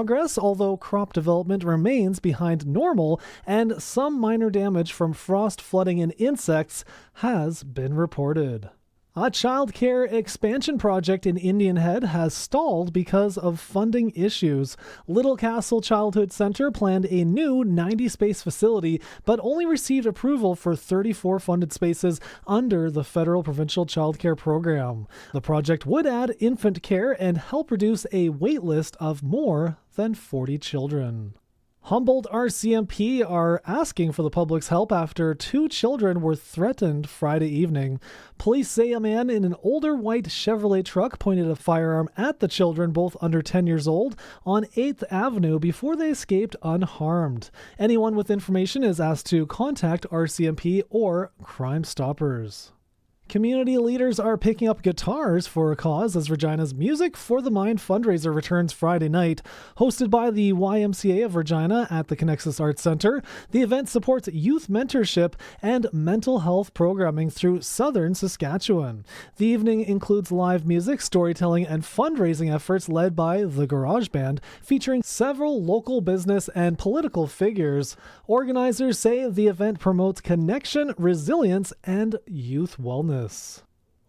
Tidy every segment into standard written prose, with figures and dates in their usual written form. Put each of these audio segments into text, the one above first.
progress, although crop development remains behind normal, and some minor damage from frost, flooding, and insects has been reported. A childcare expansion project in Indian Head has stalled because of funding issues. Little Castle Childhood Center planned a new 90-space facility, but only received approval for 34 funded spaces under the federal provincial childcare program. The project would add infant care and help reduce a wait list of more than 40 children. Humboldt RCMP are asking for the public's help after 2 children were threatened Friday evening. Police say a man in an older white Chevrolet truck pointed a firearm at the children, both under 10 years old, on 8th Avenue before they escaped unharmed. Anyone with information is asked to contact RCMP or Crime Stoppers. Community leaders are picking up guitars for a cause as Regina's Music for the Mind fundraiser returns Friday night. Hosted by the YMCA of Regina at the Connexus Arts Centre, the event supports youth mentorship and mental health programming through southern Saskatchewan. The evening includes live music, storytelling, and fundraising efforts led by the Garage Band, featuring several local business and political figures. Organizers say the event promotes connection, resilience, and youth wellness.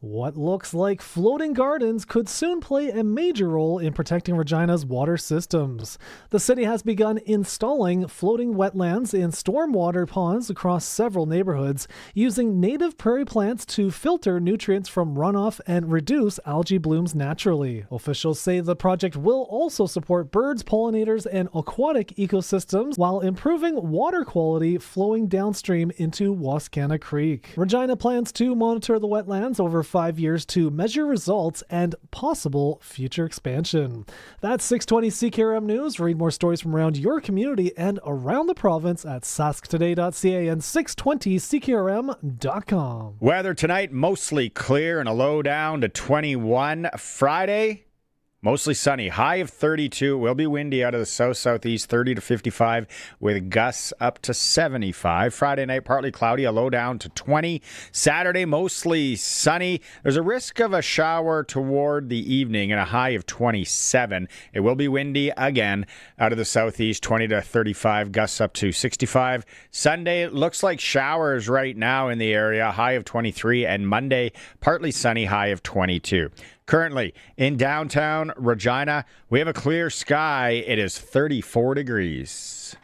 What looks like floating gardens could soon play a major role in protecting Regina's water systems. The city has begun installing floating wetlands in stormwater ponds across several neighborhoods, using native prairie plants to filter nutrients from runoff and reduce algae blooms naturally. Officials say the project will also support birds, pollinators, and aquatic ecosystems while improving water quality flowing downstream into Wascana Creek. Regina plans to monitor the wetlands over 5 years to measure results and possible future expansion. That's 620 CKRM News. Read more stories from around your community and around the province at sasktoday.ca and 620ckrm.com. Weather tonight, mostly clear and a low down to 21. Friday, mostly sunny, high of 32. Will be windy out of the south-southeast, 30 to 55, with gusts up to 75. Friday night, partly cloudy, a low down to 20. Saturday, mostly sunny. There's a risk of a shower toward the evening and a high of 27. It will be windy again out of the southeast, 20 to 35, gusts up to 65. Sunday, it looks like showers right now in the area, high of 23. And Monday, partly sunny, high of 22. Currently, in downtown Regina, we have a clear sky. It is 34 degrees.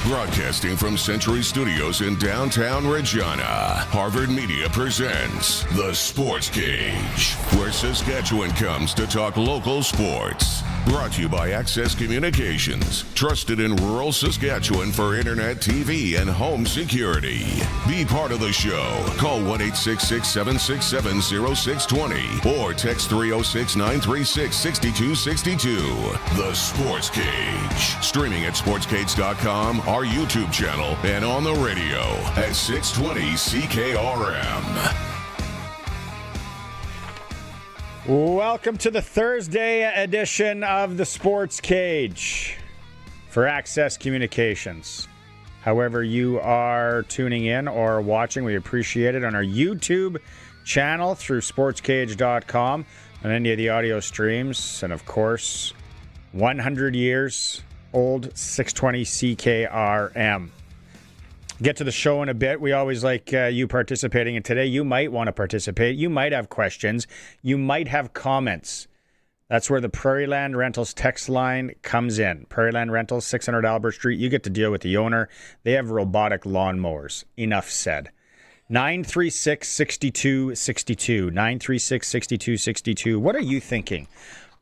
Broadcasting from Century Studios in downtown Regina, Harvard Media presents The Sports Cage, where Saskatchewan comes to talk local sports. Brought to you by Access Communications, trusted in rural Saskatchewan for internet, TV, and home security. Be part of the show. Call 1-866-767-0620 or text 306-936-6262. The Sports Cage. Streaming at sportscage.com, our YouTube channel, and on the radio at 620 CKRM. Welcome to the Thursday edition of the Sports Cage for Access Communications. However you are tuning in or watching, we appreciate it on our YouTube channel through sportscage.com, on any of the audio streams, and of course, 100 years old 620 CKRM. Get to the show in a bit. We always like you participating, and today you might want to participate. You might have questions. You might have comments. That's where the Prairieland Rentals text line comes in. Prairieland Rentals, 600 Albert Street. You get to deal with the owner. They have robotic lawnmowers. Enough said. 936-6262. 936-6262. What are you thinking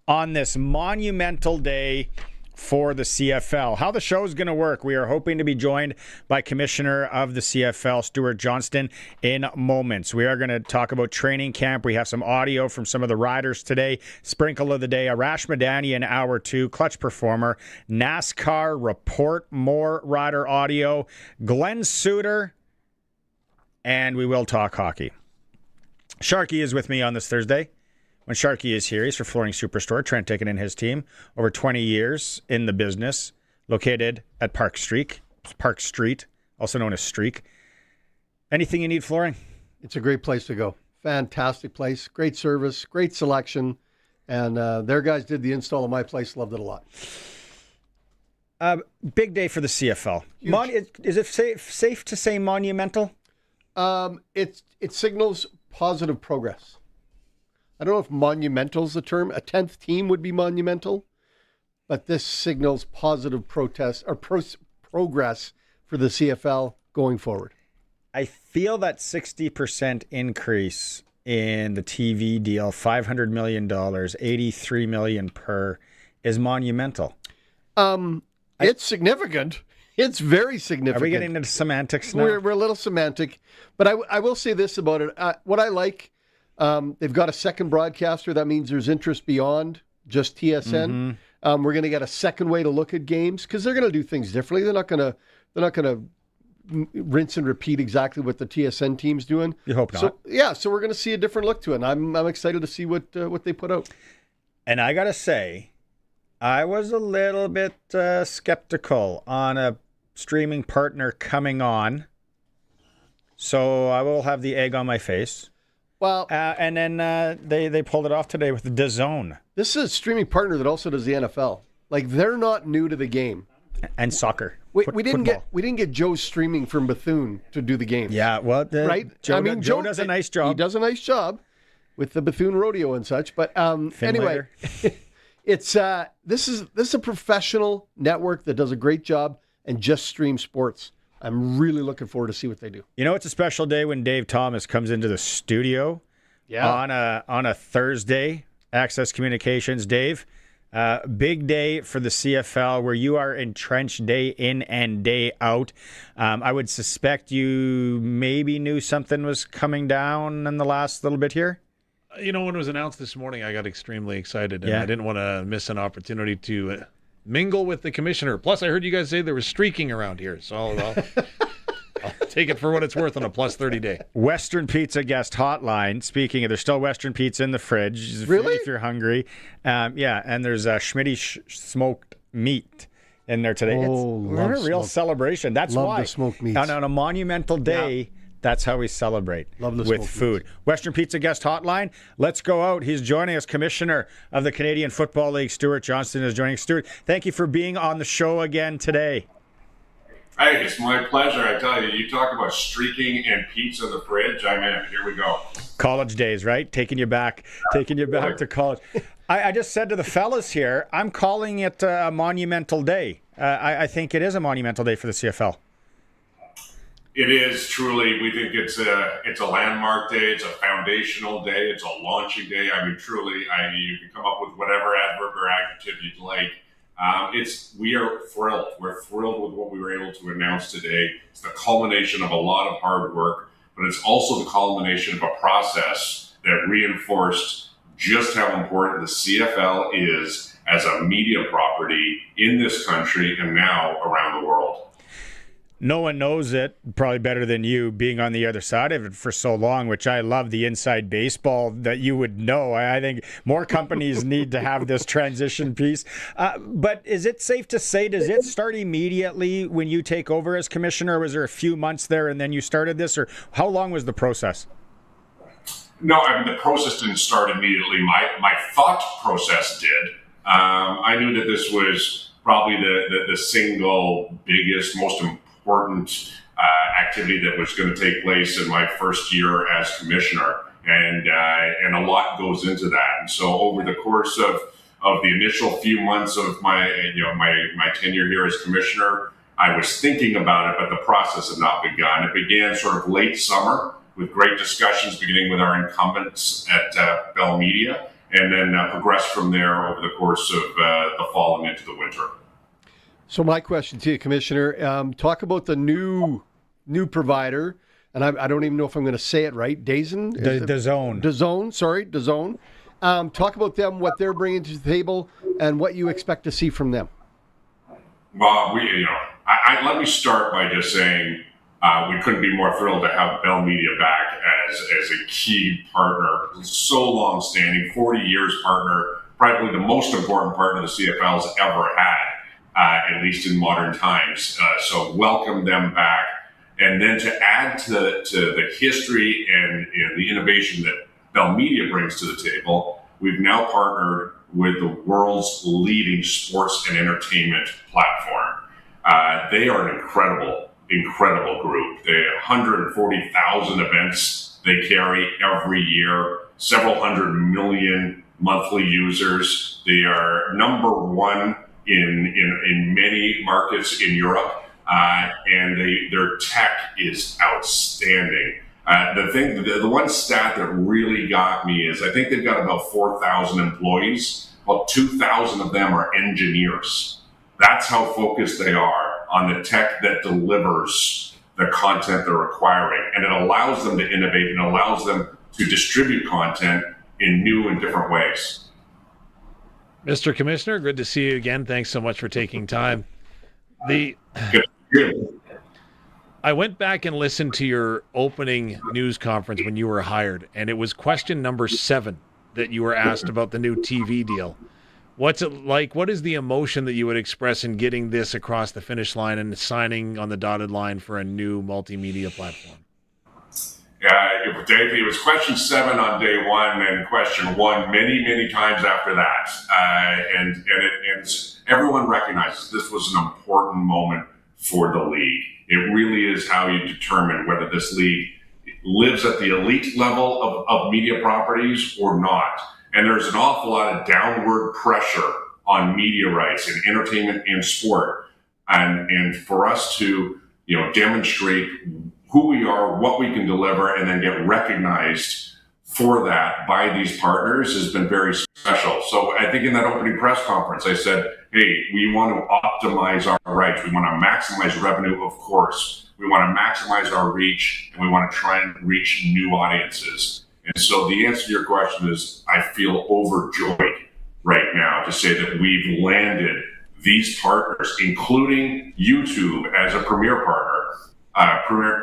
on this monumental day for the CFL? How the show is going to work. We are hoping to be joined by Commissioner of the CFL, Stuart Johnston, in moments. We are going to talk about training camp. We have some audio from some of the riders today. Sprinkle of the day, Arash Madani in hour 2, clutch performer. Nascar Report, more rider audio. Glen Suitor, and we will talk hockey. Sharky is with me on this Thursday. When Sharky is here, he's for Flooring Superstore. Trent Ticken and his team, over 20 years in the business, located at Park Street, also known as Streak. Anything you need flooring? It's a great place to go. Fantastic place, great service, great selection, And their guys did the install at my place. Loved it a lot. Big day for the CFL. Is it safe to say monumental? It signals positive progress. I don't know if monumental is the term. A 10th team would be monumental, but this signals positive progress for the CFL going forward. I feel that 60% increase in the TV deal, $500 million, $83 million per, is monumental. It's significant. It's very significant. Are we getting into semantics now? We're a little semantic, but I will say this about it. What I like, they've got a second broadcaster. That means there's interest beyond just TSN. Mm-hmm. We're going to get a second way to look at games because they're going to do things differently. They're not going to rinse and repeat exactly what the TSN team's doing. You hope not. So we're going to see a different look to it. And I'm excited to see what they put out. And I got to say, I was a little bit skeptical on a streaming partner coming on. So I will have the egg on my face. Well, and then they pulled it off today with the DAZN. This is a streaming partner that also does the NFL. Like, they're not new to the game. And soccer. We didn't get Joe streaming from Bethune to do the game. Yeah, well, right. Joe does a nice job. He does a nice job with the Bethune Rodeo and such. But anyway, it's this is a professional network that does a great job and just streams sports. I'm really looking forward to see what they do. You know, it's a special day when Dave Thomas comes into the studio. Yeah. On a Thursday. Access Communications, Dave. Big day for the CFL where you are entrenched day in and day out. I would suspect you maybe knew something was coming down in the last little bit here. You know, when it was announced this morning, I got extremely excited, and I didn't want to miss an opportunity to mingle with the commissioner. Plus, I heard you guys say there was streaking around here, so I'll take it for what it's worth on a plus 30 day. Western Pizza guest hotline. Speaking of, there's still Western Pizza in the fridge. Really? If you're hungry. Yeah, and there's Schmitty smoked meat in there today. We're a real celebration. That's love why. The smoked meats. On a monumental day, that's how we celebrate with food. Meats. Western Pizza guest hotline. Let's go out. He's joining us. Commissioner of the Canadian Football League, Stuart Johnston, is joining us. Stuart, thank you for being on the show again today. Hey, it's my pleasure. I tell you, you talk about streaking and pizza in the fridge. I'm in. Here we go. College days, right? Taking you back to college. I just said to the fellas here, I'm calling it a monumental day. I think it is a monumental day for the CFL. It is truly. We think it's a landmark day. It's a foundational day. It's a launching day. I mean, truly, you can come up with whatever adverb or adjective you'd like. We are thrilled. We're thrilled with what we were able to announce today. It's the culmination of a lot of hard work, but it's also the culmination of a process that reinforced just how important the CFL is as a media property in this country and now around the world. No one knows it probably better than you, being on the other side of it for so long, which I love the inside baseball that you would know. I think more companies need to have this transition piece. But is it safe to say, does it start immediately when you take over as commissioner? Or was there a few months there and then you started this? Or how long was the process? No, I mean, the process didn't start immediately. My thought process did. I knew that this was probably the single biggest, most important activity that was going to take place in my first year as commissioner, and a lot goes into that. And so, over the course of the initial few months of my tenure here as commissioner, I was thinking about it, but the process had not begun. It began sort of late summer with great discussions, beginning with our incumbents at Bell Media, and then progressed from there over the course of the fall and into the winter. So my question to you, Commissioner, talk about the new provider, and I don't even know if I'm going to say it right. DAZN? DAZN. Talk about them, what they're bringing to the table, and what you expect to see from them. Well, let me start by just saying we couldn't be more thrilled to have Bell Media back as a key partner, so long-standing, 40 years partner, probably the most important partner the CFL's ever had. At least in modern times. So welcome them back. And then to add to the history and the innovation that Bell Media brings to the table, we've now partnered with the world's leading sports and entertainment platform. They are an incredible group. They have 140,000 events they carry every year, several hundred million monthly users. They are number one in many markets in Europe, and their tech is outstanding. The one stat that really got me is I think they've got about 4,000 employees. About 2,000 of them are engineers. That's how focused they are on the tech that delivers the content they're acquiring. And it allows them to innovate and allows them to distribute content in new and different ways. Mr. Commissioner, good to see you again. Thanks so much for taking time. I went back and listened to your opening news conference when you were hired, and it was question number 7 that you were asked about the new TV deal. What's it like? What is the emotion that you would express in getting this across the finish line and signing on the dotted line for a new multimedia platform? Dave, it was question 7 on day 1 and question 1 many times after that. And everyone recognizes this was an important moment for the league. It really is how you determine whether this league lives at the elite level of media properties or not. And there's an awful lot of downward pressure on media rights in entertainment and sport. And for us to, demonstrate who we are, what we can deliver, and then get recognized for that by these partners has been very special. So I think in that opening press conference, I said, hey, we want to optimize our rights. We want to maximize revenue, of course. We want to maximize our reach, and we want to try and reach new audiences. And so the answer to your question is I feel overjoyed right now to say that we've landed these partners, including YouTube as a premier partner,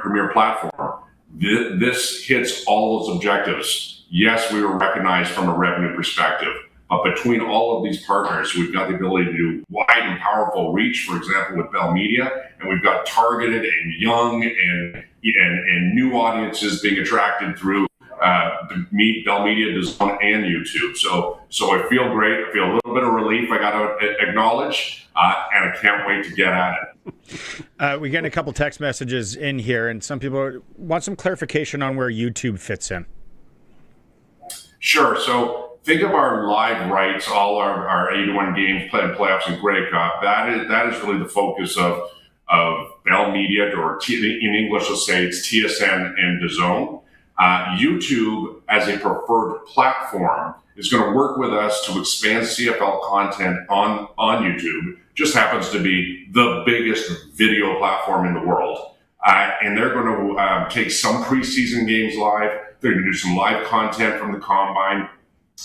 premier platform. This hits all those objectives. Yes, we were recognized from a revenue perspective, but between all of these partners, we've got the ability to do wide and powerful reach, for example, with Bell Media, and we've got targeted and young and new audiences being attracted through Bell Media, DAZN, and YouTube. So I feel great. I feel a little bit of relief, I got to acknowledge, and I can't wait to get at it. We're getting a couple text messages in here, and some people want some clarification on where YouTube fits in. Sure. So think of our live rights, all our 81 games, playoffs, and Grey Cup. That is really the focus of Bell Media, or in English, let's say it's TSN and DAZN. YouTube, as a preferred platform, is going to work with us to expand CFL content on YouTube. Just happens to be the biggest video platform in the world. And they're going to take some preseason games live. They're going to do some live content from the Combine.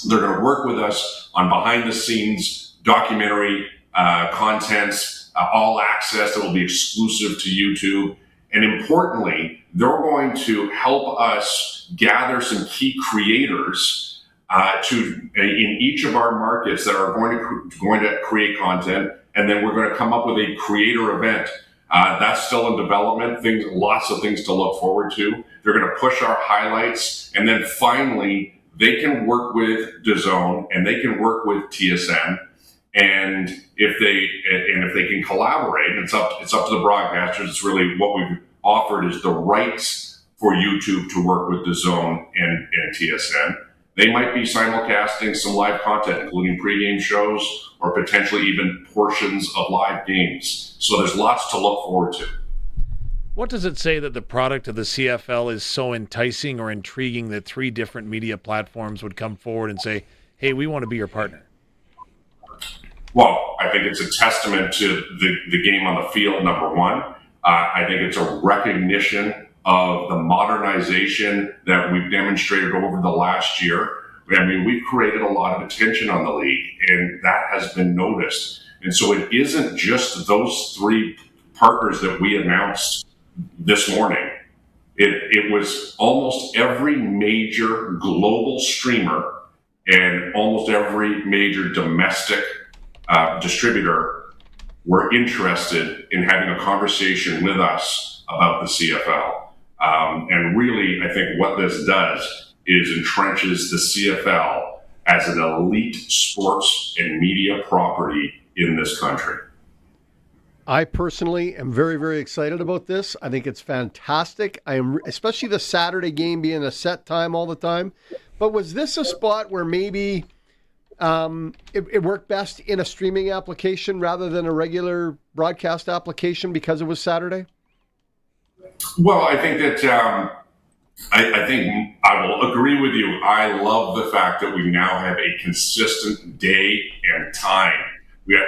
They're going to work with us on behind-the-scenes documentary contents, all access that will be exclusive to YouTube. And importantly, they're going to help us gather some key creators in each of our markets that are going to create content, and then we're going to come up with a creator event. That's still in development. Lots of things to look forward to. They're going to push our highlights, and then finally, they can work with DAZN and they can work with TSN. And if they can collaborate, it's up to the broadcasters. It's really what we've offered is the rights for YouTube to work with DAZN and TSN. They might be simulcasting some live content, including pregame shows or potentially even portions of live games. So there's lots to look forward to. What does it say that the product of the CFL is so enticing or intriguing that 3 different media platforms would come forward and say, hey, we want to be your partner? Well, I think it's a testament to the game on the field, number one. I think it's a recognition of the modernization that we've demonstrated over the last year. I mean, we've created a lot of attention on the league, and that has been noticed. And so it isn't just those 3 partners that we announced this morning. It was almost every major global streamer and almost every major domestic distributor were interested in having a conversation with us about the CFL. And really, I think what this does is entrenches the CFL as an elite sports and media property in this country. I personally am very, very excited about this. I think it's fantastic. I am, especially the Saturday game being a set time all the time. But was this a spot where maybe it worked best in a streaming application rather than a regular broadcast application because it was Saturday? Well, I think that I think I will agree with you. I love the fact that we now have a consistent day and time. We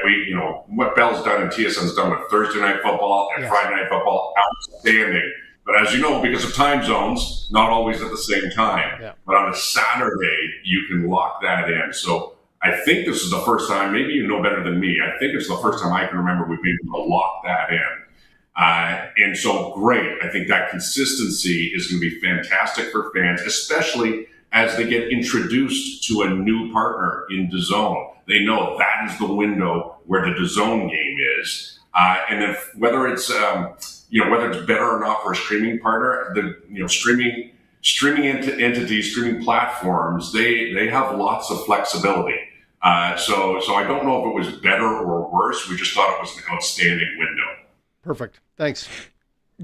what Bell's done and TSN's done with Thursday night football and Friday night football, outstanding. But as you know, because of time zones, not always at the same time. Yeah. But on a Saturday, you can lock that in. So I think this is the first time, maybe you know better than me, I think it's the first time I can remember we've been able to lock that in. And so great. I think that consistency is going to be fantastic for fans, especially as they get introduced to a new partner in DAZN. They know that is the window where the DAZN game is. And then whether it's better or not for a streaming partner, streaming entities, streaming platforms, they have lots of flexibility. So I don't know if it was better or worse. We just thought it was an outstanding window. Perfect. Thanks.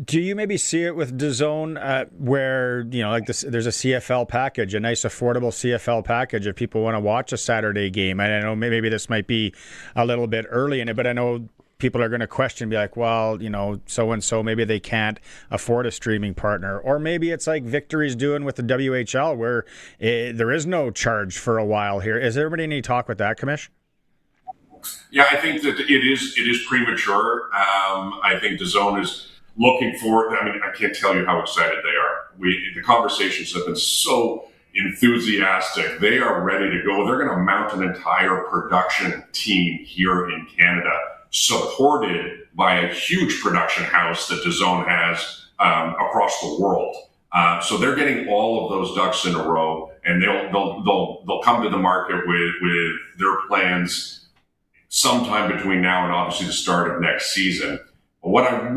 Do you maybe see it with DAZN where, like this, there's a CFL package, a nice affordable CFL package if people want to watch a Saturday game? And I know maybe this might be a little bit early in it, but I know people are going to question, be like, well, so-and-so, maybe they can't afford a streaming partner. Or maybe it's like Victory's doing with the WHL where there is no charge for a while here. Is everybody any talk with that, Commish? Yeah, I think that it is premature. I think DAZN is looking forward. I mean, I can't tell you how excited they are. The conversations have been so enthusiastic. They are ready to go. They're going to mount an entire production team here in Canada, supported by a huge production house that DAZN has across the world. So they're getting all of those ducks in a row, and they'll come to the market with their plans sometime between now and obviously the start of next season. But what I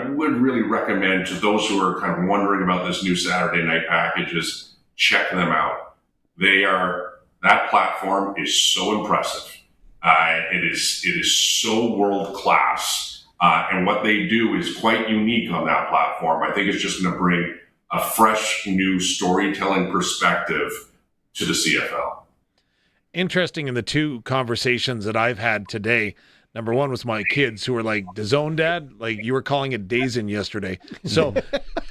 would really recommend to those who are kind of wondering about this new Saturday night package is check them out. That platform is so impressive. It is so world class, and what they do is quite unique on that platform. I think it's just going to bring a fresh new storytelling perspective to the CFL. Interesting in the two conversations that I've had today. Number one was my kids who were like, DAZN, Dad? Like you were calling it DAZN yesterday. So,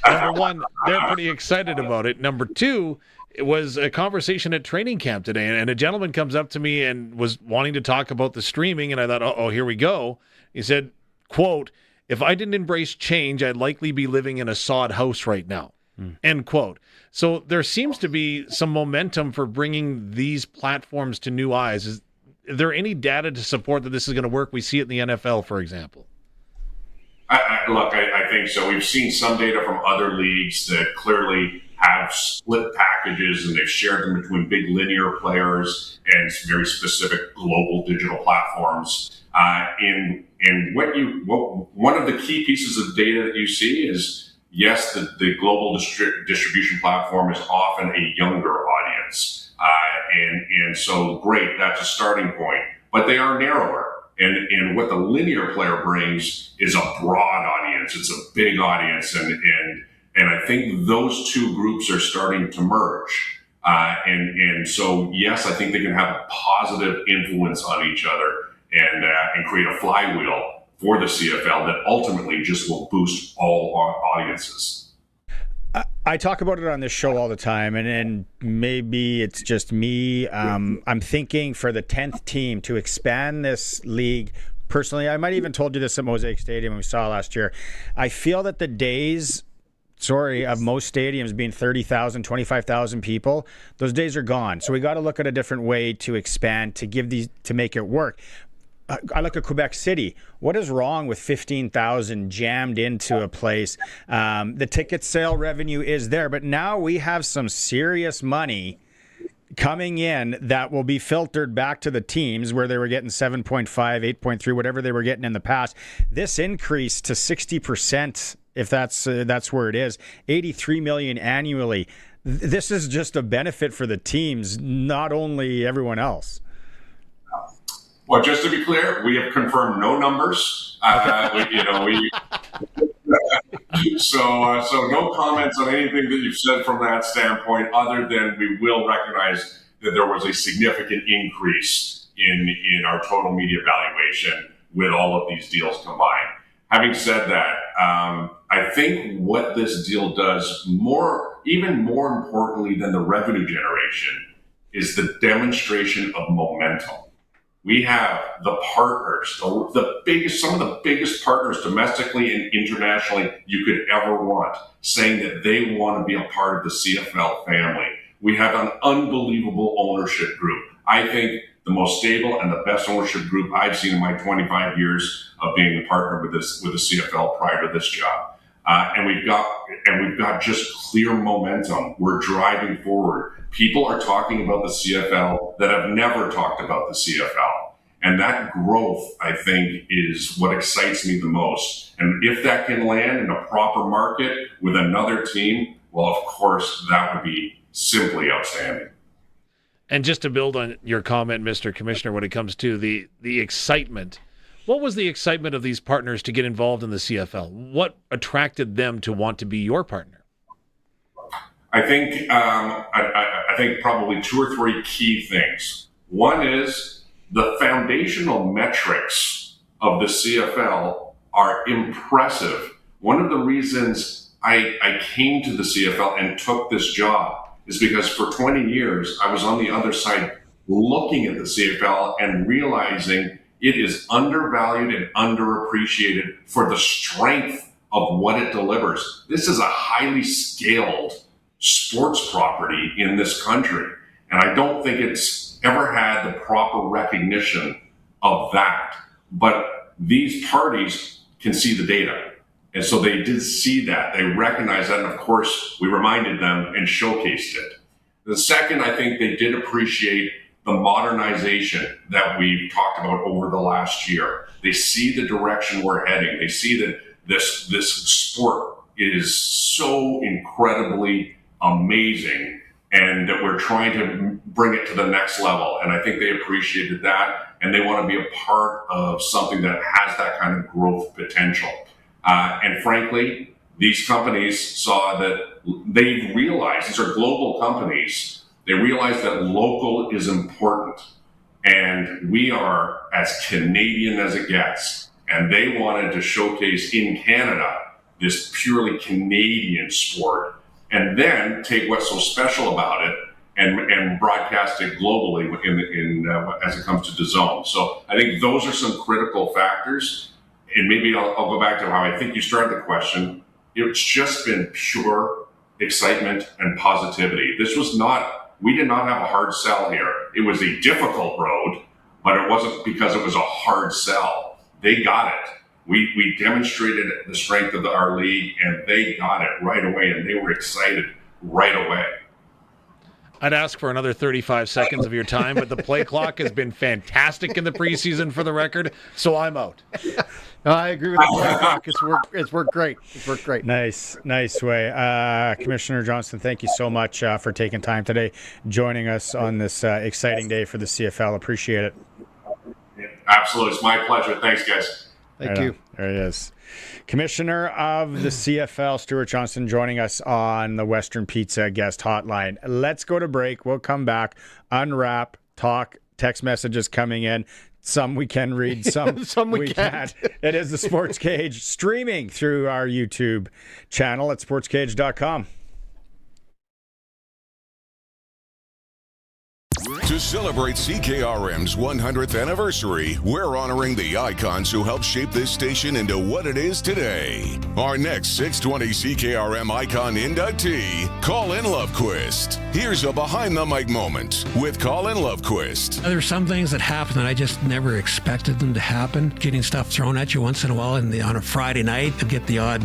number one, they're pretty excited about it. Number two, it was a conversation at training camp today, and a gentleman comes up to me and was wanting to talk about the streaming, and I thought, oh, here we go. He said, quote, if I didn't embrace change, I'd likely be living in a sod house right now, end quote. So there seems to be some momentum for bringing these platforms to new eyes. Is there any data to support that this is going to work? We see it in the NFL, for example. I think so. We've seen some data from other leagues that clearly have split packages, and they've shared them between big linear players and some very specific global digital platforms. One of the key pieces of data that you see is, yes, the global distribution platform is often a younger audience. And so great, that's a starting point, but they are narrower. And what the linear player brings is a broad audience. It's a big audience. And I think those two groups are starting to merge. And so, yes, I think they can have a positive influence on each other and create a flywheel for the CFL that ultimately just will boost all audiences. I talk about it on this show all the time, and maybe it's just me. I'm thinking for the 10th team to expand this league. Personally, I might even told you this at Mosaic Stadium we saw last year. I feel that the days of most stadiums being 30,000, 25,000 people, those days are gone. So we got to look at a different way to expand, to make it work. I look at Quebec City. What is wrong with 15,000 jammed into a place? The ticket sale revenue is there, but now we have some serious money coming in that will be filtered back to the teams where they were getting 7.5, 8.3, whatever they were getting in the past. This increase to 60%, if that's where it is, 83 million annually. this is just a benefit for the teams, not only everyone else. Well, just to be clear, we have confirmed no numbers. So no comments on anything that you've said from that standpoint, other than we will recognize that there was a significant increase in our total media valuation with all of these deals combined. Having said that, I think what this deal does even more importantly than the revenue generation, is the demonstration of momentum. We have the partners, some of the biggest partners domestically and internationally you could ever want, saying that they want to be a part of the CFL family. We have an unbelievable ownership group. I think the most stable and the best ownership group I've seen in my 25 years of being a partner with the CFL prior to this job. And we've got just clear momentum. We're driving forward. People are talking about the CFL that have never talked about the CFL. And that growth, I think, is what excites me the most. And if that can land in a proper market with another team, well, of course, that would be simply outstanding. And just to build on your comment, Mr. Commissioner, when it comes to the excitement, what was the excitement of these partners to get involved in the CFL? What attracted them to want to be your partner? I think probably two or three key things. One is the foundational metrics of the CFL are impressive. One of the reasons I came to the CFL and took this job is because for 20 years I was on the other side looking at the CFL and realizing it is undervalued and underappreciated for the strength of what it delivers. This is a highly scaled sports property in this country, and I don't think it's ever had the proper recognition of that. But these parties can see the data, and so they did see that. They recognized that, and of course, we reminded them and showcased it. The second, I think they did appreciate the modernization that we've talked about over the last year. They see the direction we're heading. They see that this sport is so incredibly amazing and that we're trying to bring it to the next level. And I think they appreciated that, and they want to be a part of something that has that kind of growth potential. And frankly, these companies saw that they realized, these are global companies, they realize that local is important, and we are as Canadian as it gets. And they wanted to showcase in Canada this purely Canadian sport, and then take what's so special about it and broadcast it globally as it comes to DAZN. So I think those are some critical factors. And maybe I'll go back to how I think you started the question. It's just been pure excitement and positivity. We did not have a hard sell here. It was a difficult road, but it wasn't because it was a hard sell. They got it. We demonstrated the strength of our league, and they got it right away, and they were excited right away. I'd ask for another 35 seconds of your time, but the play clock has been fantastic in the preseason, for the record, so I'm out. No, I agree with the play clock. It's worked great. It's worked great. Nice way. Commissioner Johnston, thank you so much for taking time today, joining us on this exciting day for the CFL. Appreciate it. Absolutely. It's my pleasure. Thanks, guys. Thank you. There he is. Commissioner of the CFL, Stuart Johnston, joining us on the Western Pizza guest hotline. Let's go to break. We'll come back, unwrap, talk, text messages coming in. Some we can read, some we can't. It is the Sports Cage, streaming through our YouTube channel at sportscage.com. To celebrate CKRM's 100th anniversary, we're honoring the icons who helped shape this station into what it is today. Our next 620 CKRM icon inductee, Colin Lovequist. Here's a behind the mic moment with Colin Lovequist. There's some things that happen that I just never expected them to happen. Getting stuff thrown at you once in a while on a Friday night, you get the odd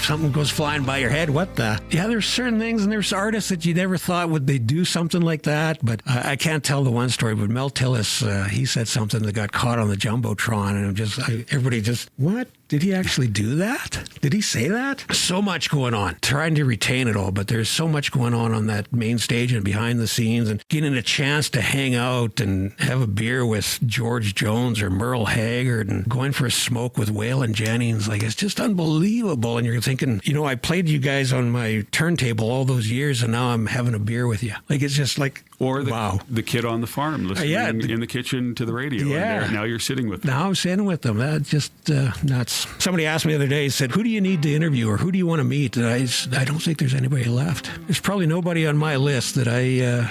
something goes flying by your head. What the? Yeah, there's certain things, and there's artists that you never thought would they do something like that. But I can't tell the one story, but Mel Tillis, he said something that got caught on the Jumbotron, and everybody just, what? did he actually do that? Did he say that? So much going on. Trying to retain it all, but there's so much going on that main stage and behind the scenes, and getting a chance to hang out and have a beer with George Jones or Merle Haggard and going for a smoke with Waylon Jennings. Like, it's just unbelievable. And you're thinking, I played you guys on my turntable all those years, and now I'm having a beer with you. Like, it's just like, or wow. The kid on the farm listening in the kitchen to the radio. Yeah. And now you're sitting with them. Now I'm sitting with them. That's just nuts. Somebody asked me the other day, said, who do you need to interview or who do you want to meet? And I don't think there's anybody left. There's probably nobody on my list that I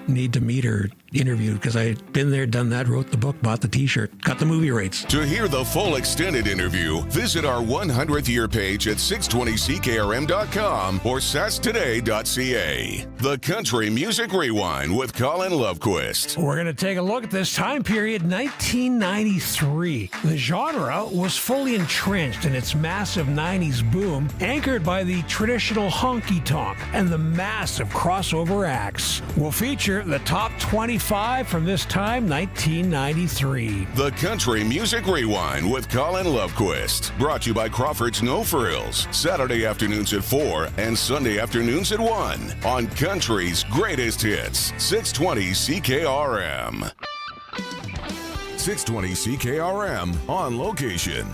need to meet or interview, because I've been there, done that, wrote the book, bought the T-shirt, got the movie rates. To hear the full extended interview, visit our 100th year page at 620ckrm.com or sastoday.ca. The Country Music Rewind with Colin Lovequist. We're going to take a look at this time period, 1993. The genre was fully entrenched in its massive 90s boom, anchored by the traditional honky-tonk and the massive crossover acts. We'll feature the top 25 from this time, 1993. The Country Music Rewind with Colin Lovequist. Brought to you by Crawford's No Frills. Saturday afternoons at 4 and Sunday afternoons at 1 on Country's Greatest Hits. 620 CKRM. 620 CKRM on location.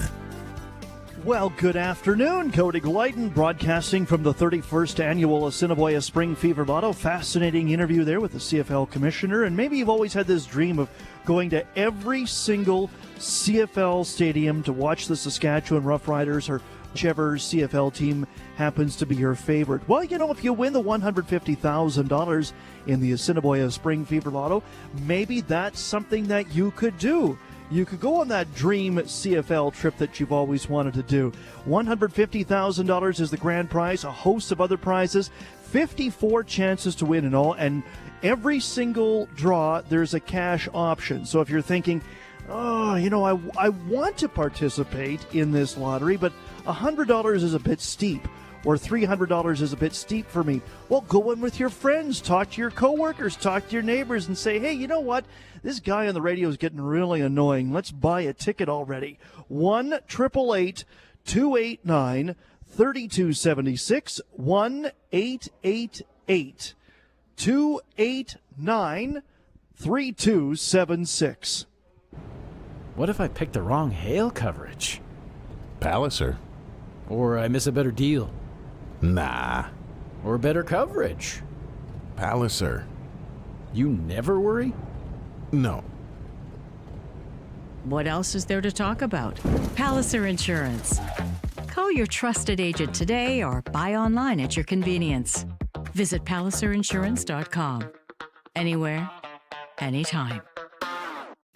Well, good afternoon. Cody Glyden broadcasting from the 31st annual Assiniboia Spring Fever Lotto. Fascinating interview there with the CFL commissioner. And maybe you've always had this dream of going to every single CFL stadium to watch the Saskatchewan Roughriders or whichever CFL team happens to be your favorite. Well, if you win the $150,000 in the Assiniboia Spring Fever Lotto, maybe that's something that you could do. You could go on that dream CFL trip that you've always wanted to do. $150,000 is the grand prize, a host of other prizes, 54 chances to win in all, and every single draw, there's a cash option. So if you're thinking, I want to participate in this lottery, but $100 is a bit steep, or $300 is a bit steep for me. Well, go in with your friends, talk to your coworkers, talk to your neighbors, and say, hey, you know what? This guy on the radio is getting really annoying. Let's buy a ticket already. 1-888-289-3276. 1-888-289-3276. What if I pick the wrong hail coverage? Palliser. Or I miss a better deal? Nah. Or better coverage? Palliser. You never worry? No. What else is there to talk about? Palliser Insurance. Call your trusted agent today or buy online at your convenience. Visit palliserinsurance.com. Anywhere, anytime.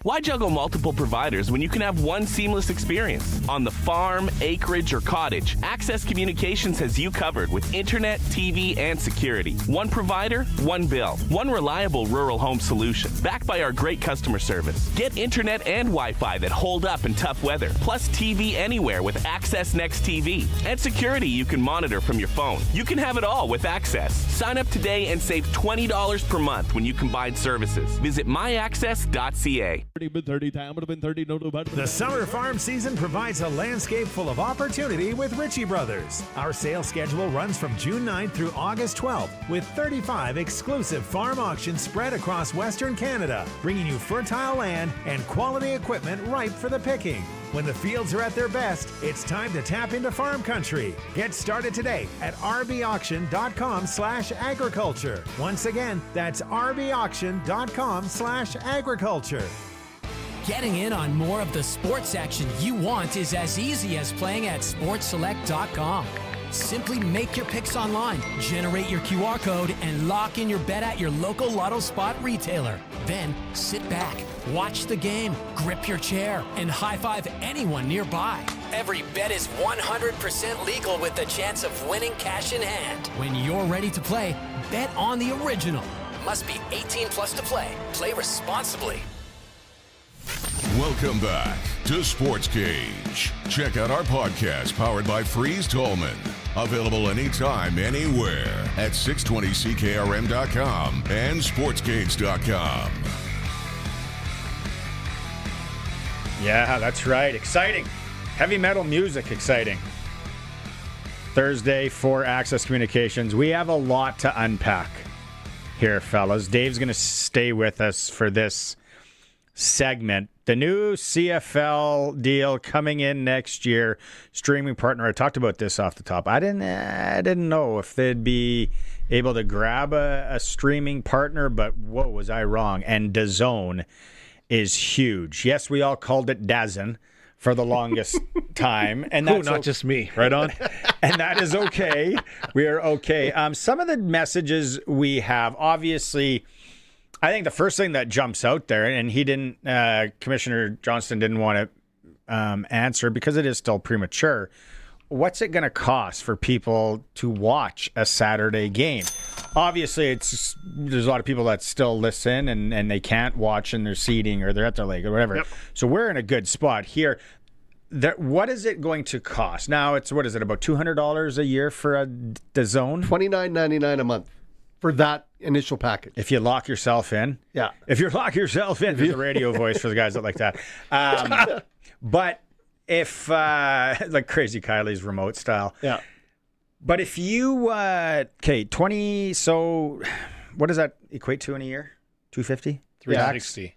Why juggle multiple providers when you can have one seamless experience? On the farm, acreage, or cottage, Access Communications has you covered with internet, TV, and security. One provider, one bill. One reliable rural home solution. Backed by our great customer service. Get internet and Wi-Fi that hold up in tough weather. Plus TV anywhere with Access Next TV. And security you can monitor from your phone. You can have it all with Access. Sign up today and save $20 per month when you combine services. Visit myaccess.ca. The summer farm season provides a landscape full of opportunity with Ritchie Brothers. Our sales schedule runs from June 9th through August 12th, with 35 exclusive farm auctions spread across Western Canada, bringing you fertile land and quality equipment ripe for the picking. When the fields are at their best, it's time to tap into farm country. Get started today at rbauction.com/agriculture. Once again, that's rbauction.com/agriculture. Getting in on more of the sports action you want is as easy as playing at sportselect.com. Simply make your picks online, generate your QR code, and lock in your bet at your local Lotto Spot retailer. Then sit back, watch the game, grip your chair, and high-five anyone nearby. Every bet is 100% legal with the chance of winning cash in hand. When you're ready to play, bet on the original. Must be 18 plus to play. Play responsibly. Welcome back to Sportscage. Check out our podcast powered by Freeze Tolman. Available anytime, anywhere at 620ckrm.com and sportscage.com. Yeah, that's right. Exciting. Heavy metal music, exciting. Thursday for Access Communications. We have a lot to unpack here, fellas. Dave's going to stay with us for this segment. The new CFL deal coming in next year. Streaming partner. I talked about this off the top. I didn't know if they'd be able to grab a streaming partner, but whoa, was I wrong? And DAZN is huge. Yes, we all called it DAZN for the longest time, and that's not just me. Right on. And that is okay. We are okay. Some of the messages we have, obviously, I think the first thing that jumps out there, and he didn't, Commissioner Johnston didn't want to answer because it is still premature. What's it going to cost for people to watch a Saturday game? Obviously, there's a lot of people that still listen and they can't watch in their seating or they're at their leg or whatever. Yep. So we're in a good spot here. What is it going to cost? Now, what is it, about $200 a year for a DAZN? $29.99 a month for that initial package. If you lock yourself in. Yeah. If you lock yourself in, there's a radio voice for the guys that like that. But if, like Crazy Kylie's remote style. Yeah. But if you, 20, so what does that equate to in a year? 250? 360.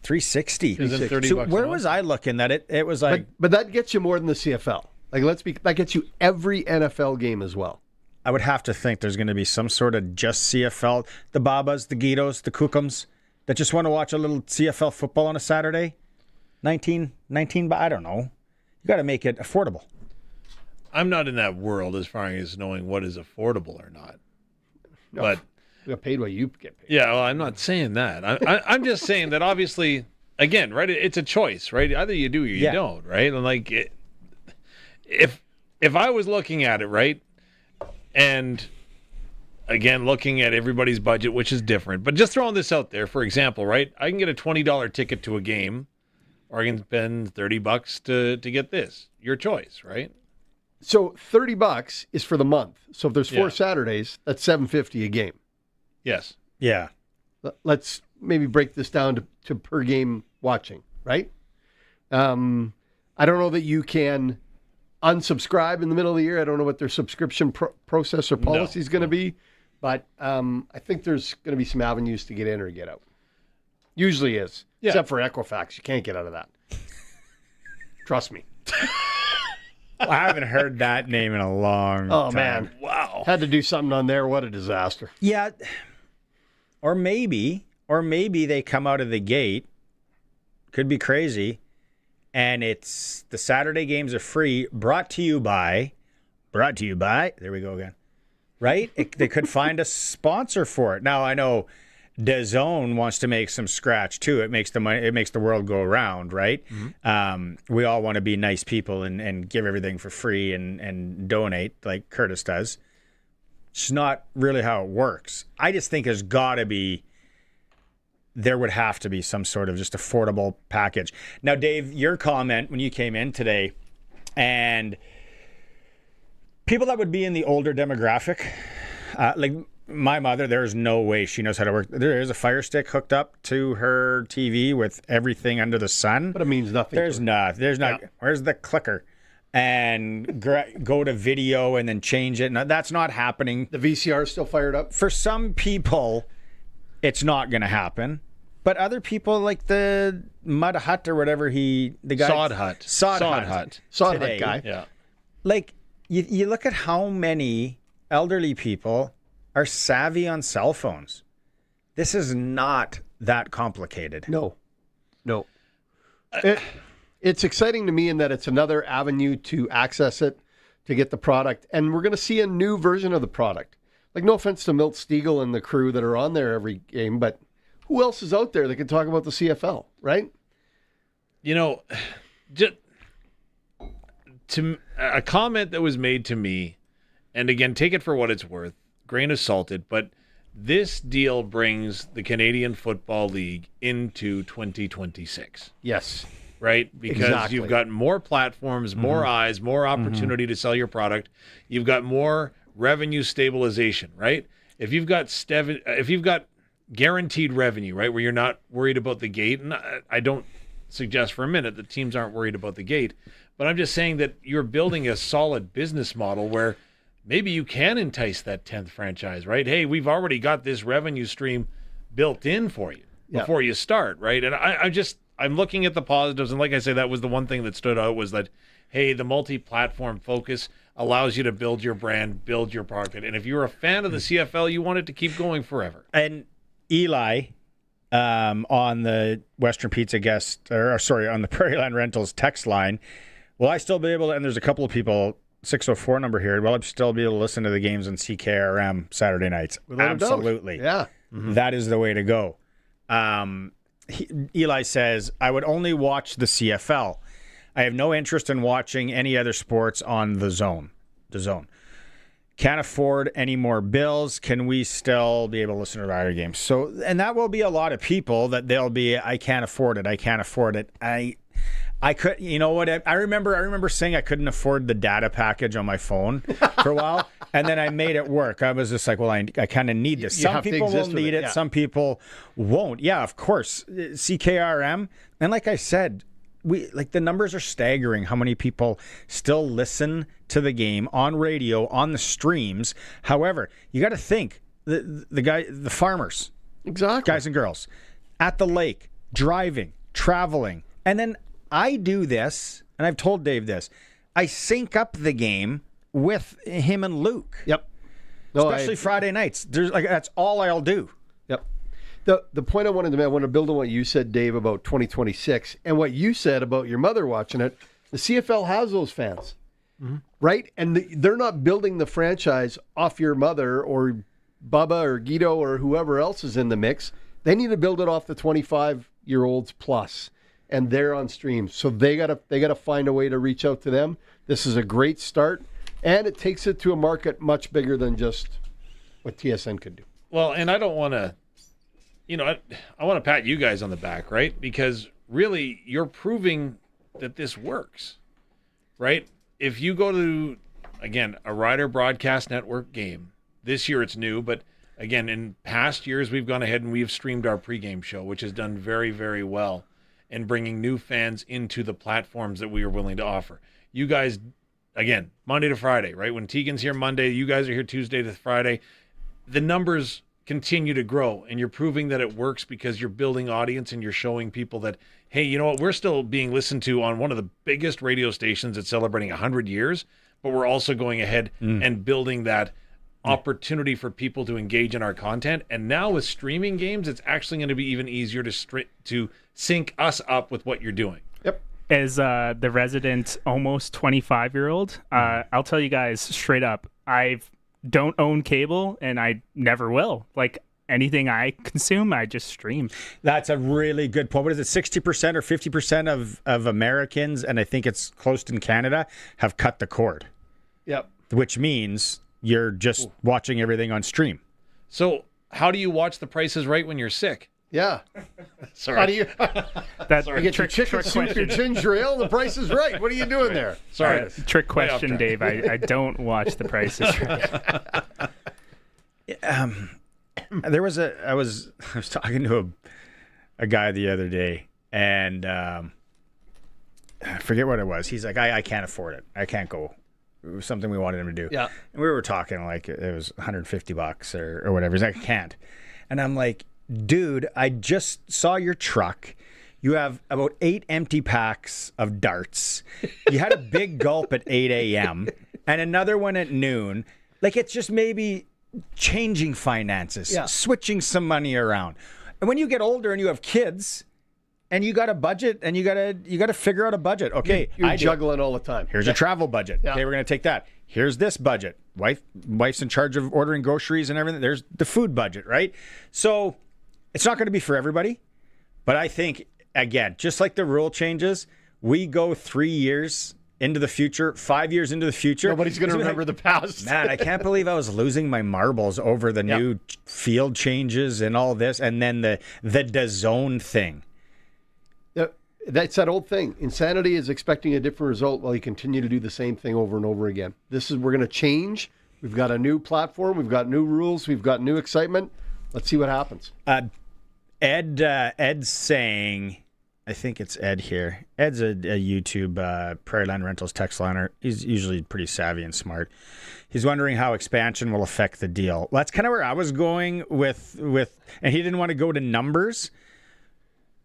360. Is it $30 so where was I looking that it was like... But that gets you more than the CFL. That gets you every NFL game as well. I would have to think there's going to be some sort of just CFL, the Babas, the Guidos, the Kookums, that just want to watch a little CFL football on a Saturday. 19, I don't know. You got to make it affordable. I'm not in that world as far as knowing what is affordable or not. No, but you get paid what you get paid. Yeah, well, I'm not saying that. I'm just saying that obviously, again, right? It's a choice, right? Either you do or you don't, right? And like, if I was looking at it, right, and again, looking at everybody's budget, which is different, but just throwing this out there, for example, right? I can get a $20 ticket to a game, or I can spend $30 to get this. Your choice, right? So $30 is for the month. So if there's 4 Saturdays, that's $7.50 a game. Yes. Yeah. Let's maybe break this down to per game watching, right? I don't know that you can unsubscribe in the middle of the year. I don't know what their subscription process or policy is going to be, but I think there's going to be some avenues to get in or get out. Usually is, except for Equifax. You can't get out of that. Trust me. I haven't heard that name in a long time. Oh, man. Wow. Had to do something on there. What a disaster. Yeah. Or maybe they come out of the gate. Could be crazy. And it's the Saturday games are free. Brought to you by. There we go again. Right? They could find a sponsor for it. Now, I know DAZN wants to make some scratch too. It makes the money. It makes the world go around, right? Mm-hmm. We all want to be nice people and give everything for free and donate like Curtis does. It's not really how it works. I just think there would have to be some sort of just affordable package. Now, Dave, your comment when you came in today, and people that would be in the older demographic, like my mother, there's no way she knows how to work. There is a Fire Stick hooked up to her TV with everything under the sun. But it means nothing. There's not. Yeah. Where's the clicker? And go to video and then change it. No, that's not happening. The VCR is still fired up? For some people, it's not going to happen. But other people, like the Mud Hut or whatever the guy... Sod Hut guy. Yeah. Like, you look at how many elderly people are savvy on cell phones. This is not that complicated. No. It's exciting to me in that it's another avenue to access it, to get the product. And we're going to see a new version of the product. Like, no offense to Milt Stiegel and the crew that are on there every game, but who else is out there that can talk about the CFL, right? You know, just a comment that was made to me, and again, take it for what it's worth, grain of salted, but this deal brings the Canadian Football League into 2026. Yes. Right? Because you've got more platforms, more eyes, more opportunity to sell your product. You've got more revenue stabilization, right? If you've got guaranteed revenue, right, where you're not worried about the gate, and I don't suggest for a minute that teams aren't worried about the gate. But I'm just saying that you're building a solid business model where maybe you can entice that 10th franchise, right? Hey, we've already got this revenue stream built in for you before you start, right? And I'm looking at the positives. And like I say, that was the one thing that stood out was that, hey, the multi-platform focus allows you to build your brand, build your product. And if you're a fan of the CFL, you want it to keep going forever. And Eli, on the Western Pizza on the Prairie Land Rentals text line, will I still be able to, and there's a couple of people, 604 number here, will I still be able to listen to the games on CKRM Saturday nights? Without Absolutely. a doubt. Yeah. Mm-hmm. That is the way to go. Eli says, I would only watch the CFL. I have no interest in watching any other sports on the zone. Can't afford any more bills. Can we still be able to listen to Rider games? So, and that will be a lot of people that they'll be, I can't afford it. I could, you know what? I remember saying I couldn't afford the data package on my phone for a while, and then I made it work. I was just like, well, I kind of need this. Some people will need it. Some people won't. Yeah, of course. CKRM, and like I said, the numbers are staggering. How many people still listen to the game on radio, on the streams? However, you got to think the farmers, exactly, guys and girls, at the lake, driving, traveling, and then. I do this, and I've told Dave this. I sync up the game with him and Luke. Yep. Especially Friday nights. That's all I'll do. Yep. The point I wanted to make, I want to build on what you said, Dave, about 2026, and what you said about your mother watching it. The CFL has those fans, right? And they're not building the franchise off your mother or Bubba or Guido or whoever else is in the mix. They need to build it off the 25-year-olds plus. And they're on stream, so they gotta find a way to reach out to them. This is a great start, and it takes it to a market much bigger than just what TSN could do. Well, and I don't want to, I want to pat you guys on the back, right? Because really, you're proving that this works, right? If you go to, again, a Rider Broadcast Network game, this year it's new, but again, in past years, we've gone ahead and we've streamed our pregame show, which has done very, very well. And bringing new fans into the platforms that we are willing to offer. You guys, again, Monday to Friday, right? When Tegan's here Monday, you guys are here Tuesday to Friday. The numbers continue to grow, and you're proving that it works because you're building audience and you're showing people that, hey, you know what? We're still being listened to on one of the biggest radio stations that's celebrating 100 years, but we're also going ahead and building that opportunity for people to engage in our content. And now with streaming games, it's actually going to be even easier to sync us up with what you're doing. Yep. As the resident almost 25-year-old, I'll tell you guys straight up, I don't own cable and I never will. Like anything I consume, I just stream. That's a really good point. What is it, 60% or 50% of Americans, and I think it's close in Canada, have cut the cord. Yep. Which means you're just watching everything on stream. So how do you watch The Price is Right when you're sick? Yeah. Sorry. How do you? That's you get your chicken soup, your ginger ale. The Price is Right. What are you doing there? Sorry. Trick question, Dave. I don't watch The Price is Right. I was talking to a guy the other day, and I forget what it was. He's like, I can't afford it. I can't go. It was something we wanted him to do. Yeah. And we were talking like it was $150 or whatever. He's like, I can't. And I'm like, dude, I just saw your truck. You have about 8 empty packs of darts. You had a big gulp at 8 a.m. and another one at noon. Like, it's just maybe changing finances, switching some money around. And when you get older and you have kids and you got a budget and you got to figure out a budget. Okay, you're juggling all the time. Here's a travel budget. Yeah. Okay, we're going to take that. Here's this budget. Wife's in charge of ordering groceries and everything. There's the food budget, right? So it's not going to be for everybody. But I think, again, just like the rule changes, we go 3 years into the future, 5 years into the future. Nobody's going to remember the past. Man, I can't believe I was losing my marbles over the new field changes and all this, and then the DAZN thing. That's that old thing. Insanity is expecting a different result while you continue to do the same thing over and over again. We're going to change. We've got a new platform. We've got new rules. We've got new excitement. Let's see what happens. Ed's saying I think it's Ed here. Ed's a YouTube Prairie Land Rentals text liner. He's usually pretty savvy and smart. He's wondering how expansion will affect the deal. Well, that's kind of where I was going with, and he didn't want to go to numbers,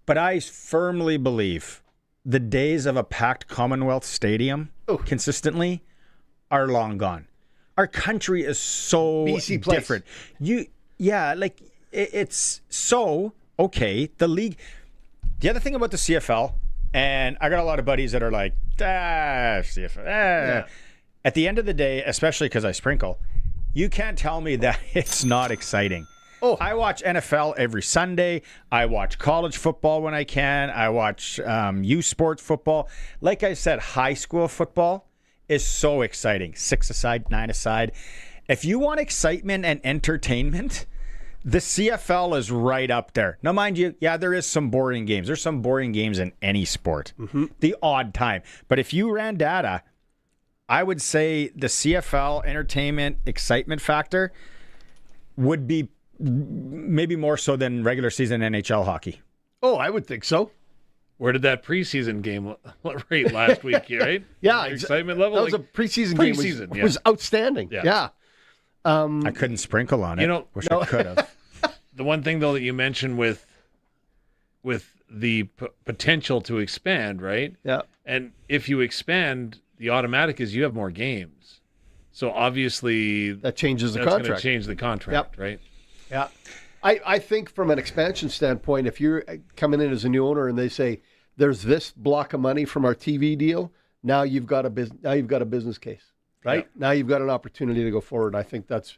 but I firmly believe the days of a packed Commonwealth Stadium consistently are long gone. Our country is so BC place. different. It's so okay. The league. The other thing about the CFL, and I got a lot of buddies that are like, CFL. Yeah. At the end of the day, especially because I sprinkle, you can't tell me that it's not exciting. Oh, I watch NFL every Sunday. I watch college football when I can. I watch youth sports football. Like I said, high school football is so exciting. 6-a-side, 9-a-side. If you want excitement and entertainment, the CFL is right up there. Now, mind you, there is some boring games. There's some boring games in any sport. Mm-hmm. The odd time. But if you ran data, I would say the CFL entertainment excitement factor would be maybe more so than regular season NHL hockey. Oh, I would think so. Where did that preseason game rate last week, right? Yeah. Excitement level? That was a preseason game. It was outstanding. Yeah. I couldn't sprinkle on it. Wish I could have. The one thing, though, that you mentioned with the potential to expand, right? Yeah. And if you expand, the automatic is you have more games. So obviously that changes the that's contract. Going to change the contract, right? Yeah. I think from an expansion standpoint, if you're coming in as a new owner and they say there's this block of money from our TV deal, now you've got a business case, right? Yeah. Now you've got an opportunity to go forward. I think that's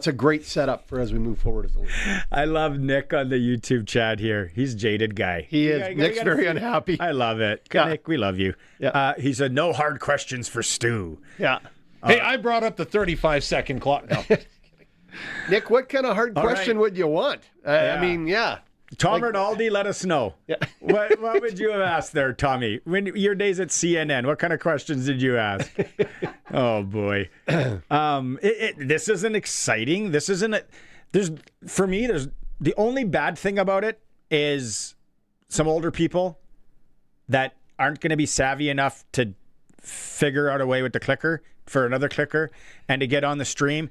a great setup for as we move forward as the league. I love Nick on the YouTube chat here. He's a jaded guy. He is. Nick's very unhappy. I love it. Yeah. Nick, we love you. Yeah. He said, no hard questions for Stu. Yeah. Hey, I brought up the 35-second clock. No. Nick, what kind of hard question would you want? I mean, Tom Rinaldi, let us know. Yeah. What would you have asked there, Tommy? When your days at CNN, what kind of questions did you ask? Oh boy, this isn't exciting. This isn't. There's the only bad thing about it is some older people that aren't going to be savvy enough to figure out a way with the clicker for another clicker and to get on the stream.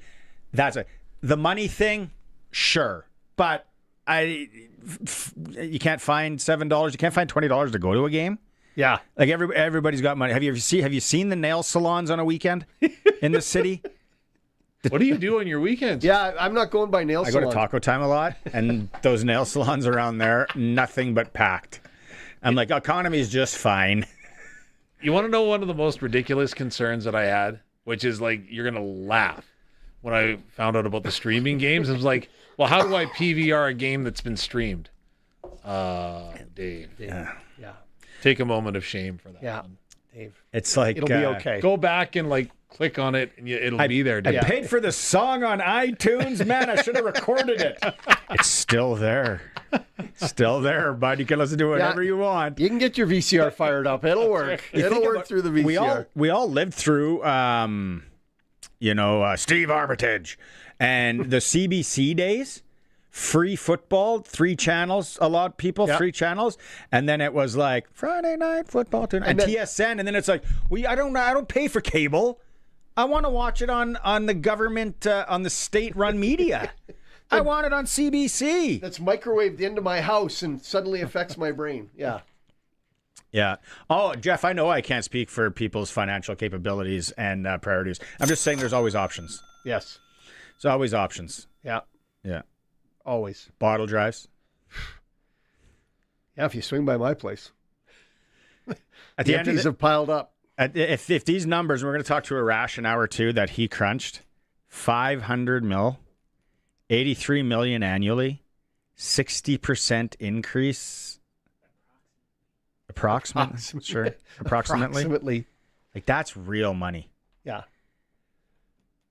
The money thing, sure, but you can't find $7. You can't find $20 to go to a game. Yeah, like everybody's got money. Have you seen the nail salons on a weekend in the city? What do you do on your weekends? Yeah, I'm not going by nail salons. I go to Taco Time a lot, and those nail salons around there, nothing but packed. I'm like, economy is just fine. You want to know one of the most ridiculous concerns that I had, which is like, you're going to laugh. When I found out about the streaming games, I was like, well, how do I PVR a game that's been streamed? Dave. Yeah. Take a moment of shame for that. Yeah. One. Dave. It's like, it'll be okay. Go back and click on it and it'll be there, Dave. I paid for the song on iTunes. Man, I should have recorded it. It's still there. Still there, bud. You can listen to whatever you want. You can get your VCR fired up. It'll work. It'll work through the VCR. We all lived through Steve Armitage and the CBC days, free football, 3 channels, a lot of people, 3 channels. And then it was like Friday night football tonight and TSN. And then it's like, I don't pay for cable. I want to watch it on the government, on the state run media. I want it on CBC. That's microwaved into my house and suddenly affects my brain. Yeah. Yeah. Oh, Jeff, I know I can't speak for people's financial capabilities and priorities. I'm just saying there's always options. Yes. There's always options. Yeah. Yeah. Always. Bottle drives. Yeah, if you swing by my place. At the end empties have piled up. If these numbers, we're going to talk to Arash an hour or two that he crunched, 500 mil, 83 million annually, 60% increase. Approximately. Sure. Approximately. Like, that's real money. Yeah.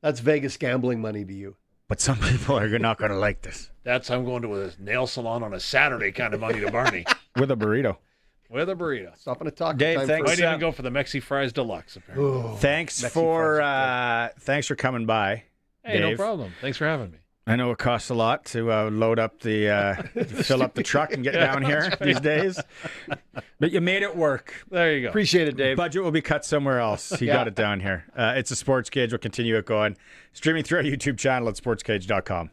That's Vegas gambling money to you. But some people are not going to like this. That's I'm going to a nail salon on a Saturday kind of money to Barney. With a burrito. With a burrito. Stopping at Taco Dave, Time. Thanks. Might even go for the Mexi Fries Deluxe, apparently. Thanks for coming by. Hey, Dave. no problem. Thanks for having me. I know it costs a lot to load up fill up the truck and get down here these days. But you made it work. There you go. Appreciate it, Dave. Budget will be cut somewhere else. He got it down here. It's a Sportscage. We'll continue it going. Streaming through our YouTube channel at sportscage.com.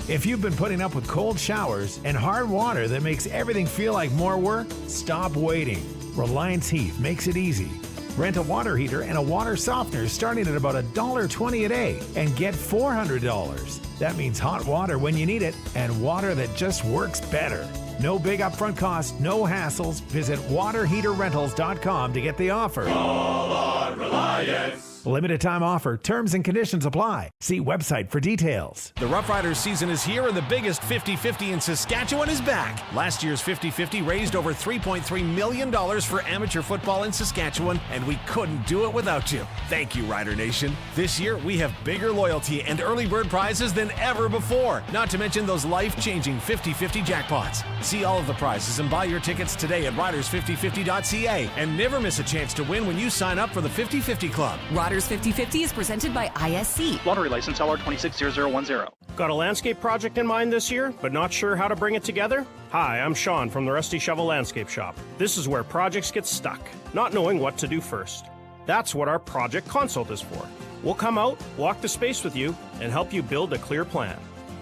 If you've been putting up with cold showers and hard water that makes everything feel like more work, stop waiting. Reliance Heat makes it easy. Rent a water heater and a water softener starting at about $1.20 a day and get $400. That means hot water when you need it and water that just works better. No big upfront cost, no hassles. Visit waterheaterrentals.com to get the offer. Call on Reliance. Limited time offer. Terms and conditions apply. See website for details. The Roughriders season is here and the biggest 50-50 in Saskatchewan is back. Last year's 50-50 raised over $3.3 million for amateur football in Saskatchewan, and we couldn't do it without you. Thank you, Rider Nation. This year, we have bigger loyalty and early bird prizes than ever before, not to mention those life-changing 50-50 jackpots. See all of the prizes and buy your tickets today at riders5050.ca, and never miss a chance to win when you sign up for the 50-50 Club. Riders 50-50 is presented by ISC. Lottery license LR260010. Got a landscape project in mind this year, but not sure how to bring it together? Hi, I'm Sean from the Rusty Shovel Landscape Shop. This is where projects get stuck, not knowing what to do first. That's what our project consult is for. We'll come out, walk the space with you, and help you build a clear plan.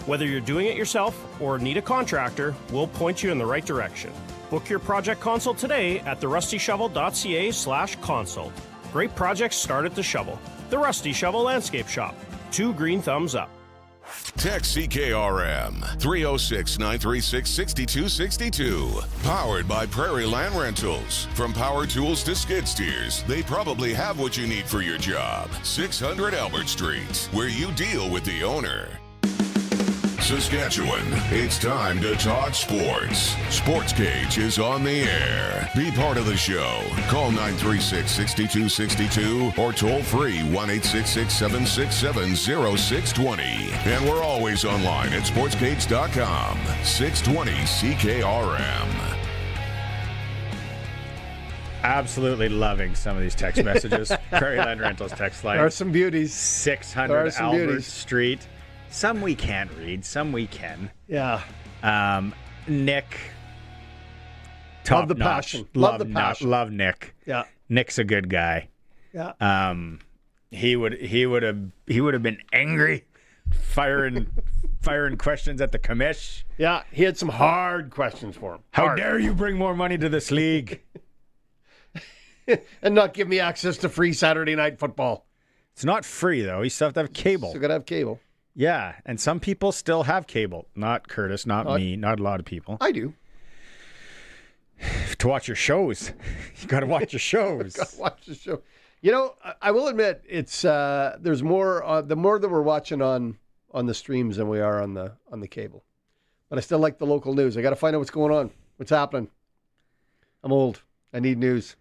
Whether you're doing it yourself or need a contractor, we'll point you in the right direction. Book your project consult today at therustyshovel.ca/consult. Great projects start at the shovel. The Rusty Shovel Landscape Shop. 2 green thumbs up. Text CKRM 306-936-6262. Powered by Prairie Land Rentals. From power tools to skid steers, they probably have what you need for your job. 600 Albert Street, where you deal with the owner. Saskatchewan, it's time to talk sports. Sportscage is on the air. Be part of the show. Call 936-6262 or toll free 1-866-767-0620. And we're always online at sportscage.com. 620 CKRM. Absolutely loving some of these text messages. Prairie Land Rentals text line. There are some beauties. 600 Albert Street. Some we can't read, some we can. Yeah. Nick. Love the passion. Love the passion. Love Nick. Yeah. Nick's a good guy. Yeah. He would have been angry, firing questions at the commish. Yeah, he had some hard questions for him. How dare you bring more money to this league? And not give me access to free Saturday night football. It's not free, though. You still have to have cable. Still got to have cable. Yeah, and some people still have cable. Not Curtis, not me, not a lot of people. I do. To watch your shows. You got to watch your shows. Got to watch the show. You know, I will admit, it's there's more, the more that we're watching on the streams than we are on the cable. But I still like the local news. I got to find out what's going on, what's happening. I'm old. I need news.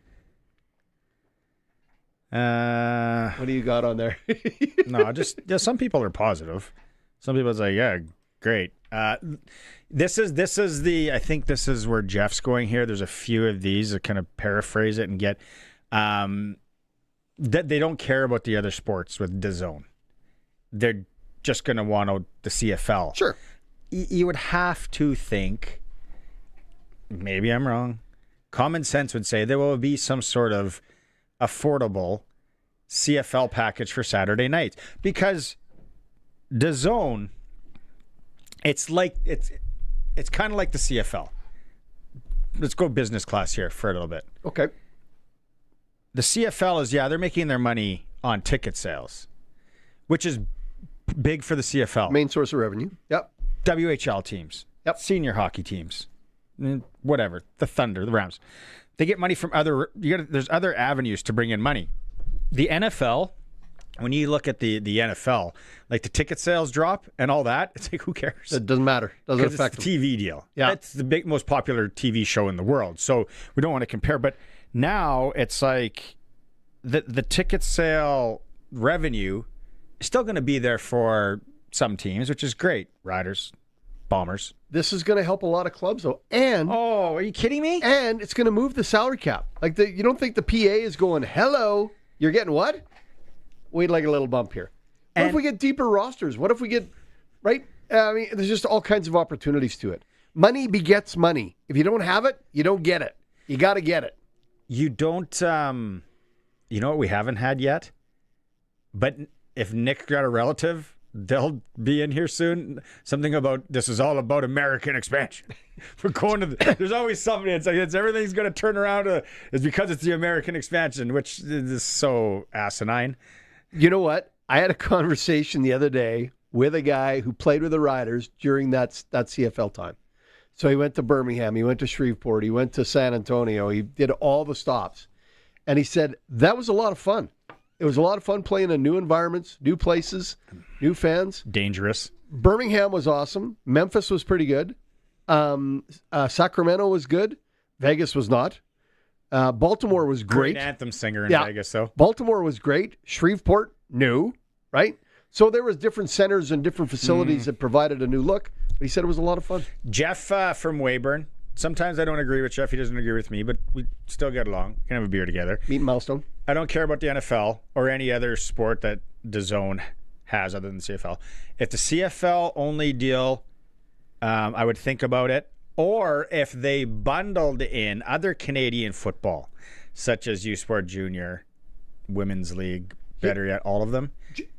What do you got on there? No, just some people are positive. Some people say, yeah, great. This is I think this is where Jeff's going here. There's a few of these that kind of paraphrase it and get that they don't care about the other sports with DAZN. They're just going to want the CFL. Sure. You would have to think, maybe I'm wrong, common sense would say there will be some sort of affordable CFL package for Saturday nights, because DAZN, it's kind of like the CFL. Let's go business class here for a little bit. Okay. The CFL is, they're making their money on ticket sales, which is big for the CFL. Main source of revenue. Yep. WHL teams. Yep. Senior hockey teams. Whatever. The Thunder, the Rams. They get money from there's other avenues to bring in money. The NFL, when you look at the NFL, like the ticket sales drop and all that, it's like, who cares? It doesn't matter. Doesn't affect it's the TV deal. Yeah. It's the most popular TV show in the world. So we don't want to compare. But now it's like the ticket sale revenue is still going to be there for some teams, which is great. Riders, Bombers. This is going to help a lot of clubs, though. And are you kidding me? And it's going to move the salary cap. Like you don't think the PA is going, hello, you're getting what? We'd like a little bump here. What if we get deeper rosters? What if we get right? I mean, there's just all kinds of opportunities to it. Money begets money. If you don't have it, you don't get it. You got to get it. You don't, you know what we haven't had yet? But if Nick got a relative, they'll be in here soon. Something about, this is all about American expansion. We're going to, there's always something. It's like, everything's going to turn around. It's because it's the American expansion, which is so asinine. You know what? I had a conversation the other day with a guy who played with the Riders during that CFL time. So he went to Birmingham, he went to Shreveport, he went to San Antonio, he did all the stops. And he said, that was a lot of fun. It was a lot of fun playing in new environments, new places, new fans. Dangerous. Birmingham was awesome. Memphis was pretty good. Sacramento was good. Vegas was not. Baltimore was great. Great anthem singer in Vegas, though. Baltimore was great. Shreveport, new, right? So there was different centers and different facilities that provided a new look. But he said it was a lot of fun. Jeff from Weyburn. Sometimes I don't agree with Jeff. He doesn't agree with me, but we still get along. We can have a beer together. Meet milestone. I don't care about the NFL or any other sport that DAZN has other than the CFL. If the CFL only deal, I would think about it. Or if they bundled in other Canadian football, such as U Sport Junior, Women's League, better yet, all of them.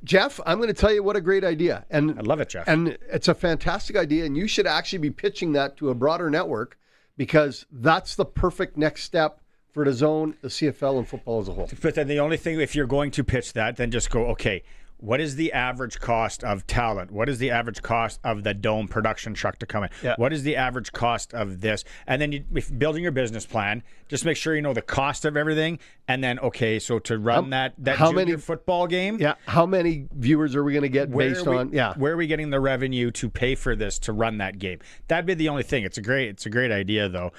Jeff, I'm going to tell you what a great idea. And I love it, Jeff. And it's a fantastic idea, and you should actually be pitching that to a broader network because that's the perfect next step for the zone, the CFL, and football as a whole. But then the only thing, if you're going to pitch that, then just go, okay, what is the average cost of talent? What is the average cost of the Dome production truck to come in? Yeah. What is the average cost of this? And then if building your business plan, just make sure you know the cost of everything. And then, okay, so to run that junior football game. Yeah. How many viewers are we going to get based on? Yeah. Where are we getting the revenue to pay for this to run that game? That'd be the only thing. It's a great idea, though.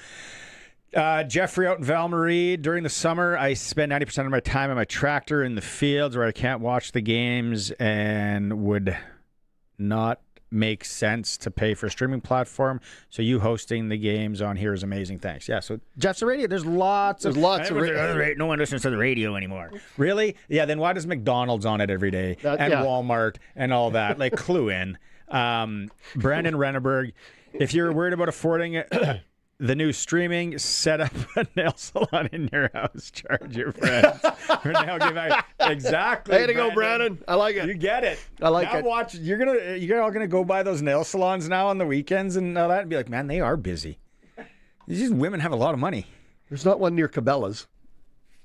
Jeffrey out in Val-Marie. During the summer, I spend 90% of my time on my tractor in the fields where I can't watch the games and would not make sense to pay for a streaming platform. So you hosting the games on here is amazing. Thanks. Yeah, so Jeff's the radio. There's lots of radio. No one listens to the radio anymore. Really? Yeah, then why does McDonald's on it every day? Walmart and all that? Like, clue in. Brandon Renneberg, if you're worried about affording the new streaming, set up a nail salon in your house. Charge your friends. Exactly. Way to go, Brandon. I like it. You get it. I like now it. Watch. You're all gonna go by those nail salons now on the weekends and all that, and be like, man, they are busy. These women have a lot of money. There's not one near Cabela's.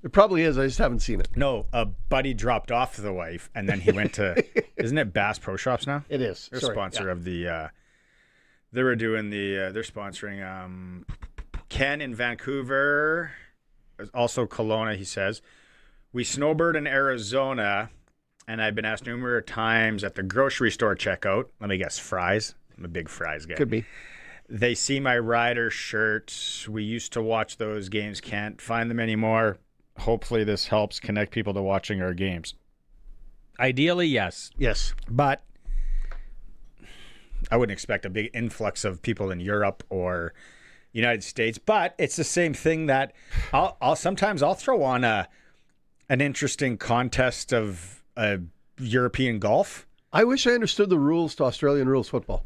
There probably is. I just haven't seen it. No, a buddy dropped off the wife, and then he went to. Isn't it Bass Pro Shops now? It is. They're sponsor of the. They were doing they're sponsoring Ken in Vancouver, also Kelowna, he says. We snowbird in Arizona, and I've been asked numerous times at the grocery store checkout. Let me guess, fries? I'm a big fries guy. Could be. They see my Rider shirt. We used to watch those games, can't find them anymore. Hopefully this helps connect people to watching our games. Ideally, yes. Yes. But I wouldn't expect a big influx of people in Europe or United States, but it's the same thing that I'll sometimes throw on an interesting contest of European golf. I wish I understood the rules to Australian rules football.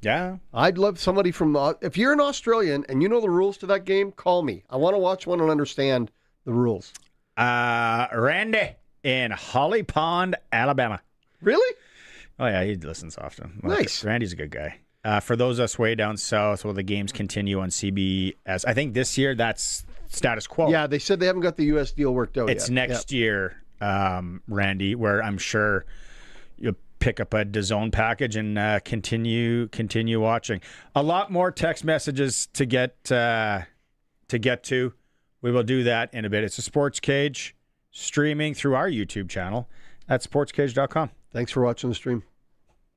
Yeah. I'd love somebody from, if you're an Australian and you know the rules to that game, call me. I want to watch one and understand the rules. Randy in Holly Pond, Alabama. Really? Oh, yeah, he listens often. Nice. Randy's a good guy. For those of us way down south, will the games continue on CBS? I think this year that's status quo. Yeah, they said they haven't got the U.S. deal worked out yet. It's next year, Randy, where I'm sure you'll pick up a DAZN package and continue watching. A lot more text messages to get to. We will do that in a bit. It's a Sportscage streaming through our YouTube channel at sportscage.com. Thanks for watching the stream.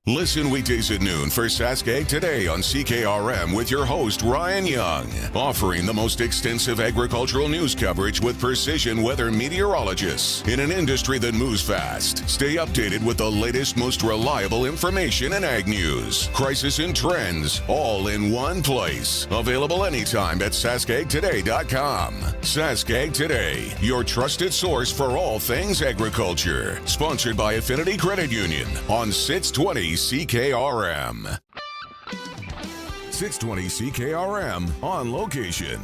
Listen weekdays at noon for Saskatchewan Today on CKRM with your host, Ryan Young, offering the most extensive agricultural news coverage with precision weather meteorologists in an industry that moves fast. Stay updated with the latest, most reliable information in ag news, crisis and trends, all in one place. Available anytime at SaskagToday.com. Saskag Today, your trusted source for all things agriculture. Sponsored by Affinity Credit Union on 620 CKRM. 620 CKRM on location.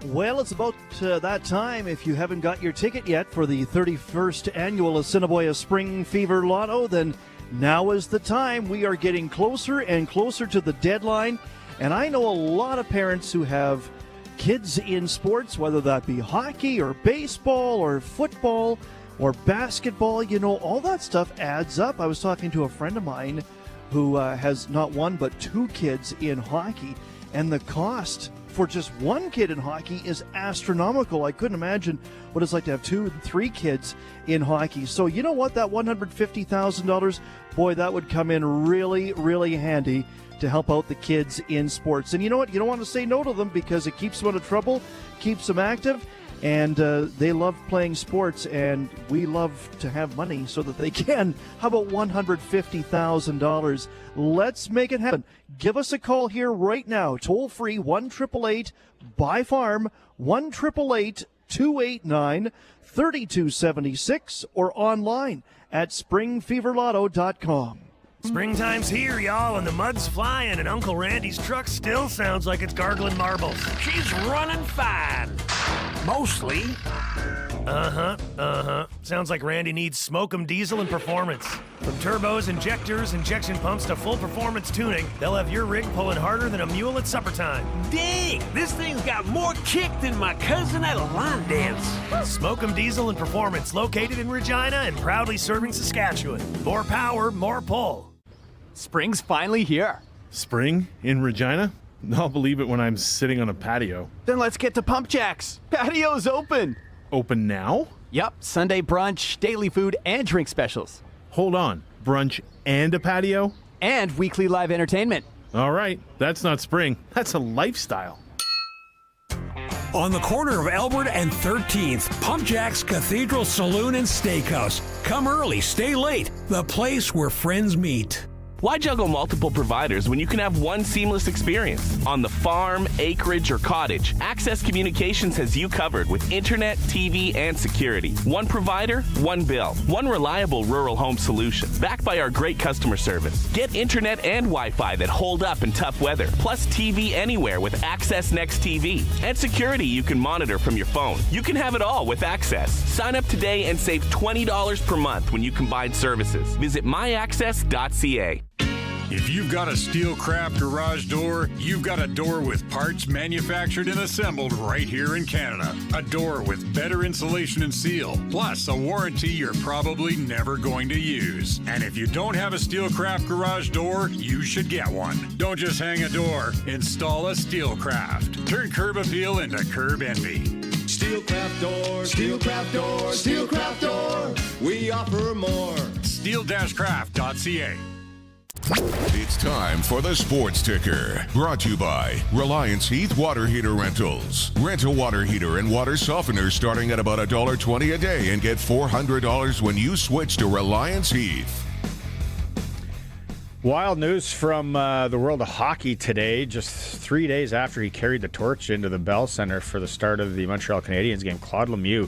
Well, it's about that time. If you haven't got your ticket yet for the 31st annual Assiniboia Spring Fever Lotto, then now is the time. We are getting closer and closer to the deadline, and I know a lot of parents who have kids in sports, whether that be hockey or baseball or football or basketball. You know, all that stuff adds up. I was talking to a friend of mine who has not one but two kids in hockey, and the cost for just one kid in hockey is astronomical. I couldn't imagine what it's like to have 2 and 3 kids in hockey. So you know what, that $150,000, boy, that would come in really, really handy to help out the kids in sports. And you know what, you don't want to say no to them because it keeps them out of trouble, keeps them active, and they love playing sports, and we love to have money so that they can. How about $150,000? Let's make it happen. Give us a call here right now. Toll free 1-888-BUY-FARM, 1-888-289-3276, or online at springfeverlotto.com. Springtime's here, y'all, and the mud's flying, and Uncle Randy's truck still sounds like it's gargling marbles. She's running fine. Mostly. Sounds like Randy needs Smoke'em Diesel and Performance. From turbos, injectors, injection pumps to full performance tuning, they'll have your rig pulling harder than a mule at supper time. Dang, this thing's got more kick than my cousin at a line dance. Smoke'em Diesel and Performance, located in Regina and proudly serving Saskatchewan. More power, more pull. Spring's finally here. Spring in Regina? I'll believe it when I'm sitting on a patio. Then let's get to Pump Jacks. Patio's open. Open now? Yup, Sunday brunch, daily food, and drink specials. Hold on, brunch and a patio? And weekly live entertainment. All right, that's not spring, that's a lifestyle. On the corner of Albert and 13th, Pump Jack's Cathedral Saloon and Steakhouse. Come early, stay late. The place where friends meet. Why juggle multiple providers when you can have one seamless experience? On the farm, acreage, or cottage, Access Communications has you covered with internet, TV, and security. One provider, one bill. One reliable rural home solution. Backed by our great customer service. Get internet and Wi-Fi that hold up in tough weather. Plus TV anywhere with Access Next TV. And security you can monitor from your phone. You can have it all with Access. Sign up today and save $20 per month when you combine services. Visit myaccess.ca. If you've got a Steelcraft garage door, you've got a door with parts manufactured and assembled right here in Canada. A door with better insulation and seal, plus a warranty you're probably never going to use. And if you don't have a Steelcraft garage door, you should get one. Don't just hang a door, install a Steelcraft. Turn curb appeal into curb envy. Steelcraft door, Steelcraft door, Steelcraft door. We offer more. Steel-craft.ca. It's time for the Sports Ticker, brought to you by Reliance Heath Water Heater Rentals. Rent a water heater and water softener starting at about $1.20 a day and get $400 when you switch to Reliance Heath. Wild news from the world of hockey today. Just 3 days after he carried the torch into the Bell Center for the start of the Montreal Canadiens game, Claude Lemieux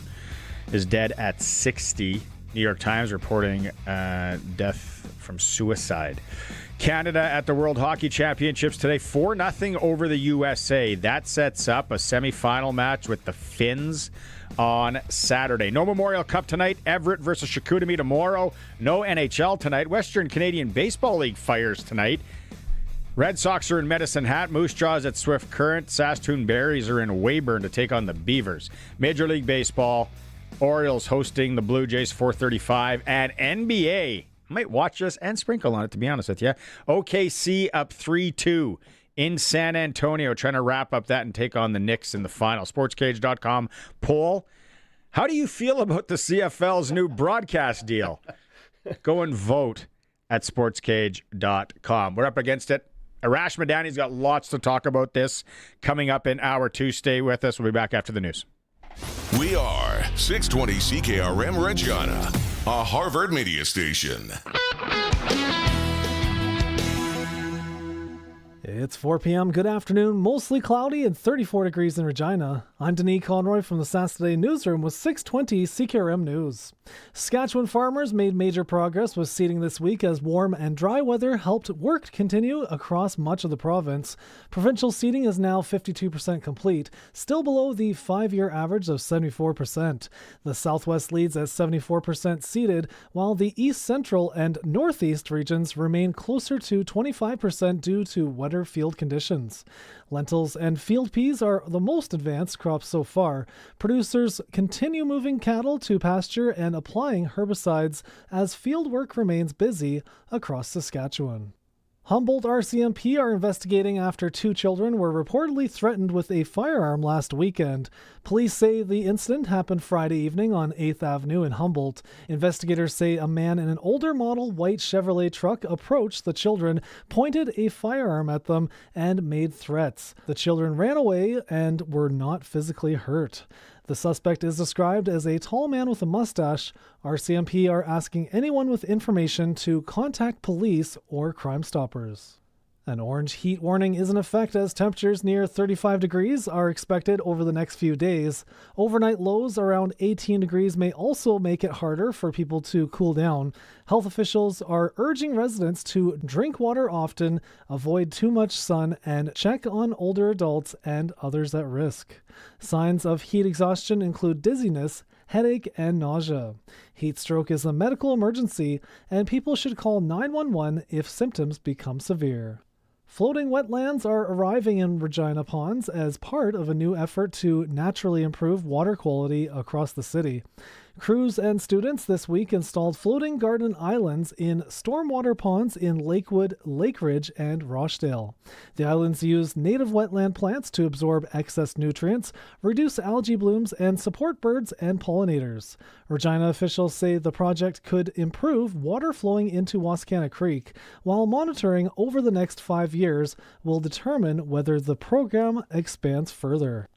is dead at 60. New York Times reporting death from suicide. Canada at the World Hockey Championships today, 4-0 over the USA. That sets up a semifinal match with the Finns on Saturday. No Memorial Cup tonight. Everett versus Chicoutimi tomorrow. No NHL tonight. Western Canadian Baseball League fires tonight. Red Sox are in Medicine Hat. Moose Jaws at Swift Current. Saskatoon Berries are in Weyburn to take on the Beavers. Major League Baseball, Orioles hosting the Blue Jays 4:35. And NBA, I might watch this and sprinkle on it, to be honest with you. OKC up 3-2 in San Antonio, trying to wrap up that and take on the Knicks in the final. Sportscage.com poll. How do you feel about the CFL's new broadcast deal? Go and vote at sportscage.com. We're up against it. Arash Madani's got lots to talk about this coming up in hour 2. Stay with us. We'll be back after the news. We are 620 CKRM Regina, a Harvard media station. It's 4 p.m. Good afternoon. Mostly cloudy and 34 degrees in Regina. I'm Denis Conroy from the Saturday Newsroom with 620 CKRM News. Saskatchewan farmers made major progress with seeding this week as warm and dry weather helped work continue across much of the province. Provincial seeding is now 52% complete, still below the 5-year average of 74%. The Southwest leads at 74% seeded, while the East Central and Northeast regions remain closer to 25% due to wetter field conditions. Lentils and field peas are the most advanced crops so far. Producers continue moving cattle to pasture and applying herbicides as field work remains busy across Saskatchewan. Humboldt RCMP are investigating after 2 children were reportedly threatened with a firearm last weekend. Police say the incident happened Friday evening on 8th Avenue in Humboldt. Investigators say a man in an older model white Chevrolet truck approached the children, pointed a firearm at them, and made threats. The children ran away and were not physically hurt. The suspect is described as a tall man with a mustache. RCMP are asking anyone with information to contact police or Crime Stoppers. An orange heat warning is in effect as temperatures near 35 degrees are expected over the next few days. Overnight lows around 18 degrees may also make it harder for people to cool down. Health officials are urging residents to drink water often, avoid too much sun, and check on older adults and others at risk. Signs of heat exhaustion include dizziness, headache, and nausea. Heat stroke is a medical emergency, and people should call 911 if symptoms become severe. Floating wetlands are arriving in Regina ponds as part of a new effort to naturally improve water quality across the city. Crews and students this week installed floating garden islands in stormwater ponds in Lakewood, Lakeridge, and Rochdale. The islands use native wetland plants to absorb excess nutrients, reduce algae blooms, and support birds and pollinators. Regina officials say the project could improve water flowing into Wascana Creek, while monitoring over the next 5 years will determine whether the program expands further.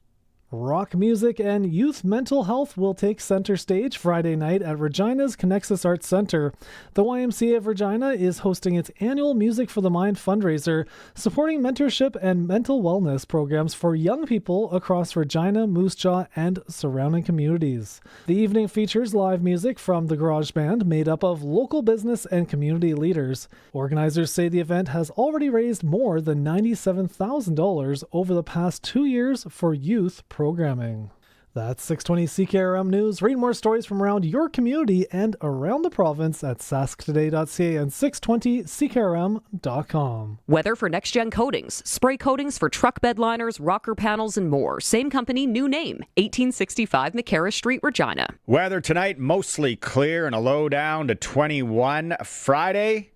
Rock music and youth mental health will take center stage Friday night at Regina's Connexus Arts Center. The YMCA of Regina is hosting its annual Music for the Mind fundraiser, supporting mentorship and mental wellness programs for young people across Regina, Moose Jaw, and surrounding communities. The evening features live music from the Garage Band made up of local business and community leaders. Organizers say the event has already raised more than $97,000 over the past 2 years for youth programming. That's 620 CKRM News. Read more stories from around your community and around the province at sasktoday.ca and 620ckrm.com. Weather for Next Gen Coatings. Spray coatings for truck bed liners, rocker panels, and more. Same company, new name. 1865 McCarra Street, Regina. Weather tonight, mostly clear and a low down to 21. Friday,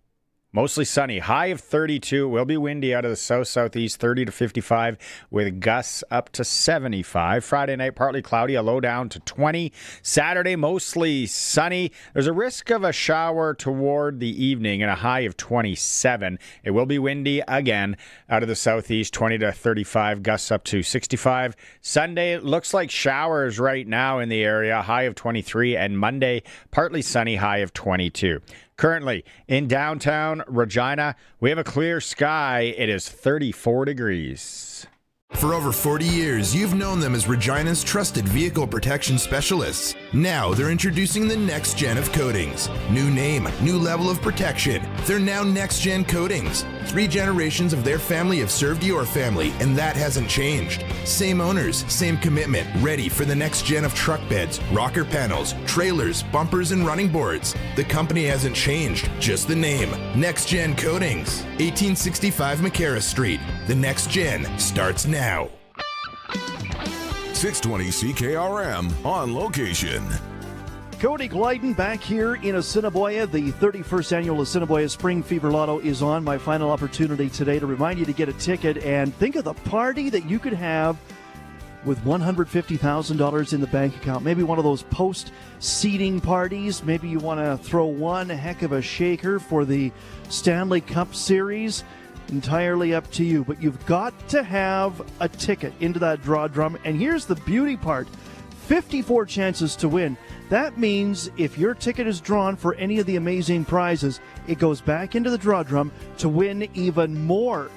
mostly sunny, high of 32. Will be windy out of the south-southeast, 30 to 55, with gusts up to 75. Friday night, partly cloudy, a low down to 20. Saturday, mostly sunny. There's a risk of a shower toward the evening and a high of 27. It will be windy again out of the southeast, 20 to 35, gusts up to 65. Sunday, it looks like showers right now in the area, high of 23. And Monday, partly sunny, high of 22. Currently, in downtown Regina, we have a clear sky. It is 34 degrees. For over 40 years, you've known them as Regina's trusted vehicle protection specialists. Now they're introducing the next gen of coatings. New name, new level of protection. They're now Next Gen Coatings. 3 generations of their family have served your family, and that hasn't changed. Same owners, same commitment, ready for the next gen of truck beds, rocker panels, trailers, bumpers, and running boards. The company hasn't changed, just the name. Next Gen Coatings. 1865 McCarra Street. The next gen starts now. 620 CKRM on location. Cody Glyden back here in Assiniboia. The 31st annual Assiniboia Spring Fever Lotto is on. My final opportunity today to remind you to get a ticket and think of the party that you could have with $150,000 in the bank account. Maybe one of those post-seeding parties. Maybe you want to throw one heck of a shaker for the Stanley Cup Series. Entirely up to you, but you've got to have a ticket into that draw drum. And here's the beauty part. 54 chances to win. That means if your ticket is drawn for any of the amazing prizes, it goes back into the draw drum to win even more.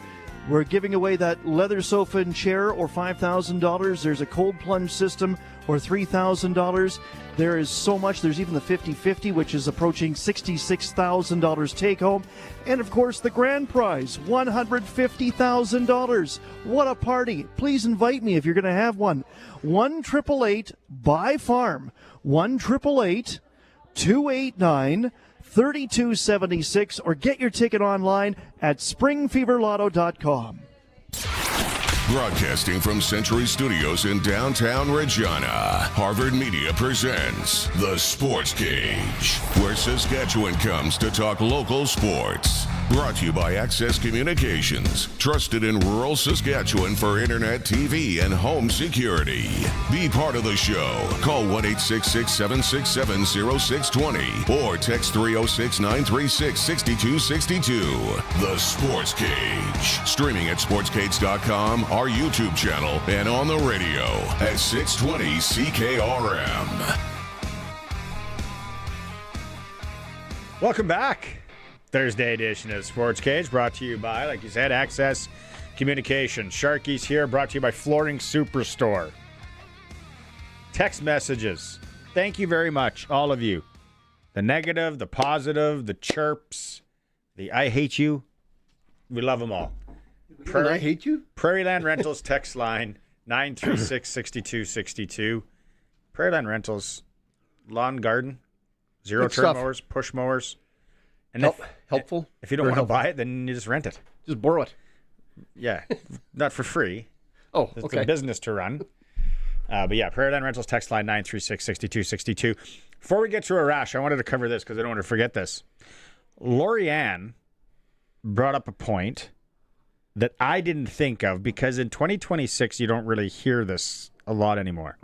We're giving away that leather sofa and chair or $5,000. There's a cold plunge system or $3,000. There is so much. There's even the 50-50, which is approaching $66,000 take home. And, of course, the grand prize, $150,000. What a party. Please invite me if you're going to have one. 1-888-BUY-FARM. 1-888-289-3276. Or get your ticket online at springfeverlotto.com. Broadcasting from Century Studios in downtown Regina, Harvard Media presents The Sports Cage, where Saskatchewan comes to talk local sports. Brought to you by Access Communications, trusted in rural Saskatchewan for internet, TV, and home security. Be part of the show. Call 1-866-767-0620 or text 306-936-6262. The Sports Cage. Streaming at sportscage.com, our YouTube channel, and on the radio at 620 CKRM. Welcome back. Thursday edition of Sports Cage, brought to you by, like you said, Access Communications. Sharky's here, brought to you by Flooring Superstore. Text messages. Thank you very much, all of you. The negative, the positive, the chirps, the I hate you. We love them all. I hate you? Prairieland Rentals text line 936-6262. Prairieland Rentals, lawn garden, zero-turn mowers, push mowers. And helpful. If you don't want to buy it, then you just rent it. Just borrow it. Yeah, not for free. Oh, it's okay. a business to run. But yeah, Prairieland Rentals text line 936-6262. Before we get to Arash, I wanted to cover this because I don't want to forget this. Lorianne brought up a point that I didn't think of because in 2026, you don't really hear this a lot anymore.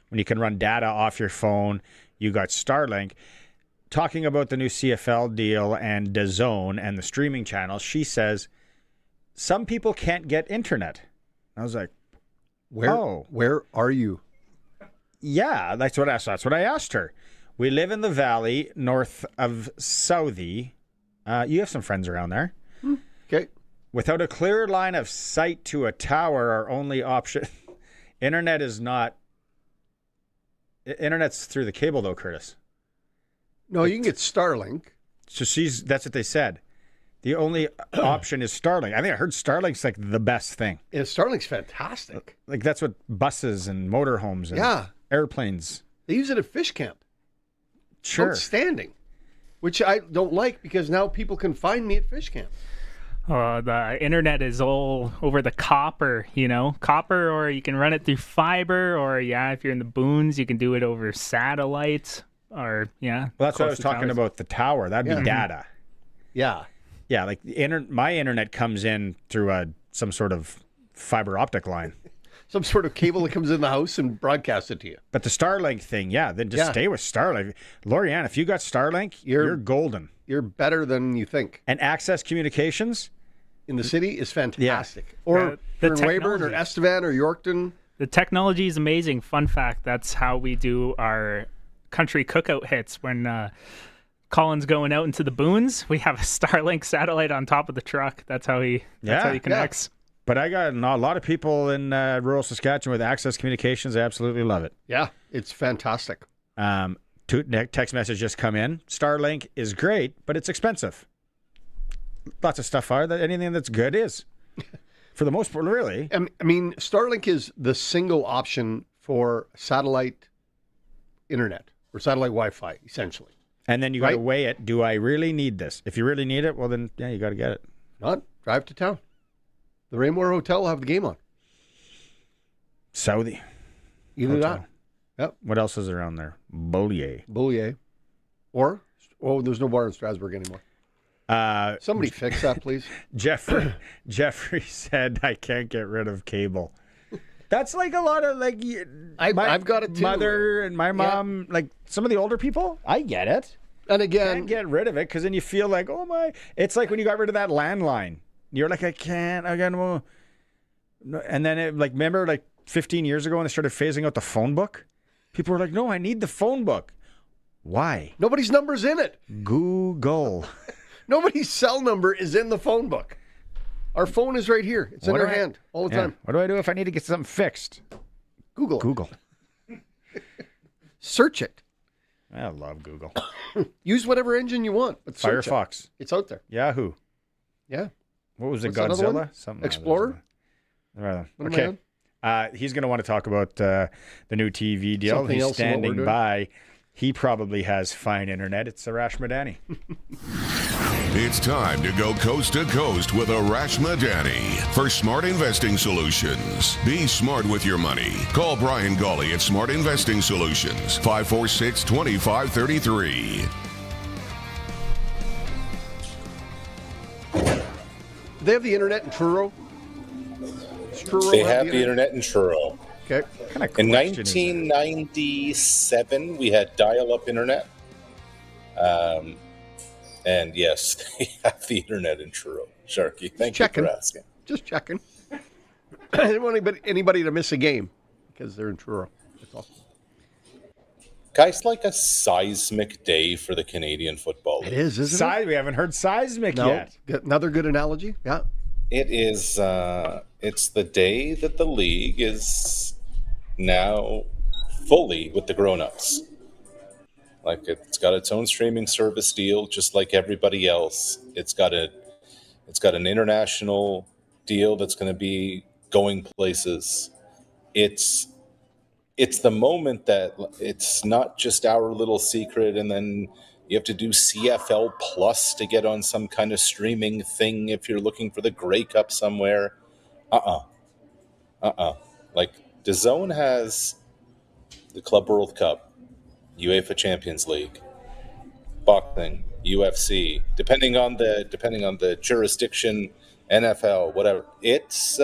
When you can run data off your phone, you got Starlink. Talking about the new CFL deal and DAZN and the streaming channels, she says some people can't get internet. I was like, where are you? Yeah, that's what I asked her. We live in the valley north of Southie. You have some friends around there. Okay. Without a clear line of sight to a tower, our only option. Internet's through the cable though, Curtis. No, you can get Starlink. So that's what they said. The only option is Starlink. I think I heard Starlink's like the best thing. Yeah, Starlink's fantastic. Like that's what buses and motorhomes and airplanes. They use it at fish camp. Sure. Outstanding. Which I don't like because now people can find me at fish camp. The internet is all over the copper, or you can run it through fiber, or if you're in the boons, you can do it over satellite. Well, that's what I was talking about, the tower. That'd be data. Yeah. Yeah, like my internet comes in through some sort of fiber optic line. Some sort of cable that comes in the house and broadcasts it to you. But the Starlink thing, then just stay with Starlink. Lorianne, if you got Starlink, you're golden. You're better than you think. And Access Communications in the city is fantastic. Yeah. Or in Weyburn or Estevan or Yorkton. The technology is amazing. Fun fact, that's how we do our country cookout hits when Colin's going out into the boons. We have a Starlink satellite on top of the truck. That's how he connects. Yeah. But I got a lot of people in rural Saskatchewan with Access Communications. They absolutely love it. Yeah, it's fantastic. Text message just come in. Starlink is great, but it's expensive. Lots of stuff are. Anything that's good is. For the most part, really. I mean, Starlink is the single option for satellite internet or satellite Wi-Fi, essentially. And then you got to weigh it. Do I really need this? If you really need it, well, then, you got to get it. Not drive to town. The Raymore Hotel will have the game on. Saudi. Either that. Yep. What else is around there? Beaulieu. Or, there's no bar in Strasbourg anymore. Somebody fix that, please. Jeffrey said, I can't get rid of cable. That's like a lot of I've got it too. Mother and my mom, like some of the older people. I get it. And again, can't get rid of it because then you feel like, oh my! It's like when you got rid of that landline. You're like, I can't. And then remember 15 years ago when they started phasing out the phone book, people were like, no, I need the phone book. Why? Nobody's number's in it. Google. Nobody's cell number is in the phone book. Our phone is right here. It's in our hand all the time. What do I do if I need to get something fixed? Google. Search it. I love Google. Use whatever engine you want. But search Firefox. It's out there. Yahoo. Yeah. What was it? What's another one? Godzilla? Something. Explorer? Okay. He's going to want to talk about the new TV deal. Something He's else than what we're standing doing. by. He probably has fine internet. It's Arash Madani. It's time to go coast to coast with Arash Madani for Smart Investing Solutions. Be smart with your money. Call Brian Gawley at Smart Investing Solutions, 546-2533. Do they have the internet in Truro? They have the internet in Truro. Okay. In 1997, we had dial-up internet. And yes, they have the internet in Truro. Sharky, thank you for asking. Just checking. I didn't want anybody to miss a game because they're in Truro. That's all. Guys, like a seismic day for the Canadian Football League. It is, isn't it? We haven't heard seismic yet. Another good analogy. Yeah. It is. It's the day that the league is now fully with the grown-ups. Like, it's got its own streaming service deal, just like everybody else. It's got an international deal that's going to be going places. It's the moment that it's not just our little secret, and then you have to do CFL Plus to get on some kind of streaming thing if you're looking for the Grey Cup somewhere. Like, DAZN has the Club World Cup, UEFA Champions League, boxing, UFC, depending on the jurisdiction, NFL, whatever. It's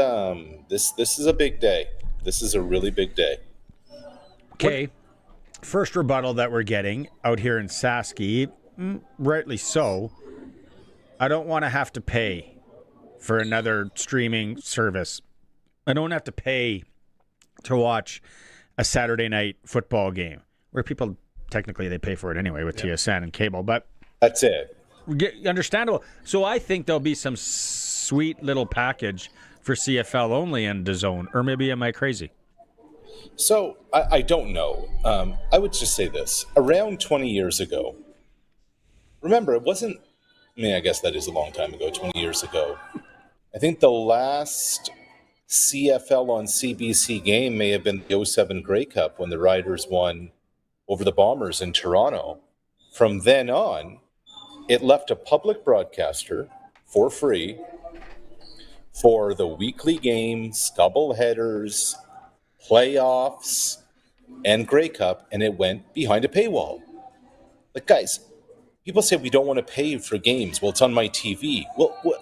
this is a big day. This is a really big day. Okay. First rebuttal that we're getting out here in Sasky, rightly so. I don't want to have to pay for another streaming service. I don't have to pay to watch a Saturday night football game where people technically they pay for it anyway with TSN and cable, but that's it. Understandable. So I think there'll be some sweet little package for CFL only in DAZN, or maybe am I crazy? So I don't know. I would just say this: around 20 years ago. Remember, it wasn't. I mean, I guess that is a long time ago. 20 years ago. I think the last CFL on CBC game may have been the 07 Grey Cup when the Riders won over the Bombers in Toronto. From then on, it left a public broadcaster for free for the weekly games, double headers, playoffs, and Grey Cup, and it went behind a paywall. Like, guys, people say we don't want to pay for games. Well, it's on my TV. Well, what?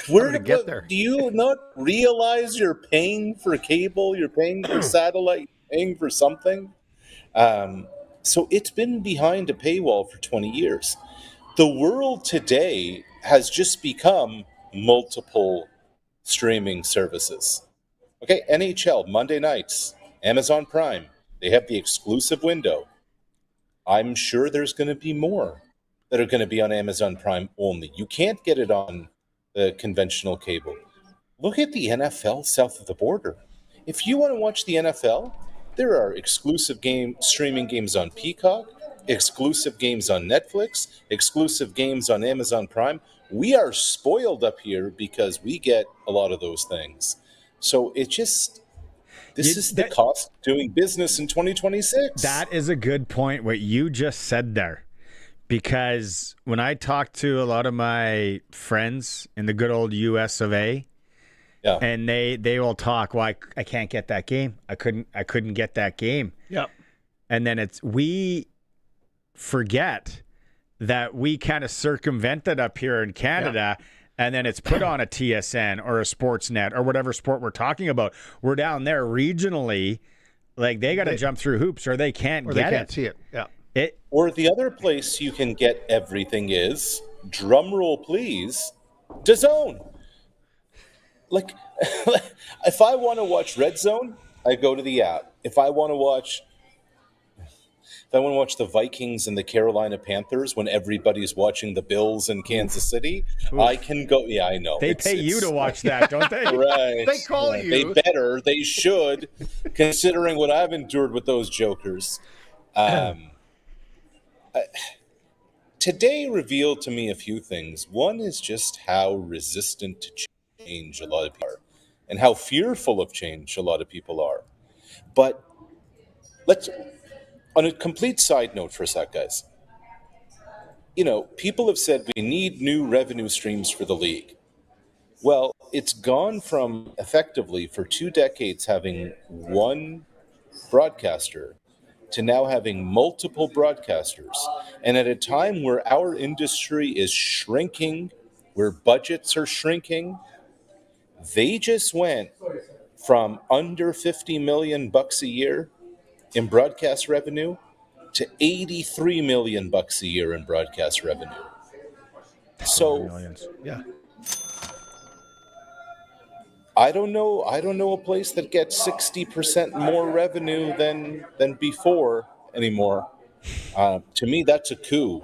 Where to get there? Do you not realize you're paying for cable? You're paying for satellite, paying for something? So it's been behind a paywall for 20 years. The world today has just become multiple streaming services. Okay, NHL, Monday nights, Amazon Prime. They have the exclusive window. I'm sure there's going to be more that are going to be on Amazon Prime only. You can't get it on the conventional cable. Look at the NFL south of the border. If you want to watch the NFL, there are exclusive streaming games on Peacock, exclusive games on Netflix, exclusive games on Amazon Prime. We are spoiled up here because we get a lot of those things. So it just, this is the cost of doing business in 2026. That is a good point, what you just said there. Because when I talk to a lot of my friends in the good old US of A, and they will talk, well, I can't get that game. I couldn't get that game. Yep. And then we forget that we kind of circumvented up here in Canada, and then it's put on a TSN or a Sportsnet or whatever sport we're talking about. We're down there regionally, like they got to jump through hoops or they can't get it. Or they can't see it. Yeah. Or the other place you can get everything is, drumroll please, DAZN. Like, if I want to watch Red Zone, I go to the app. If I want to watch if I want to watch the Vikings and the Carolina Panthers when everybody's watching the Bills in Kansas City, I can go. Yeah, I know. They pay you to watch that, don't they? Right. They call you. They better. They should, considering what I've endured with those jokers. Today revealed to me a few things. One is just how resistant to change a lot of people are, and how fearful of change a lot of people are. But let's, on a complete side note for a sec, guys, people have said we need new revenue streams for the league. Well, it's gone from effectively for 2 decades having one broadcaster to now having multiple broadcasters. And at a time where our industry is shrinking, where budgets are shrinking, they just went from under $50 million a year in broadcast revenue to $83 million a year in broadcast revenue. So, yeah, I don't know a place that gets 60% more revenue than before anymore. To me, that's a coup.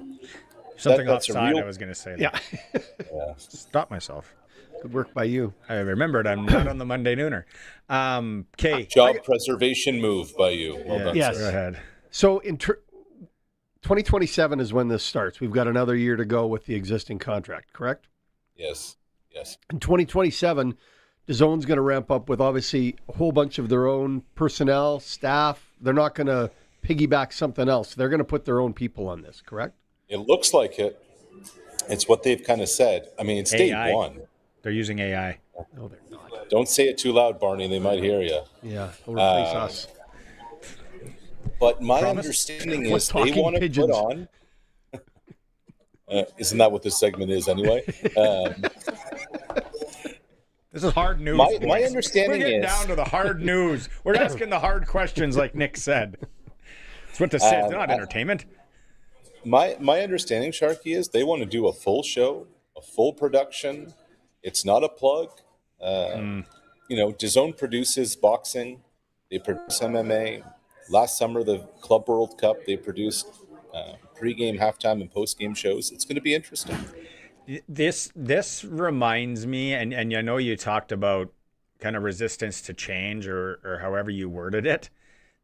Something that's offside, I was going to say that. Yeah. Stop myself. Good work by you. I remembered I'm not on the Monday Nooner. Okay. Job preservation move by you. Well done, yes. sir. Go ahead. So 2027 is when this starts. We've got another year to go with the existing contract, correct? Yes. In 2027, DAZN's going to ramp up with obviously a whole bunch of their own personnel, staff. They're not going to piggyback something else. They're going to put their own people on this, correct? It looks like it. It's what they've kind of said. I mean, it's day one. They're using AI. No, they're not. Don't say it too loud, Barney. They might hear you. Yeah, they'll replace us. But my understanding is they want to put on. Isn't that what this segment is anyway? This is hard news. My understanding We're getting is down to the hard news. We're asking the hard questions, like Nick said. That's what this is. It's not entertainment. My understanding, Sharky, is they want to do a full show, a full production. It's not a plug. DAZN produces boxing. They produce MMA. Last summer, the Club World Cup, they produced pregame, halftime, and postgame shows. It's going to be interesting. This reminds me, and I know you talked about kind of resistance to change or however you worded it.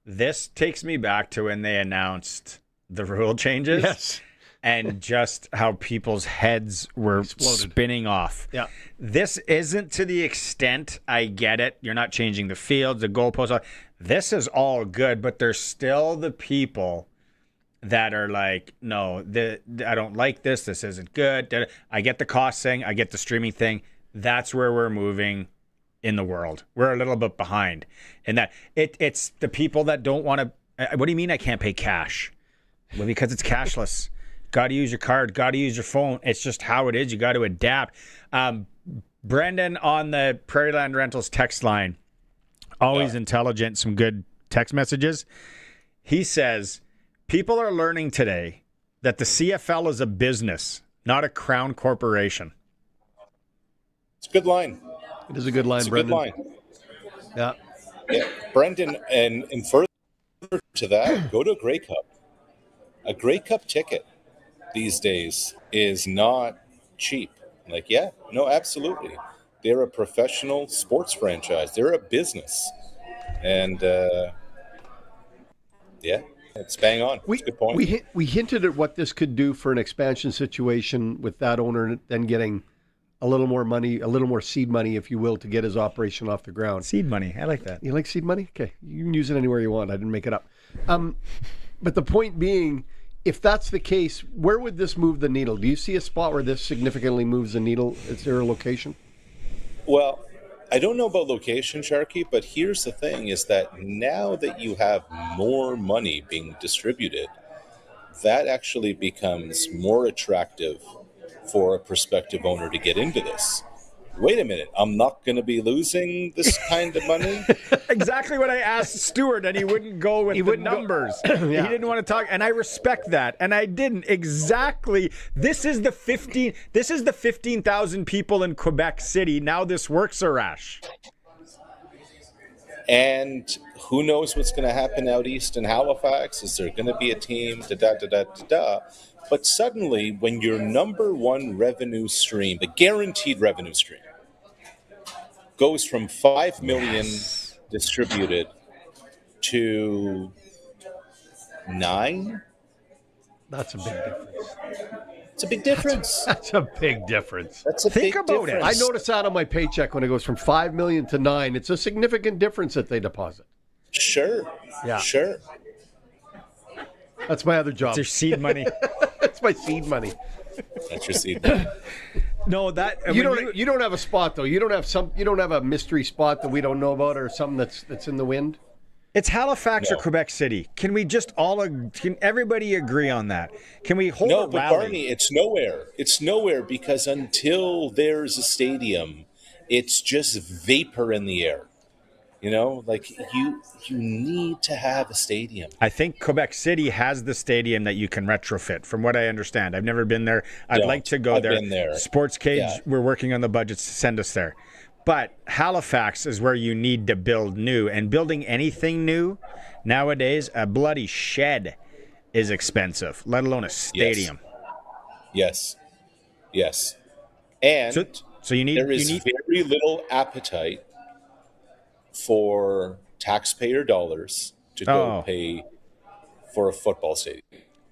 This takes me back to when they announced the rule changes. Yes. And just how people's heads were spinning off. Yeah. This isn't to the extent, I get it. You're not changing the fields, the goalposts. This is all good, but there's still the people that are like, no, I don't like this. This isn't good. I get the cost thing. I get the streaming thing. That's where we're moving in the world. We're a little bit behind in that. It's the people that don't want to. What do you mean I can't pay cash? Well, because it's cashless. Got to use your card. Got to use your phone. It's just how it is. You got to adapt. Brendan on the Prairie Land Rentals text line, always intelligent, some good text messages. He says, people are learning today that the CFL is a business, not a crown corporation. It's a good line. It is a good line, it's a Brendan. good line. Yeah. Brendan, and further to that, go to a Grey Cup. A Grey Cup ticket these days is not cheap. Absolutely. They're a professional sports franchise. They're a business. And, it's bang on. It's a good point. We hinted at what this could do for an expansion situation with that owner then getting a little more money, a little more seed money, if you will, to get his operation off the ground. Seed money. I like that. You like seed money? Okay. You can use it anywhere you want. I didn't make it up. But the point being, if that's the case, where would this move the needle? Do you see a spot where this significantly moves the needle? Is there a location? Well, I don't know about location, Sharky, but here's the thing is that now that you have more money being distributed, that actually becomes more attractive for a prospective owner to get into this. Wait a minute, I'm not going to be losing this kind of money? Exactly what I asked Stuart, and he wouldn't go with the numbers. Yeah. He didn't want to talk, and I respect that, and I didn't. Exactly. This is the 15,000 people in Quebec City. Now this works, Arash. And who knows what's going to happen out east in Halifax? Is there going to be a team? But suddenly, when your number one revenue stream, the guaranteed revenue stream, goes from 5 million distributed to 9, that's a big difference. It's a big difference. That's a big difference. That's a Think big about difference. it. I notice that on my paycheck when it goes from 5 million to 9. It's a significant difference that they deposit. Sure. Yeah. Sure. That's my other job. It's your seed money. That's my seed money. That's your seed money. No, that you don't have a spot though. You don't have a mystery spot that we don't know about or something that's in the wind. It's Halifax or Quebec City. Can we just can everybody agree on that? Can we hold a but rally? Barney, it's nowhere. It's nowhere because until there's a stadium, it's just vapor in the air. You know, like you need to have a stadium. I think Quebec City has the stadium that you can retrofit, from what I understand. I've never been there. I'd like to go there. I've been there. Sportscage, we're working on the budgets to send us there. But Halifax is where you need to build new. And building anything new, nowadays, a bloody shed is expensive, let alone a stadium. Yes. And so you need, there is very little appetite for taxpayer dollars to go pay for a football stadium.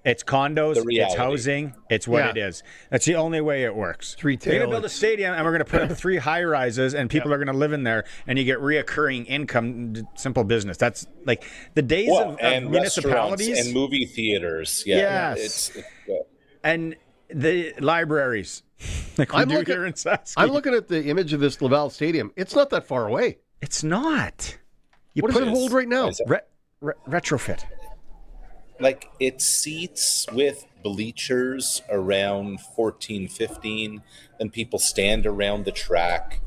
It's condos, it's housing, it's what it is. That's the only way it works. We're going to build a stadium and we're going to put up 3 high-rises and people are going to live in there and you get reoccurring income, simple business. That's like the days of municipalities. And movie theaters. Yes. And the libraries. Like we do here in Saskatchewan. I'm looking at the image of this Laval Stadium. It's not that far away. It's not. What does it hold right now? Retrofit. Like it seats with bleachers around 14, 15, and people stand around the track.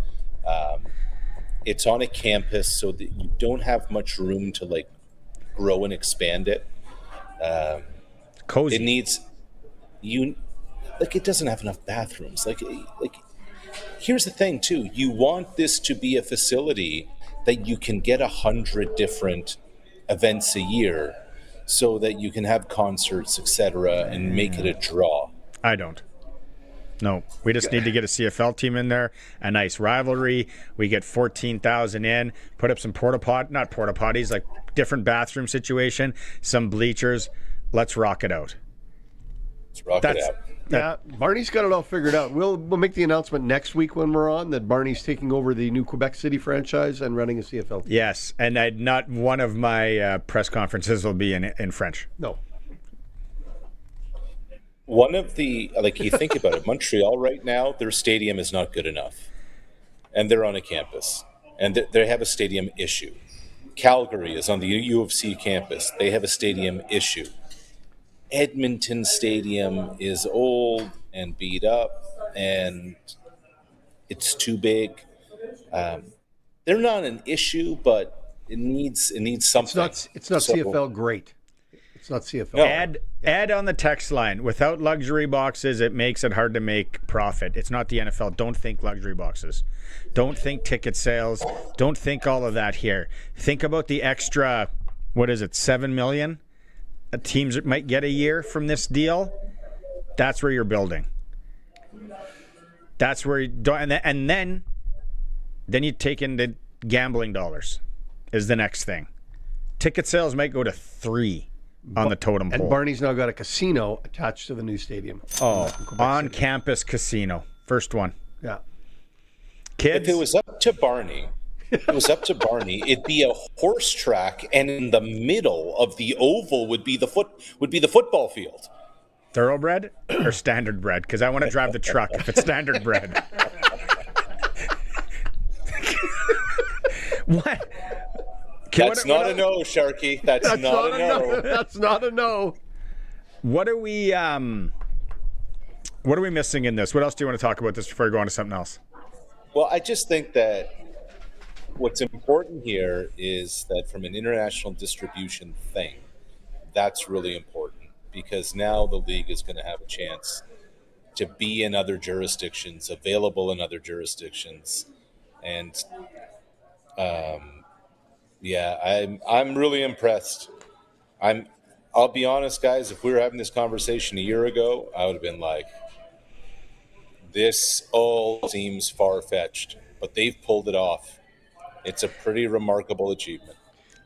It's on a campus so that you don't have much room to like grow and expand it. Cozy. It needs it doesn't have enough bathrooms. Like here's the thing too. You want this to be a facility that you can get 100 different events a year, so that you can have concerts, etc., and make it a draw. I don't. No, we just need to get a CFL team in there, a nice rivalry. We get 14,000 in, put up some not porta potties, like different bathroom situation, some bleachers. Let's rock it out. Let's rock it out. Yeah, Barney's got it all figured out. We'll make the announcement next week when we're on that Barney's taking over the new Quebec City franchise and running a CFL team. Yes, and not one of my press conferences will be in French. No. One of the, you think about it, Montreal right now, their stadium is not good enough. And they're on a campus. And they have a stadium issue. Calgary is on the U of C campus. They have a stadium issue. Edmonton Stadium is old and beat up, and it's too big. They're not an issue, but it needs something. It's not CFL great. It's not CFL. No. Add on the text line. Without luxury boxes, it makes it hard to make profit. It's not the NFL. Don't think luxury boxes. Don't think ticket sales. Don't think all of that here. Think about the extra, $7 million? Teams might get a year from this deal. That's where you're building. That's where you don't, and then you take in the gambling dollars is the next thing. Ticket sales might go to 3 on the totem pole. And Barney's now got a casino attached to the new stadium. On campus casino, first one. Yeah. Kids. If it was up to Barney. It'd be a horse track, and in the middle of the oval would be the football field. Thoroughbred or standard bred? Because I want to drive the truck if it's standard bred. What? That's not a no, Sharky. That's not a no. That's not a no. What are we missing in this? What else do you want to talk about this before we go on to something else? Well, I just think that what's important here is that from an international distribution thing, that's really important because now the league is going to have a chance to be in other jurisdictions, available in other jurisdictions, and Yeah, I'm really impressed. I'll be honest, guys, if we were having this conversation a year ago, I would have been like, this all seems far-fetched, but they've pulled it off. It's a pretty remarkable achievement.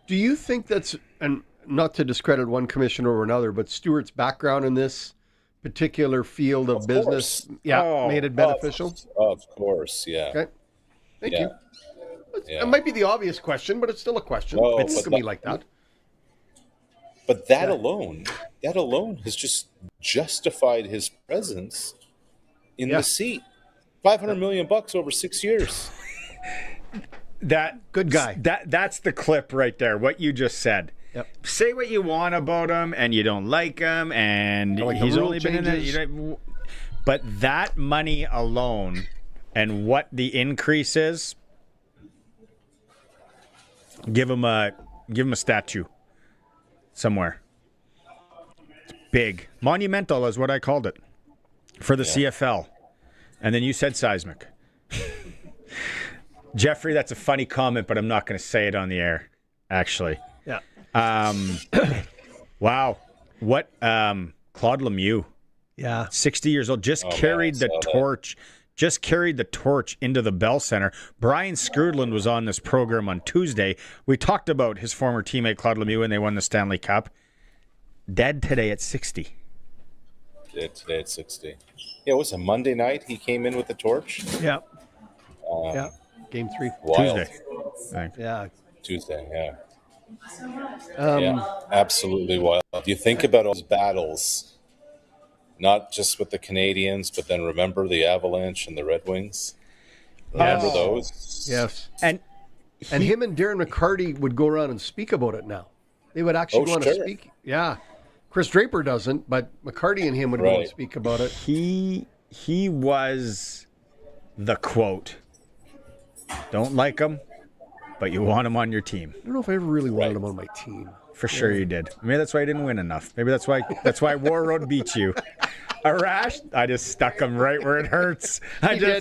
Do you think that's, and not to discredit one commissioner or another, but Stewart's background in this particular field of business made it beneficial? Of course, yeah. Okay. Thank you. Yeah. It might be the obvious question, but it's still a question. No, It's going to be like that. But that alone has just justified his presence in the seat. $500 million over 6 years. That good guy. That's the clip right there. What you just said. Yep. Say what you want about him, and you don't like him, and like he's the rule only been in it. But that money alone, and what the increase is, give him a statue somewhere. It's big, monumental is what I called it for the CFL, and then you said seismic. Jeffrey, that's a funny comment, but I'm not going to say it on the air, actually. Yeah. Wow. What? Claude Lemieux. Yeah. 60 years old. Just carried the torch. Just carried the torch into the Bell Center. Brian Skrudland was on this program on Tuesday. We talked about his former teammate, Claude Lemieux, when they won the Stanley Cup. Dead today at 60. Dead today at 60. Yeah, it was a Monday night. He came in with the torch. Yeah. Game 3. Wild. Tuesday. Yeah. Tuesday, yeah. Absolutely wild. You think about all those battles, not just with the Canadians, but then remember the Avalanche and the Red Wings? Remember those? Yes. And him and Darren McCarty would go around and speak about it now. They would actually want to speak. Yeah. Chris Draper doesn't, but McCarty and him would go and speak about it. He was the quote. Don't like him, but you want him on your team. I don't know if I ever really wanted him on my team. For sure you did. Maybe that's why you didn't win enough. Maybe that's why War Road beat you. Arash, I just stuck him right where it hurts.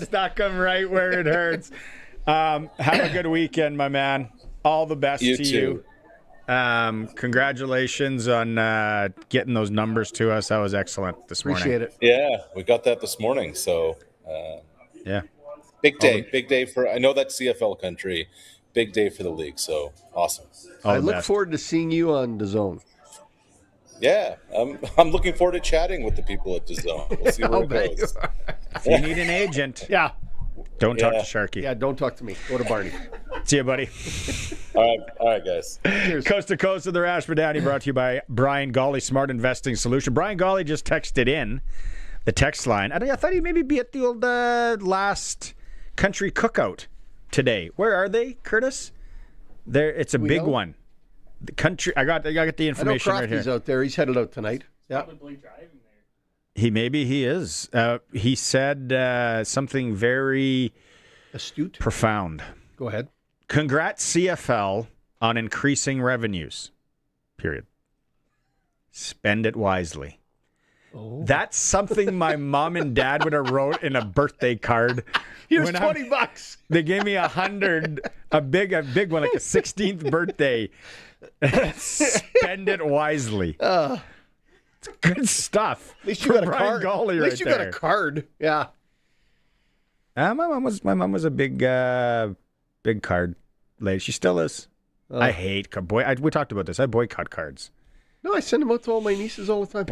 Stuck him right where it hurts. Have a good weekend, my man. All the best to you. Congratulations on getting those numbers to us. That was excellent this morning. Appreciate it. Yeah, we got that this morning. So, yeah. Big day for, I know that's CFL country, big day for the league. So awesome. I look forward to seeing you on DAZN. Yeah, I'm looking forward to chatting with the people at DAZN. We'll see where it goes. If you need an agent, don't talk to Sharky. Yeah, don't talk to me. Go to Barney. See you, buddy. All right, guys. Cheers. Coast to Coast with the Arash Madani, brought to you by Brian Golly, Smart Investing Solution. Brian Golly just texted in the text line. I thought he'd maybe be at the old last country cookout today. Where are they, Curtis? There, it's a big one. The country. I got the information right here. He's out there. He's headed out tonight. Yeah. Probably driving there. He is. He said something very astute, profound. Go ahead. Congrats CFL on increasing revenues. Period. Spend it wisely. Oh. That's something my mom and dad would have wrote in a birthday card. Here's $20. They gave me 100, a big one, like a 16th birthday. Spend it wisely. It's good stuff. At least you got a card. Golly, at least you got a card. Yeah. My mom was a big card lady. She still is. I hate we talked about this. I boycott cards. No, I send them out to all my nieces all the time.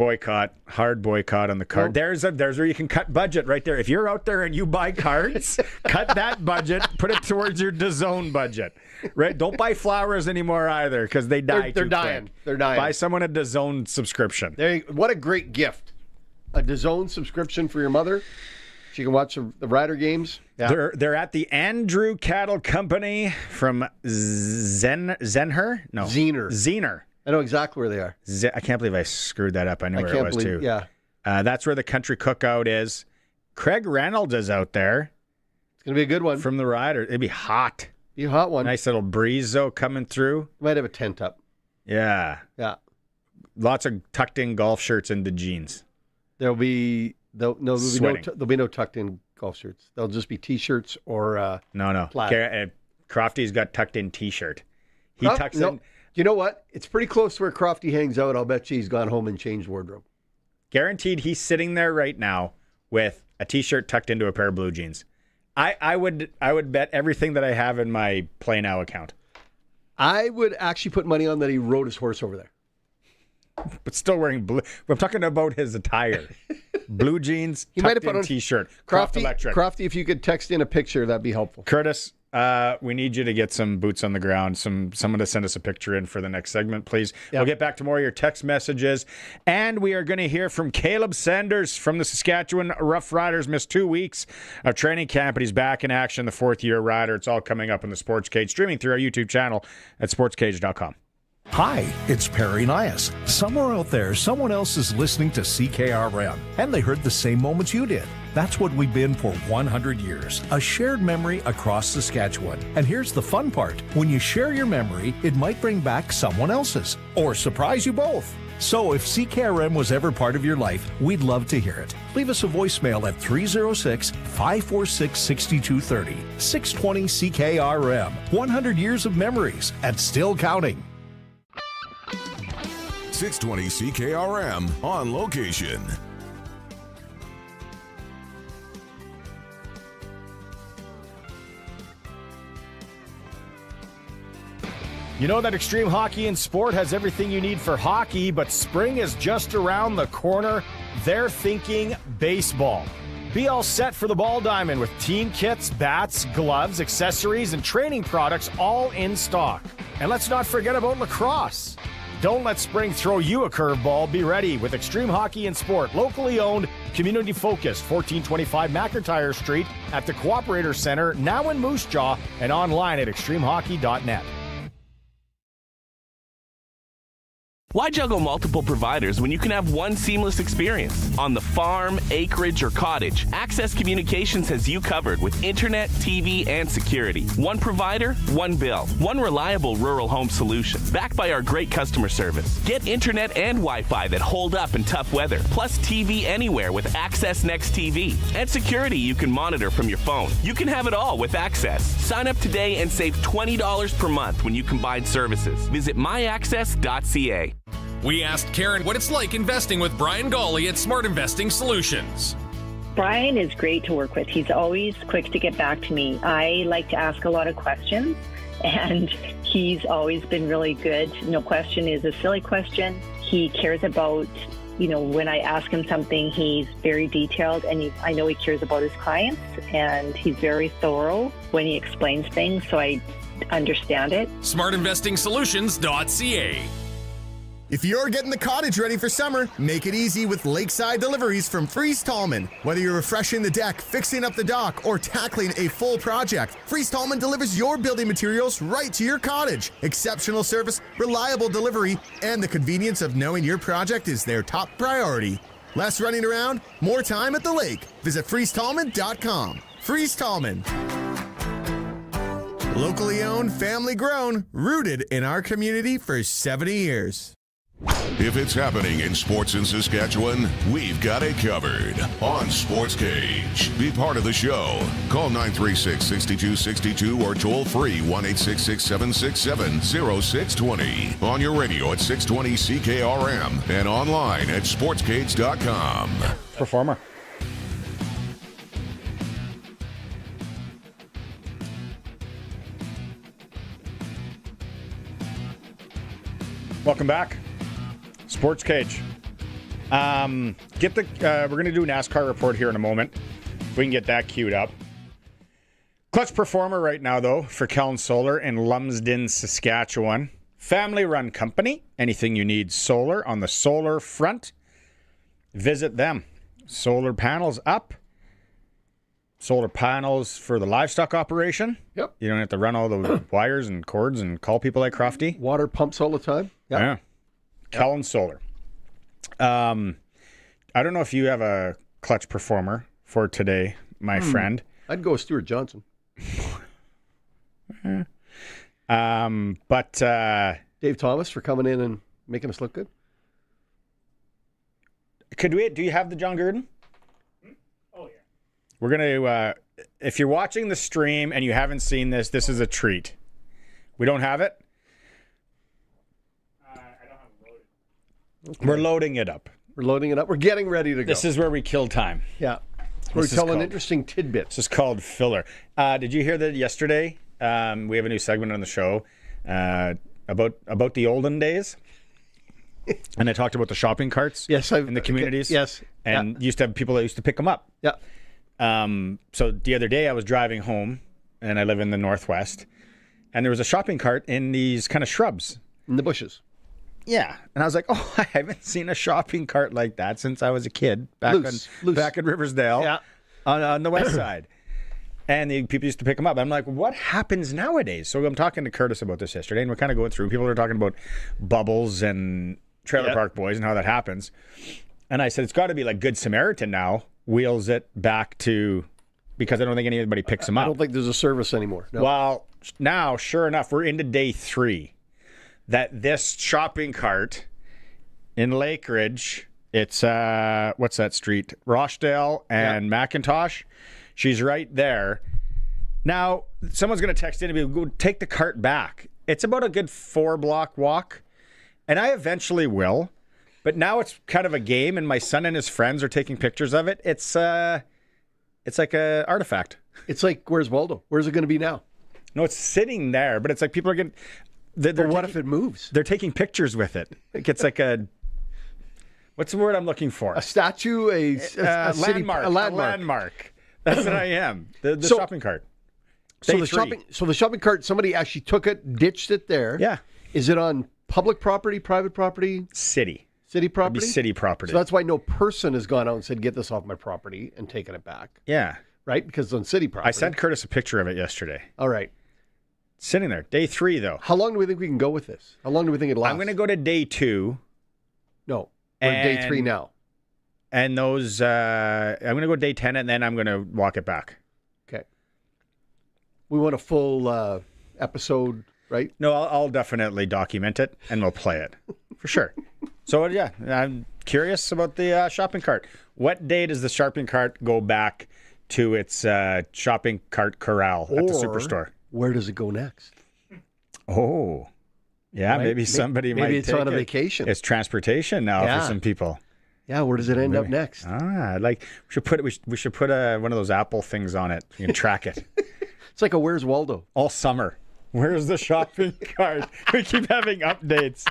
Hard boycott on the card. Well, there's where you can cut budget right there. If you're out there and you buy cards, cut that budget, put it towards your DAZN budget. Right? Don't buy flowers anymore either because they die. They're dying. Quick. They're dying. Buy someone a DAZN subscription. What a great gift! A DAZN subscription for your mother. She can watch the Rider games. Yeah. They're at the Andrew Cattle Company from Zener. I know exactly where they are. I can't believe I screwed that up. I knew where it was too. Yeah. That's where the country cookout is. Craig Reynolds is out there. It's going to be a good one. From the Rider. It'd be hot. Be a hot one. Nice little breeze, though, coming through. Might have a tent up. Yeah. Yeah. Lots of tucked-in golf shirts into jeans. There'll be no tucked-in golf shirts. They'll just be T-shirts or No. plaid. Crofty's got tucked-in T-shirt. He tucks in. You know what? It's pretty close to where Crofty hangs out. I'll bet you he's gone home and changed wardrobe. Guaranteed he's sitting there right now with a T-shirt tucked into a pair of blue jeans. I would bet everything that I have in my Play Now account. I would actually put money on that he rode his horse over there. But still wearing blue. I'm talking about his attire. Blue jeans, He might have put tucked in on T-shirt. Croft Electric. Crofty, if you could text in a picture, that'd be helpful. Curtis, we need you to get some boots on the ground. Someone to send us a picture in for the next segment, please. Yep. We'll get back to more of your text messages. And we are going to hear from Caleb Sanders from the Saskatchewan Roughriders. Missed 2 weeks of training camp, but he's back in action, the fourth-year rider. It's all coming up on the Sportscage, streaming through our YouTube channel at sportscage.com. Hi, it's Perry Nias. Somewhere out there, someone else is listening to CKRM, and they heard the same moments you did. That's what we've been for 100 years, a shared memory across Saskatchewan. And here's the fun part. When you share your memory, it might bring back someone else's, or surprise you both. So if CKRM was ever part of your life, we'd love to hear it. Leave us a voicemail at 306-546-6230. 620 CKRM. 100 years of memories, and still counting. 620 CKRM on location. You know that Extreme Hockey and Sport has everything you need for hockey, but spring is just around the corner. They're thinking baseball. Be all set for the ball diamond with team kits, bats, gloves, accessories, and training products all in stock. And let's not forget about lacrosse. Don't let spring throw you a curveball. Be ready with Extreme Hockey and Sport, locally owned, community-focused, 1425 McIntyre Street at the Cooperator Center, now in Moose Jaw, and online at extremehockey.net. Why juggle multiple providers when you can have one seamless experience? On the farm, acreage, or cottage, Access Communications has you covered with internet, TV, and security. One provider, one bill. One reliable rural home solution. Backed by our great customer service. Get internet and Wi-Fi that hold up in tough weather. Plus TV anywhere with Access Next TV. And security you can monitor from your phone. You can have it all with Access. Sign up today and save $20 per month when you combine services. Visit myaccess.ca. We asked Karen what it's like investing with Brian Gawley at Smart Investing Solutions. Brian is great to work with. He's always quick to get back to me. I like to ask a lot of questions, and he's always been really good. No question is a silly question. He cares about, when I ask him something, he's very detailed, and I know he cares about his clients, and he's very thorough when he explains things, so I understand it. SmartInvestingSolutions.ca. If you're getting the cottage ready for summer, make it easy with lakeside deliveries from Freeze Tallman. Whether you're refreshing the deck, fixing up the dock, or tackling a full project, Freeze Tallman delivers your building materials right to your cottage. Exceptional service, reliable delivery, and the convenience of knowing your project is their top priority. Less running around, more time at the lake. Visit freezetallman.com. Freeze Tallman. Locally owned, family grown, rooted in our community for 70 years. If it's happening in sports in Saskatchewan, we've got it covered on Sportscage. Be part of the show. Call 936-6262 or toll free 1-866-767-0620. On your radio at 620 CKRM and online at sportscage.com. Performer. Welcome back. Sportscage. We're going to do a NASCAR report here in a moment. If we can get that queued up. Clutch performer right now, though, for Kellen Solar in Lumsden, Saskatchewan. Family-run company. Anything you need solar on the solar front, visit them. Solar panels up. Solar panels for the livestock operation. Yep. You don't have to run all the wires and cords and call people like Crofty. Water pumps all the time. Yep. Yeah. Kellen Solar. I don't know if you have a clutch performer for today, my friend. I'd go with Stuart Johnson. But Dave Thomas for coming in and making us look good. Do you have the John Gurdon? Oh, yeah. We're going to, if you're watching the stream and you haven't seen this, this is a treat. We don't have it. Okay. We're loading it up. We're loading it up. We're getting ready to go. This is where we kill time. Yeah. We're telling interesting tidbits. This is called filler. Did you hear that yesterday? We have a new segment on the show about the olden days. And I talked about the shopping carts in the communities. Yes. And used to have people that used to pick them up. Yeah. So the other day I was driving home, and I live in the Northwest, and there was a shopping cart in these kind of shrubs. In the bushes. Yeah. And I was like, oh, I haven't seen a shopping cart like that since I was a kid back in Riversdale on the west side. And the people used to pick them up. I'm like, what happens nowadays? So I'm talking to Curtis about this yesterday, and we're kind of going through. People are talking about bubbles and Trailer Park Boys and how that happens. And I said, it's got to be like Good Samaritan now, wheels it back to, because I don't think anybody picks them up. I don't think there's a service anymore. No. Well, now, sure enough, we're into day 3. That this shopping cart in Lakeridge, it's, what's that street? Rochdale and McIntosh. She's right there. Now, someone's going to text in and be, go take the cart back. It's about a good 4-block walk, and I eventually will. But now it's kind of a game, and my son and his friends are taking pictures of it. It's like an artifact. It's like, where's Waldo? Where's it going to be now? No, it's sitting there, but it's like people are getting... But what if it moves? They're taking pictures with it. It's like a... What's the word I'm looking for? A statue, a landmark. A landmark. That's what I am. The shopping cart. So the shopping cart, somebody actually took it, ditched it there. Yeah. Is it on public property, private property? City. City property? It'd be city property. So that's why no person has gone out and said, get this off my property and taken it back. Yeah. Right? Because it's on city property. I sent Curtis a picture of it yesterday. All right. Sitting there. Day 3, though. How long do we think we can go with this? How long do we think it'll last? I'm going to go to day 2. No. We're at day 3 now. And those, I'm going to go day 10, and then I'm going to walk it back. Okay. We want a full episode, right? No, I'll definitely document it, and we'll play it. For sure. So, yeah, I'm curious about the shopping cart. What day does the shopping cart go back to its shopping cart corral at the superstore? Where does it go next? Oh, yeah, right? Maybe somebody might Maybe it's take on a vacation. It's transportation now for some people. Yeah, where does it end up next? We should put one of those Apple things on it. You can track it. It's like a Where's Waldo? All summer. Where's the shopping cart? We keep having updates.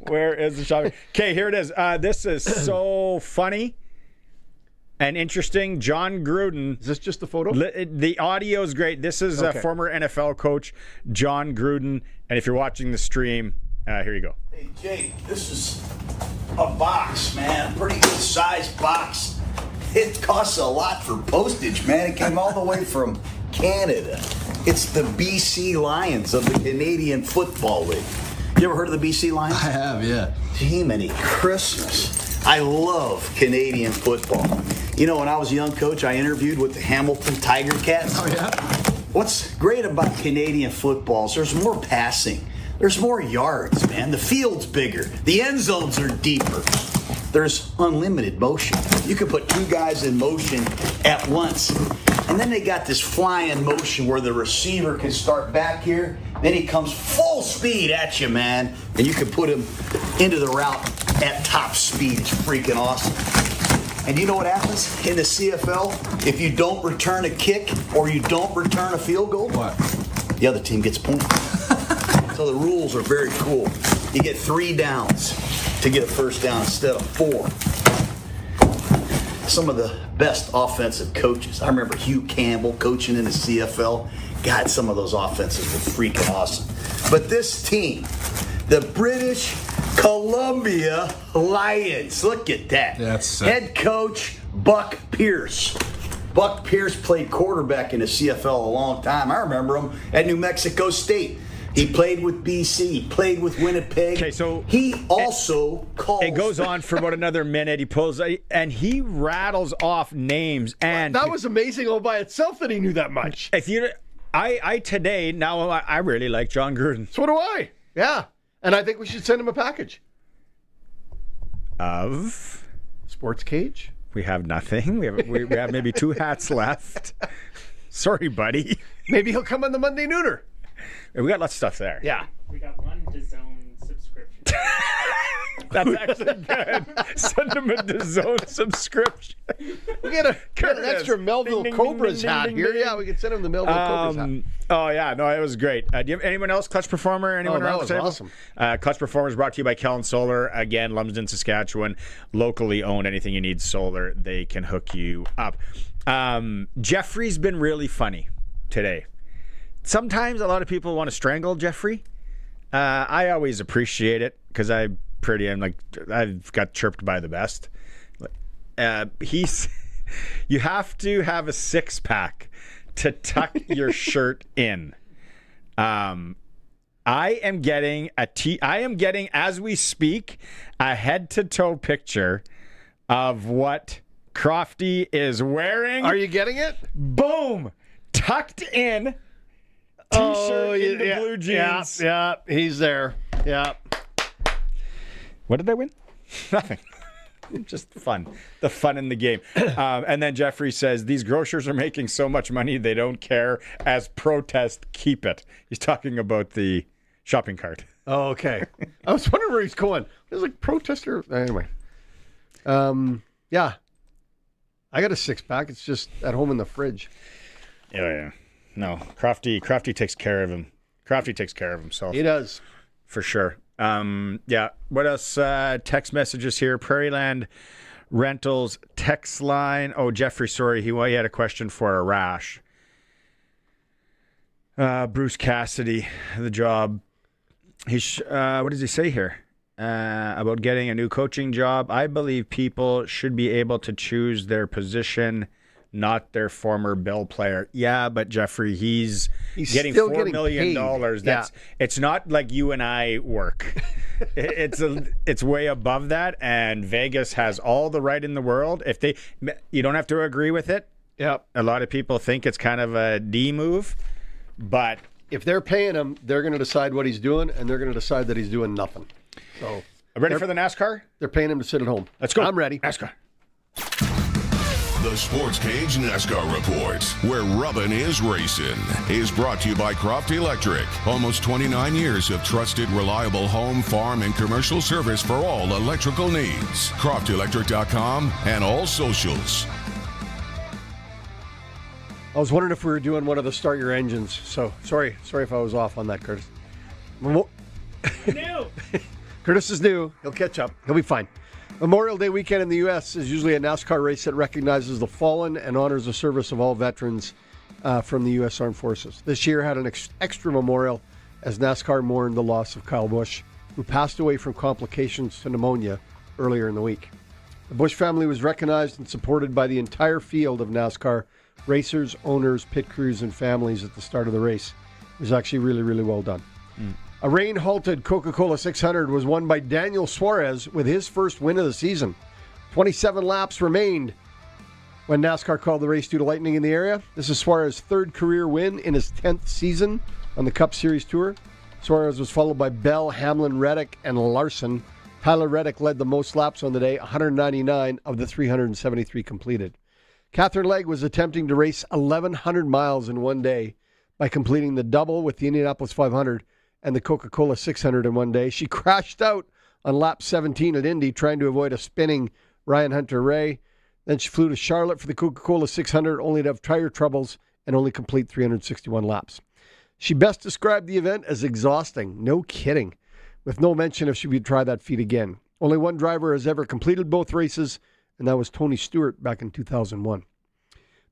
Where is the shopping? Okay, here it is. This is so funny and interesting. John Gruden. Is this just the photo? The audio is great. This is former NFL coach John Gruden. And if you're watching the stream, here you go. Hey, Jake, this is a box, man. A pretty good sized box. It costs a lot for postage, man. It came all the way from Canada. It's the BC Lions of the Canadian Football League. You ever heard of the BC Lions? I have, yeah. Jiminy Christmas. I love Canadian football. You know, when I was a young coach, I interviewed with the Hamilton Tiger Cats. Oh, yeah? What's great about Canadian football is there's more passing. There's more yards, man. The field's bigger. The end zones are deeper. There's unlimited motion. You can put 2 guys in motion at once. And then they got this flying motion where the receiver can start back here. Then he comes full speed at you, man. And you can put him into the route at top speed. It's freaking awesome. And you know what happens in the CFL? If you don't return a kick or you don't return a field goal, what? The other team gets points. So the rules are very cool. You get 3 downs to get a first down instead of 4. Some of the best offensive coaches. I remember Hugh Campbell coaching in the CFL. God, some of those offenses were freaking awesome. But this team, the British Columbia Lions, look at that. That's head coach Buck Pierce. Buck Pierce played quarterback in the CFL a long time. I remember him at New Mexico State. He played with BC. He played with Winnipeg. Okay, so he also calls. It goes on for about another minute. He pulls and he rattles off names. And that was amazing all by itself that he knew that much. If you, I today now I really like John Gruden. So do I. Yeah, and I think we should send him a package of Sportscage. We have nothing. We have maybe 2 hats left. Sorry, buddy. Maybe he'll come on the Monday Nooner. We got lots of stuff there. Yeah. We got 1 DAZN subscription. That's actually good. Send him a DAZN subscription. We get an extra Melville Cobras hat here. Yeah, we can send him the Melville Cobras hat. Oh, yeah. No, it was great. Do you have anyone else? Clutch Performer? Anyone that around was the table? awesome. Clutch Performer is brought to you by Kellen Solar. Again, Lumsden, Saskatchewan. Locally owned. Anything you need solar, they can hook you up. Jeffrey's been really funny today. Sometimes a lot of people want to strangle Jeffrey. I always appreciate it because I've got chirped by the best. You have to have a 6-pack to tuck your shirt in. I am getting as we speak a head-to-toe picture of what Crofty is wearing. Are you getting it? Boom! Tucked in. T-shirt in the blue jeans. Yeah, he's there. Yeah. What did I win? Nothing. Just fun. The fun in the game. And then Jeffrey says, these grocers are making so much money they don't care. As protest, keep it. He's talking about the shopping cart. Oh, okay. I was wondering where he's going. It was like protester. Anyway. Yeah. I got a 6-pack. It's just at home in the fridge. Yeah. No, Crofty takes care of him. Crofty takes care of himself. He does. For sure. Yeah. What else? Text messages here. Prairieland Rentals text line. Oh, Jeffrey, sorry. He had a question for Arash. Bruce Cassidy, the job. What does he say here? About getting a new coaching job. I believe people should be able to choose their position, not their former Bell player. Yeah, but Jeffrey, he's getting $4 million. It's not like you and I work. It's way above that, and Vegas has all the right in the world. You don't have to agree with it. Yep. A lot of people think it's kind of a D move, but if they're paying him, they're going to decide what he's doing, and they're going to decide that he's doing nothing. So, ready for the NASCAR? They're paying him to sit at home. Let's go. I'm ready. NASCAR. The Sportscage NASCAR Report, where rubbin' is racing, is brought to you by Croft Electric. Almost 29 years of trusted, reliable home, farm, and commercial service for all electrical needs. CroftElectric.com and all socials. I was wondering if we were doing one of the start your engines. So sorry if I was off on that, Curtis. New. Curtis is new. He'll catch up. He'll be fine. Memorial Day weekend in the U.S. is usually a NASCAR race that recognizes the fallen and honors the service of all veterans from the U.S. Armed Forces. This year had an extra memorial as NASCAR mourned the loss of Kyle Busch, who passed away from complications to pneumonia earlier in the week. The Busch family was recognized and supported by the entire field of NASCAR racers, owners, pit crews, and families at the start of the race. It was actually really, really well done. A rain-halted Coca-Cola 600 was won by Daniel Suarez with his first win of the season. 27 laps remained when NASCAR called the race due to lightning in the area. This is Suarez's third career win in his 10th season on the Cup Series Tour. Suarez was followed by Bell, Hamlin, Reddick, and Larson. Tyler Reddick led the most laps on the day, 199 of the 373 completed. Catherine Legg was attempting to race 1,100 miles in one day by completing the double with the Indianapolis 500 and the Coca-Cola 600 in one day. She crashed out on lap 17 at Indy trying to avoid a spinning Ryan Hunter-Ray. Then she flew to Charlotte for the Coca-Cola 600 only to have tire troubles and only complete 361 laps. She best described the event as exhausting. No kidding. With no mention if she would try that feat again. Only one driver has ever completed both races, and that was Tony Stewart back in 2001.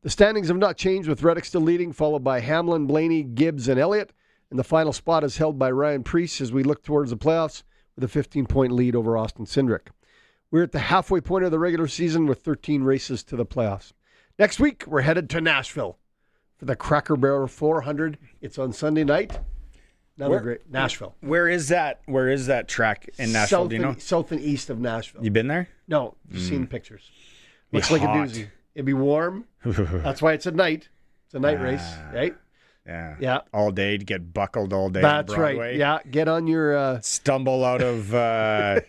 The standings have not changed, with Reddick still leading, followed by Hamlin, Blaney, Gibbs, and Elliott. And the final spot is held by Ryan Preece as we look towards the playoffs with a 15-point lead over Austin Cindric. We're at the halfway point of the regular season with 13 races to the playoffs. Next week, we're headed to Nashville for the Cracker Barrel 400. It's on Sunday night. Another great Nashville. Where is that? Where is that track in Nashville? Do you know? South and east of Nashville. You been there? No, just seen pictures. Looks like a doozy. It'd be warm. That's why it's at night. It's a night race, right? Yeah. All day to get buckled all day. That's on Broadway. right. Yeah. Get on your stumble out of the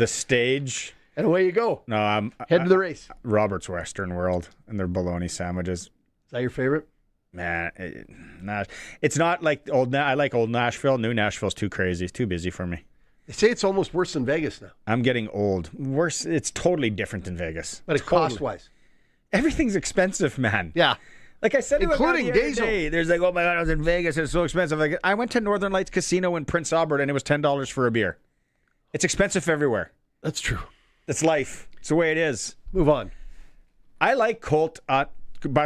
stage. And away you go. No, I'm head to the race. Robert's Western World and their bologna sandwiches. Is that your favorite? Man, it's not like I like old Nashville. New Nashville's too crazy. It's too busy for me. They say it's almost worse than Vegas now. I'm getting old. Worse. It's totally different than Vegas. But cost-wise. Everything's expensive, man. Yeah. Like I said, including DAZN. There's like, oh my God, I was in Vegas. It's so expensive. Like, I went to Northern Lights Casino in Prince Albert, and it was $10 for a beer. It's expensive everywhere. That's true. That's life. It's the way it is. Move on. I like Colt. By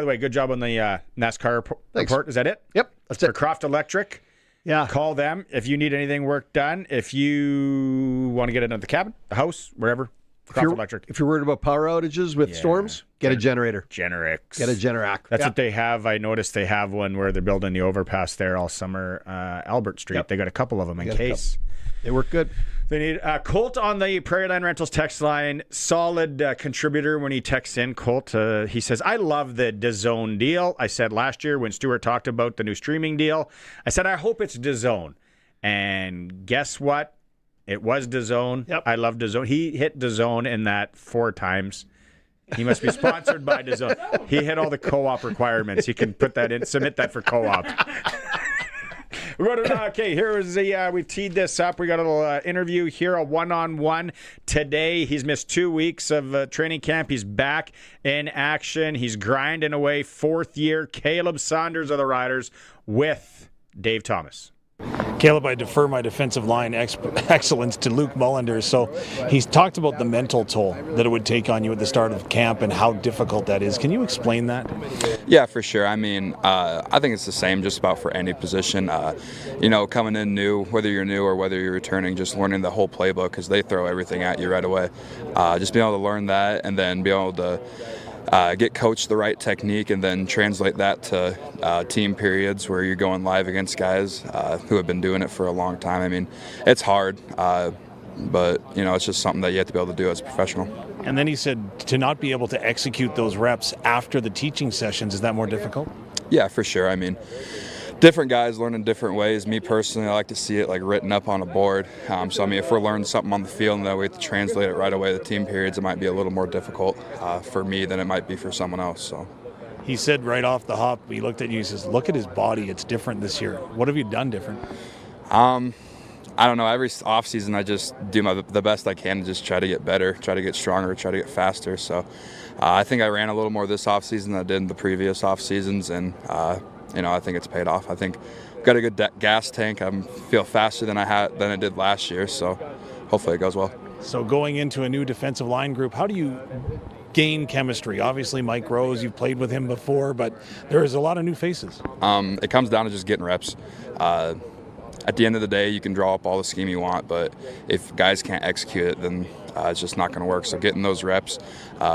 the way, good job on the NASCAR report. Is that it? Yep. That's it. For Croft Electric. Yeah. Call them if you need anything work done. If you want to get it into the cabin, the house, wherever. Croft Electric. If you're worried about power outages with storms, get a generator. Generac. Get a Generac. That's what they have. I noticed they have one where they're building the overpass there all summer, Albert Street. Yep. They got a couple of them in case. They work good. They need Colt on the Prairie Line Rentals text line. Solid contributor when he texts in. Colt, he says, I love the DAZN deal. I said last year when Stuart talked about the new streaming deal, I said, I hope it's DAZN. And guess what? It was DAZN. Yep. I love DAZN. He hit DAZN in that 4 times. He must be sponsored by DAZN. He hit all the co-op requirements. He can put that in, submit that for co-op. Okay, here is we've teed this up. We got a little interview here, a one-on-one today. He's missed 2 weeks of training camp. He's back in action. He's grinding away. 4th year, Caleb Saunders of the Riders with Dave Thomas. Caleb, I defer my defensive line excellence to Luke Mullender. So he's talked about the mental toll that it would take on you at the start of camp and how difficult that is. Can you explain that? Yeah, for sure. I mean, I think it's the same just about for any position. Coming in new, whether you're new or whether you're returning, just learning the whole playbook because they throw everything at you right away. Just being able to learn that and then be able to get coached the right technique and then translate that to team periods where you're going live against guys who have been doing it for a long time. I mean, it's hard, but it's just something that you have to be able to do as a professional. And then he said to not be able to execute those reps after the teaching sessions, is that more difficult? Yeah, for sure. I mean, different guys learn in different ways. Me personally, I like to see it like written up on a board. So I mean, if we're learning something on the field and that we have to translate it right away to team periods, it might be a little more difficult for me than it might be for someone else. So he said right off the hop, he looked at you, he says, look at his body, it's different this year. What have you done different? I don't know. Every offseason I just do the best I can to just try to get better, try to get stronger, try to get faster. So I think I ran a little more this offseason than I did in the previous offseasons, and I think it's paid off. I think I've got a good gas tank. I feel faster than I did last year, so hopefully it goes well. So going into a new defensive line group, how do you gain chemistry? Obviously, Mike Rose, you've played with him before, but there is a lot of new faces. It comes down to just getting reps. At the end of the day, you can draw up all the scheme you want, but if guys can't execute it, then it's just not going to work. So getting those reps,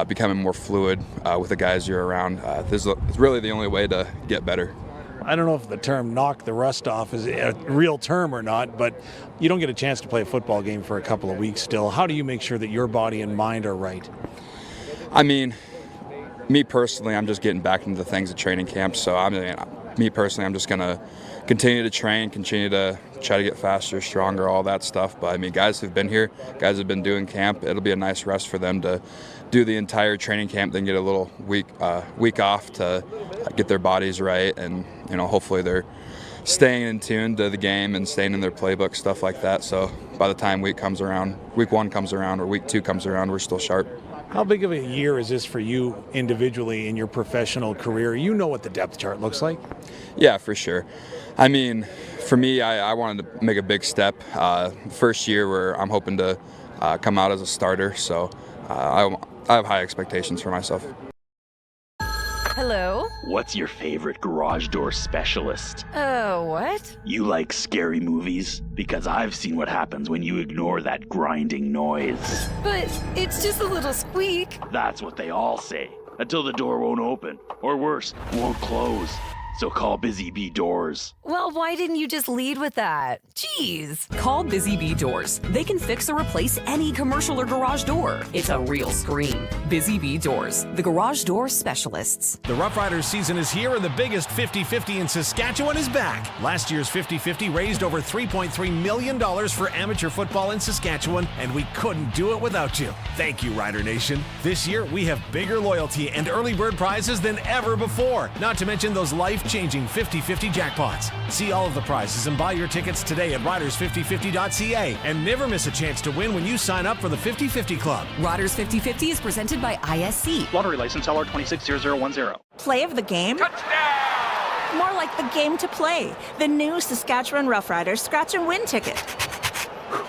becoming more fluid with the guys you're around, this is really the only way to get better. I don't know if the term knock the rust off is a real term or not, but you don't get a chance to play a football game for a couple of weeks still. How do you make sure that your body and mind are right? I mean, me personally, I'm just getting back into the things at training camp. So I'm just going to continue to train, continue to try to get faster, stronger, all that stuff. But I mean, guys who've been here, guys who've been doing camp, it'll be a nice rest for them to do the entire training camp, then get a little week off to get their bodies right, and hopefully they're staying in tune to the game and staying in their playbook, stuff like that. So by the time week 1 comes around or week 2 comes around, we're still sharp. How big of a year is this for you individually in your professional career? You know what the depth chart looks like. Yeah, for sure. I mean, for me, I wanted to make a big step. First year where I'm hoping to come out as a starter, so I have high expectations for myself. Hello? What's your favorite garage door specialist? What? You like scary movies? Because I've seen what happens when you ignore that grinding noise. But it's just a little squeak. That's what they all say, until the door won't open, or worse, won't close. So call Busy Bee Doors. Well, why didn't you just lead with that? Jeez. Call Busy Bee Doors. They can fix or replace any commercial or garage door. It's a real scream. Busy Bee Doors, the garage door specialists. The Roughriders season is here, and the biggest 50-50 in Saskatchewan is back. Last year's 50-50 raised over $3.3 million for amateur football in Saskatchewan, and we couldn't do it without you. Thank you, Rider Nation. This year, we have bigger loyalty and early bird prizes than ever before, not to mention those life life-changing 50-50 jackpots. See all of the prizes and buy your tickets today at riders5050.ca and never miss a chance to win when you sign up for the 50-50 Club. Riders 50-50 is presented by ISC. Lottery license LR260010. Play of the game? Touchdown! More like the game to play. The new Saskatchewan Roughriders Scratch and Win ticket.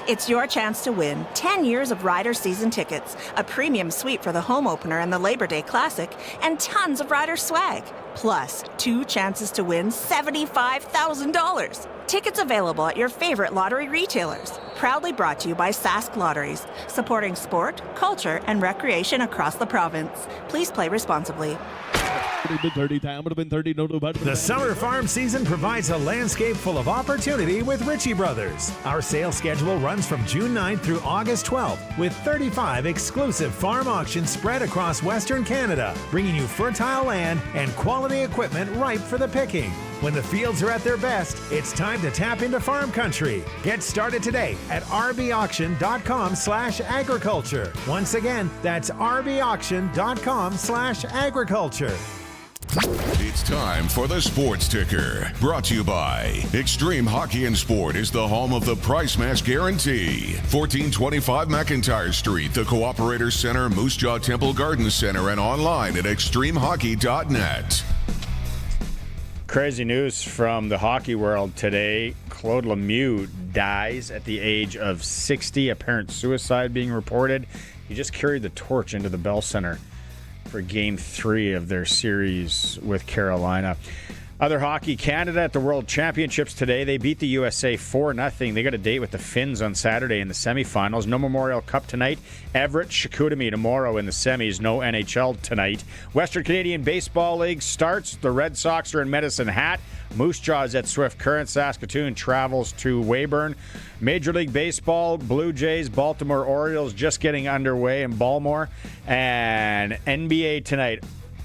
It's your chance to win 10 years of Rider season tickets, a premium suite for the home opener and the Labor Day Classic, and tons of Rider swag. Plus, 2 chances to win $75,000. Tickets available at your favorite lottery retailers. Proudly brought to you by Sask Lotteries, supporting sport, culture, and recreation across the province. Please play responsibly. The summer farm season provides a landscape full of opportunity with Ritchie Brothers. Our sales schedule runs from June 9th through August 12th, with 35 exclusive farm auctions spread across Western Canada, bringing you fertile land and quality equipment ripe for the picking. When the fields are at their best, it's time to tap into farm country. Get started today at rbauction.com/agriculture. Once again, that's rbauction.com/agriculture. It's time for the Sports Ticker, brought to you by Extreme Hockey and Sport is the home of the price match guarantee. 1425 McIntyre Street, the Cooperator Center, Moose Jaw Temple Garden Center, and online at extremehockey.net. Crazy news from the hockey world today. Claude Lemieux dies at the age of 60. Apparent suicide being reported. He just carried the torch into the Bell Center for Game 3 of their series with Carolina. Other hockey, Canada at the World Championships today. They beat the USA 4-0. They got a date with the Finns on Saturday in the semifinals. No Memorial Cup tonight. Everett, Chicoutimi tomorrow in the semis. No NHL tonight. Western Canadian Baseball League starts. The Red Sox are in Medicine Hat. Moose Jaws at Swift Current. Saskatoon travels to Weyburn. Major League Baseball, Blue Jays, Baltimore Orioles just getting underway in Baltimore. And NBA tonight.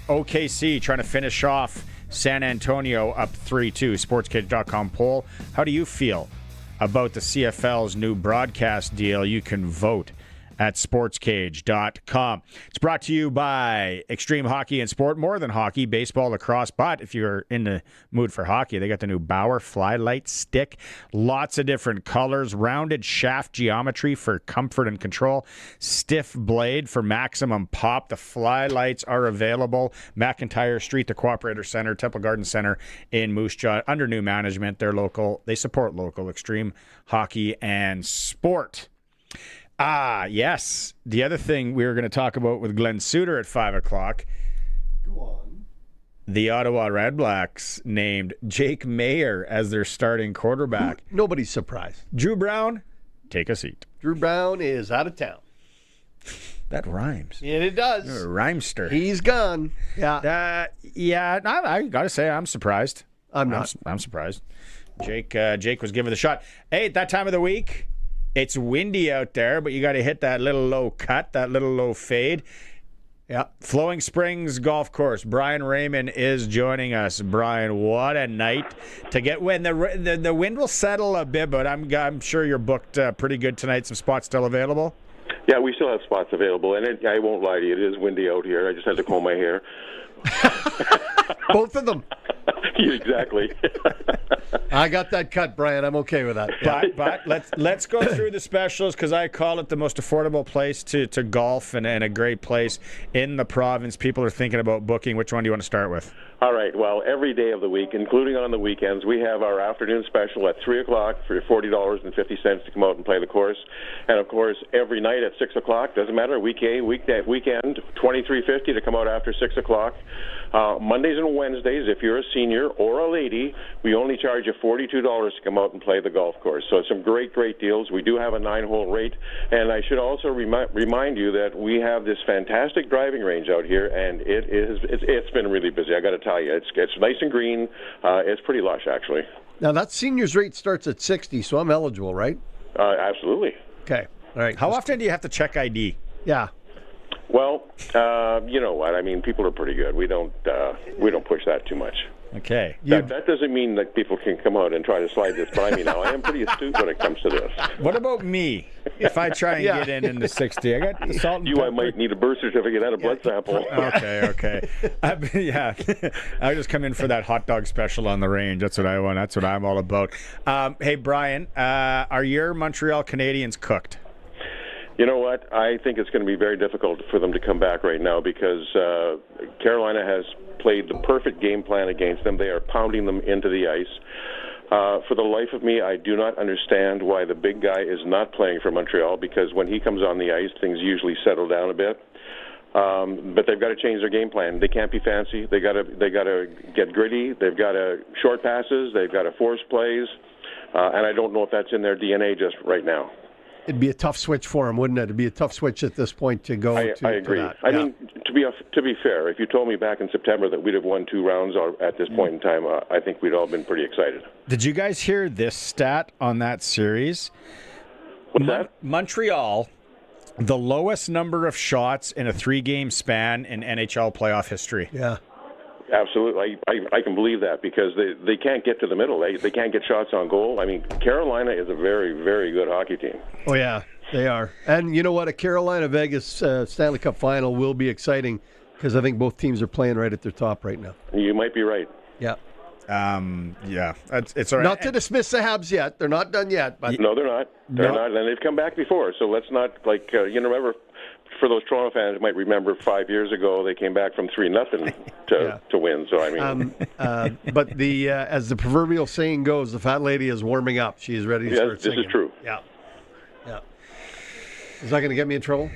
OKC trying to finish off San Antonio up 3-2. Sportscage.com poll. How do you feel about the CFL's new broadcast deal? You can vote at sportscage.com. It's brought to you by Extreme Hockey and Sport. More than hockey, baseball, lacrosse. But if you're in the mood for hockey, they got the new Bauer Flylight Stick. Lots of different colors. Rounded shaft geometry for comfort and control. Stiff blade for maximum pop. The Flylights are available. McIntyre Street, the Cooperator Center, Temple Garden Center in Moose Jaw. Under new management. They're local. They support local Extreme Hockey and Sport. Yes. The other thing we were going to talk about with Glen Suitor at 5 o'clock. Go on. The Ottawa Redblacks named Jake Mayer as their starting quarterback. Nobody's surprised. Drew Brown, take a seat. Drew Brown is out of town. That rhymes. Yeah, it does. You're a rhymester. He's gone. Yeah. I got to say, I'm surprised. I'm not. I'm surprised. Jake was given the shot. Hey, at that time of the week, it's windy out there, but you got to hit that little low cut, that little low fade. Yeah. Flowing Springs Golf Course. Brian Raymond is joining us. Brian, what a night to get when the wind will settle a bit, but I'm sure you're booked pretty good tonight. Some spots still available? Yeah, we still have spots available, and I won't lie to you, it is windy out here. I just had to comb my hair. Both of them. Exactly. I got that cut, Brian. I'm okay with that. But let's go through the specials, because I call it the most affordable place to golf and a great place in the province. People are thinking about booking. Which one do you want to start with? All right. Well, every day of the week, including on the weekends, we have our afternoon special at 3 o'clock for $40.50 to come out and play the course. And, of course, every night at 6 o'clock, doesn't matter, weekend, $23.50 to come out after 6 o'clock. Mondays and Wednesdays, if you're a senior or a lady, we only charge you $42 to come out and play the golf course. So some great deals. We do have a 9-hole rate. And I should also remind you that we have this fantastic driving range out here, and it's been really busy. I got to tell you, it's nice and green. It's pretty lush, actually. Now, that seniors rate starts at 60, so I'm eligible, right? Absolutely. Okay. All right. How often do you have to check ID? Yeah. Well, you know what? I mean, people are pretty good. We don't push that too much. Okay. That doesn't mean that people can come out and try to slide this by me now. I am pretty astute when it comes to this. What about me? If I try and get in the 60, I got the salt and I pepper. might need a birth certificate and a blood sample. Okay. Yeah, I just come in for that hot dog special on the range. That's what I want. That's what I'm all about. Hey, Brian, are your Montreal Canadiens cooked? You know what? I think it's going to be very difficult for them to come back right now because Carolina has played the perfect game plan against them. They are pounding them into the ice. For the life of me, I do not understand why the big guy is not playing for Montreal, because when he comes on the ice, things usually settle down a bit. But they've got to change their game plan. They can't be fancy. They got to get gritty. They've got to short passes. They've got to force plays, and I don't know if that's in their DNA just right now. It'd be a tough switch for him, wouldn't it? It'd be a tough switch at this point to go. I agree. To that. I mean, to be fair, if you told me back in September that we'd have won 2 rounds at this point in time, I think we'd all been pretty excited. Did you guys hear this stat on that series? What's that? Montreal, the lowest number of shots in a 3-game span in NHL playoff history. Yeah. Absolutely. I can believe that because they can't get to the middle. They can't get shots on goal. I mean, Carolina is a very, very good hockey team. Oh, yeah, they are. And you know what? A Carolina-Vegas Stanley Cup final will be exciting because I think both teams are playing right at their top right now. You might be right. Yeah. Yeah. It's all right. Not to dismiss the Habs yet. They're not done yet. But No, they're not. They're not. And they've come back before. So let's not, remember, for those Toronto fans who might remember 5 years ago, they came back from 3-0 to win. So, I mean. But as the proverbial saying goes, the fat lady is warming up. She is ready to start singing. This is true. Yeah. Is that going to get me in trouble?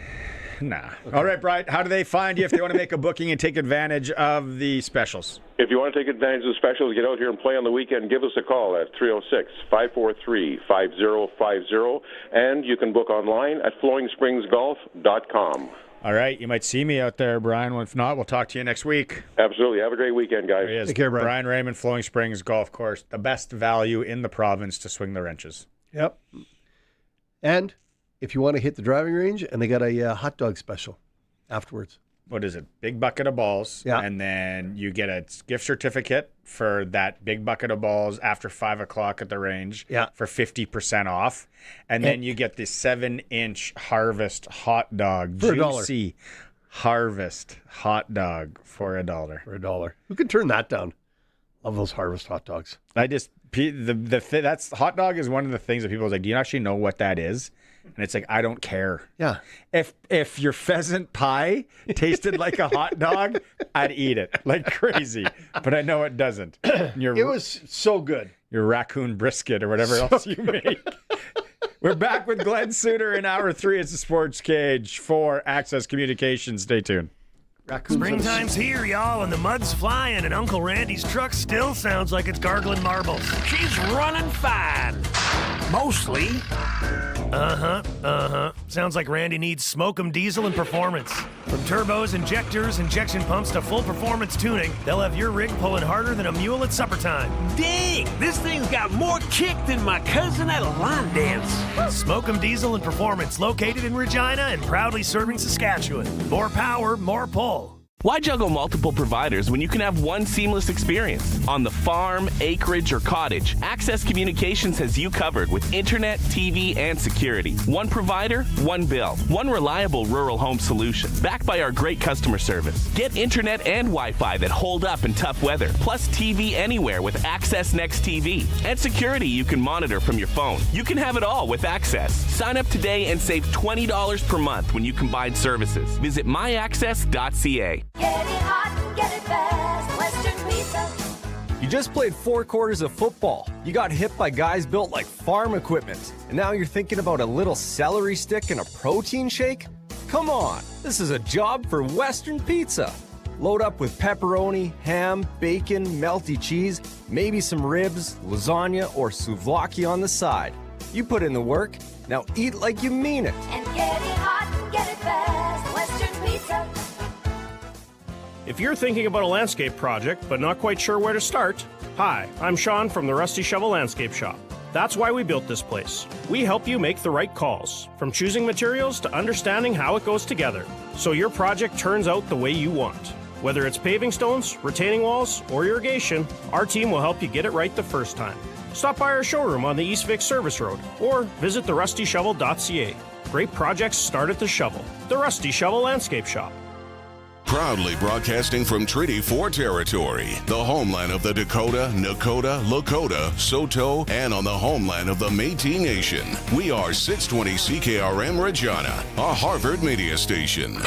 Nah. Okay. All right, Brian, how do they find you if they want to make a booking and take advantage of the specials? If you want to take advantage of the specials, get out here and play on the weekend, give us a call at 306-543-5050, and you can book online at flowingspringsgolf.com. All right, you might see me out there, Brian. If not, we'll talk to you next week. Absolutely. Have a great weekend, guys. There he is. Take care, Brian. Brian Raymond, Flowing Springs Golf Course, the best value in the province to swing the wrenches. Yep. And if you want to hit the driving range, and they got a hot dog special afterwards. What is it? Big bucket of balls. Yeah. And then you get a gift certificate for that big bucket of balls after 5 o'clock at the range for 50% off. And then you get the 7-inch Harvest hot dog. For Juicy Harvest hot dog for $1. For $1. Who can turn that down? Love those Harvest hot dogs. That's hot dog is one of the things that people are like, do you actually know what that is? And it's like, I don't care. Yeah. If your pheasant pie tasted like a hot dog, I'd eat it like crazy. But I know it doesn't. It was so good. Your raccoon brisket or whatever else you make. We're back with Glen Suitor in Hour 3. It's the Sports Cage for Access Communications. Stay tuned. Springtime's here, y'all, and the mud's flying, and Uncle Randy's truck still sounds like it's gargling marbles. She's running fine. Mostly. Sounds like Randy needs Smoke'em Diesel and Performance. From turbos, injectors, injection pumps to full performance tuning, they'll have your rig pulling harder than a mule at supper time. Dang, this thing's got more kick than my cousin at a line dance. Smoke'em Diesel and Performance, located in Regina and proudly serving Saskatchewan. More power, more pull. Why juggle multiple providers when you can have one seamless experience? On the farm, acreage, or cottage, Access Communications has you covered with internet, TV, and security. One provider, one bill. One reliable rural home solution, backed by our great customer service. Get internet and Wi-Fi that hold up in tough weather, plus TV anywhere with Access Next TV. And security you can monitor from your phone. You can have it all with Access. Sign up today and save $20 per month when you combine services. Visit myaccess.ca. Get it hot and get it fast, Western Pizza. You just played 4 quarters of football. You got hit by guys built like farm equipment. And now you're thinking about a little celery stick and a protein shake? Come on, this is a job for Western Pizza. Load up with pepperoni, ham, bacon, melty cheese, maybe some ribs, lasagna, or souvlaki on the side. You put in the work, now eat like you mean it. And get it hot and get it fast, Western Pizza. If you're thinking about a landscape project but not quite sure where to start, hi, I'm Sean from the Rusty Shovel Landscape Shop. That's why we built this place. We help you make the right calls, from choosing materials to understanding how it goes together, so your project turns out the way you want. Whether it's paving stones, retaining walls, or irrigation, our team will help you get it right the first time. Stop by our showroom on the East Vic Service Road or visit therustyshovel.ca. Great projects start at the shovel. The Rusty Shovel Landscape Shop. Proudly broadcasting from Treaty 4 territory, the homeland of the Dakota, Nakota, Lakota, Saulteaux, and on the homeland of the Métis Nation. We are 620 CKRM Regina, a Harvard media station.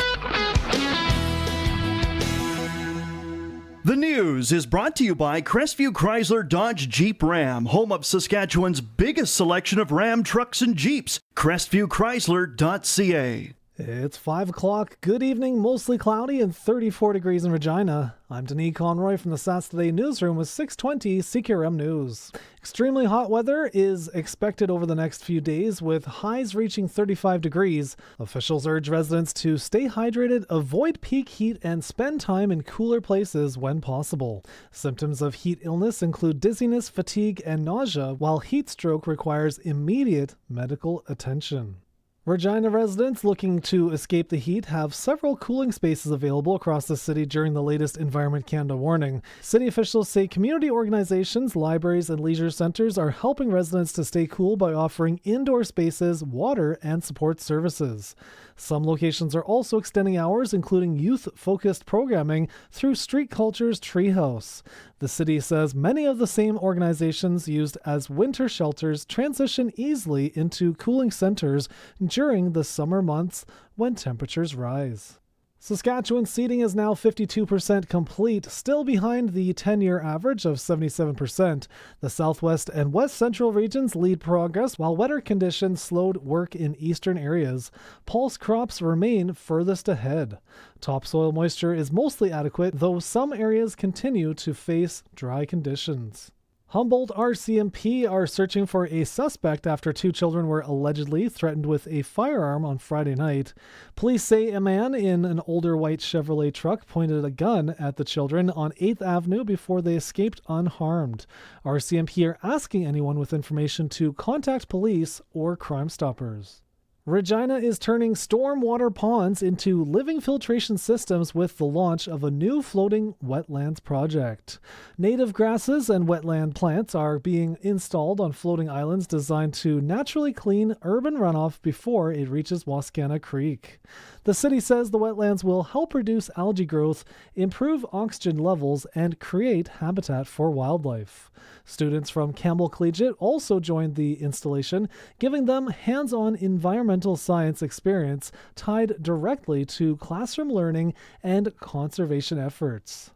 The news is brought to you by Crestview Chrysler Dodge Jeep Ram, home of Saskatchewan's biggest selection of Ram trucks and Jeeps. CrestviewChrysler.ca. It's 5 o'clock. Good evening, mostly cloudy and 34 degrees in Regina. I'm Denis Conroy from the SAS Today newsroom with 620 CKRM News. Extremely hot weather is expected over the next few days with highs reaching 35 degrees. Officials urge residents to stay hydrated, avoid peak heat, and spend time in cooler places when possible. Symptoms of heat illness include dizziness, fatigue, and nausea, while heat stroke requires immediate medical attention. Regina residents looking to escape the heat have several cooling spaces available across the city during the latest Environment Canada warning. City officials say community organizations, libraries, and leisure centers are helping residents to stay cool by offering indoor spaces, water, and support services. Some locations are also extending hours, including youth-focused programming through Street Culture's Treehouse. The city says many of the same organizations used as winter shelters transition easily into cooling centers during the summer months when temperatures rise. Saskatchewan seating is now 52% complete, still behind the 10-year average of 77%. The southwest and west central regions lead progress, while wetter conditions slowed work in eastern areas. Pulse crops remain furthest ahead. Topsoil moisture is mostly adequate, though some areas continue to face dry conditions. Humboldt RCMP are searching for a suspect after 2 children were allegedly threatened with a firearm on Friday night. Police say a man in an older white Chevrolet truck pointed a gun at the children on 8th Avenue before they escaped unharmed. RCMP are asking anyone with information to contact police or Crime Stoppers. Regina is turning stormwater ponds into living filtration systems with the launch of a new floating wetlands project. Native grasses and wetland plants are being installed on floating islands designed to naturally clean urban runoff before it reaches Wascana Creek. The city says the wetlands will help reduce algae growth, improve oxygen levels, and create habitat for wildlife. Students from Campbell Collegiate also joined the installation, giving them hands-on environmental science experience tied directly to classroom learning and conservation efforts.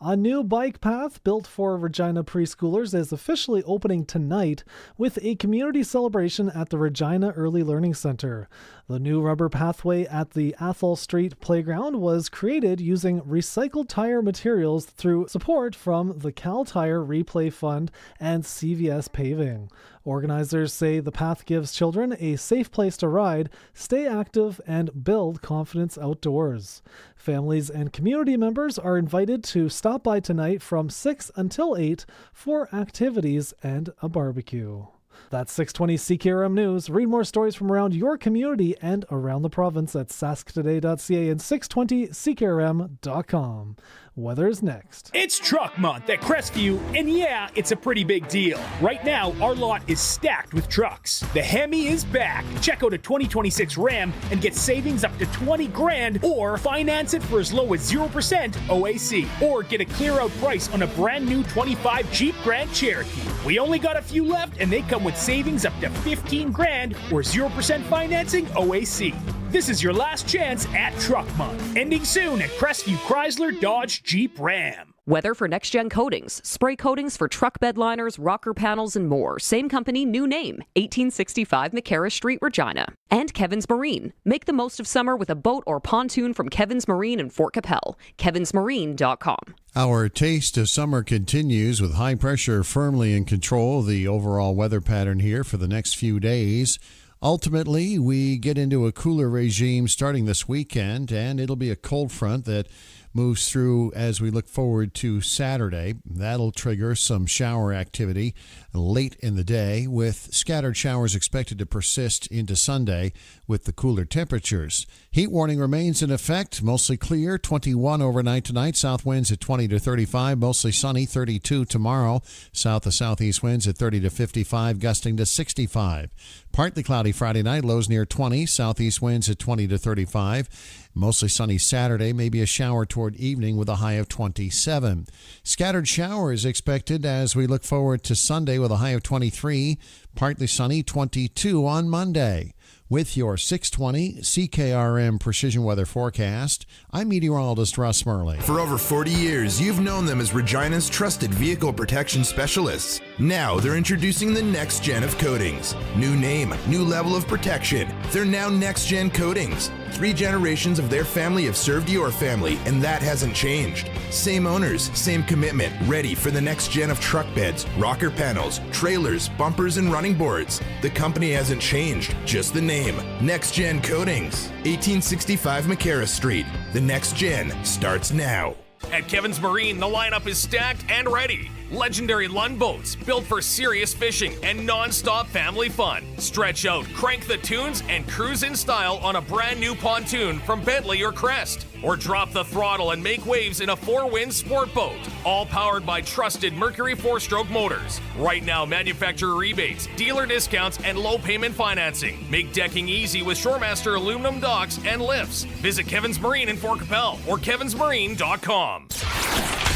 A new bike path built for Regina preschoolers is officially opening tonight with a community celebration at the Regina Early Learning Center. The new rubber pathway at the Athol Street Playground was created using recycled tire materials through support from the Cal Tire Replay Fund and CVS Paving. Organizers say the path gives children a safe place to ride, stay active, and build confidence outdoors. Families and community members are invited to stop by tonight from 6 until 8 for activities and a barbecue. That's 620 CKRM News. Read more stories from around your community and around the province at sasktoday.ca and 620CKRM.com. Weather is next. It's Truck Month at Crestview, and yeah, it's a pretty big deal. Right now, our lot is stacked with trucks. The Hemi is back. Check out a 2026 Ram and get savings up to $20,000, or finance it for as low as 0% OAC, or get a clear-out price on a brand new 25 Jeep Grand Cherokee. We only got a few left, and they come with savings up to $15,000 or 0% financing OAC. This is your last chance at Truck Month, ending soon at Crestview Chrysler Dodge Jeep Ram. Weather for next-gen coatings. Spray coatings for truck bed liners, rocker panels, and more. Same company, new name. 1865 McCarra Street, Regina. And Kevin's Marine. Make the most of summer with a boat or pontoon from Kevin's Marine in Fort Capel. kevinsmarine.com. Our taste of summer continues with high pressure firmly in control of the overall weather pattern here for the next few days. Ultimately, we get into a cooler regime starting this weekend, and it'll be a cold front that moves through as we look forward to Saturday. That'll trigger some shower activity late in the day, with scattered showers expected to persist into Sunday with the cooler temperatures. Heat warning remains in effect. Mostly clear, 21 overnight tonight. South winds at 20 to 35. Mostly sunny, 32 tomorrow. South to southeast winds at 30 to 55, gusting to 65. Partly cloudy Friday night. Lows near 20. Southeast winds at 20 to 35. Mostly sunny Saturday, maybe a shower toward evening with a high of 27. Scattered showers expected as we look forward to Sunday with a high of 23. Partly sunny, 22 on Monday. With your 620 CKRM Precision Weather Forecast, I'm meteorologist Russ Murley. For over 40 years, you've known them as Regina's trusted vehicle protection specialists. Now they're introducing the next gen of coatings. New name, new level of protection. They're now next gen coatings. 3 generations of their family have served your family, and that hasn't changed. Same owners, same commitment, ready for the next gen of truck beds, rocker panels, trailers, bumpers, and running boards. The company hasn't changed, just the name. Next Gen Coatings, 1865 McCarra Street. The next gen starts now. At Kevin's Marine, the lineup is stacked and ready. Legendary Lund boats built for serious fishing and non-stop family fun. Stretch out, crank the tunes, and cruise in style on a brand new pontoon from Bentley or Crest. Or drop the throttle and make waves in a 4-wind sport boat. All powered by trusted Mercury 4-stroke motors. Right now, manufacturer rebates, dealer discounts, and low payment financing. Make decking easy with Shoremaster aluminum docks and lifts. Visit Kevin's Marine in Fort Capel or kevinsmarine.com.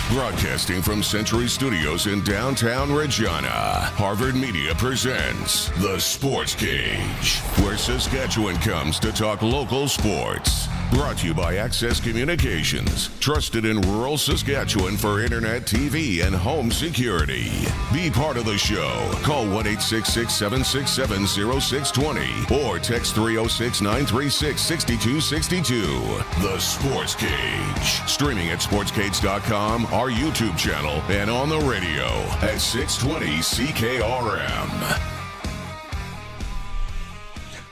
Broadcasting from Century Studios in downtown Regina, Harvard Media presents The Sports Cage, where Saskatchewan comes to talk local sports. Brought to you by Access Communications, trusted in rural Saskatchewan for internet, TV, and home security. Be part of the show. Call 1-866-767-0620 or text 306-936-6262. The Sports Cage. Streaming at sportscage.com, our YouTube channel, and on the radio at 620 CKRM.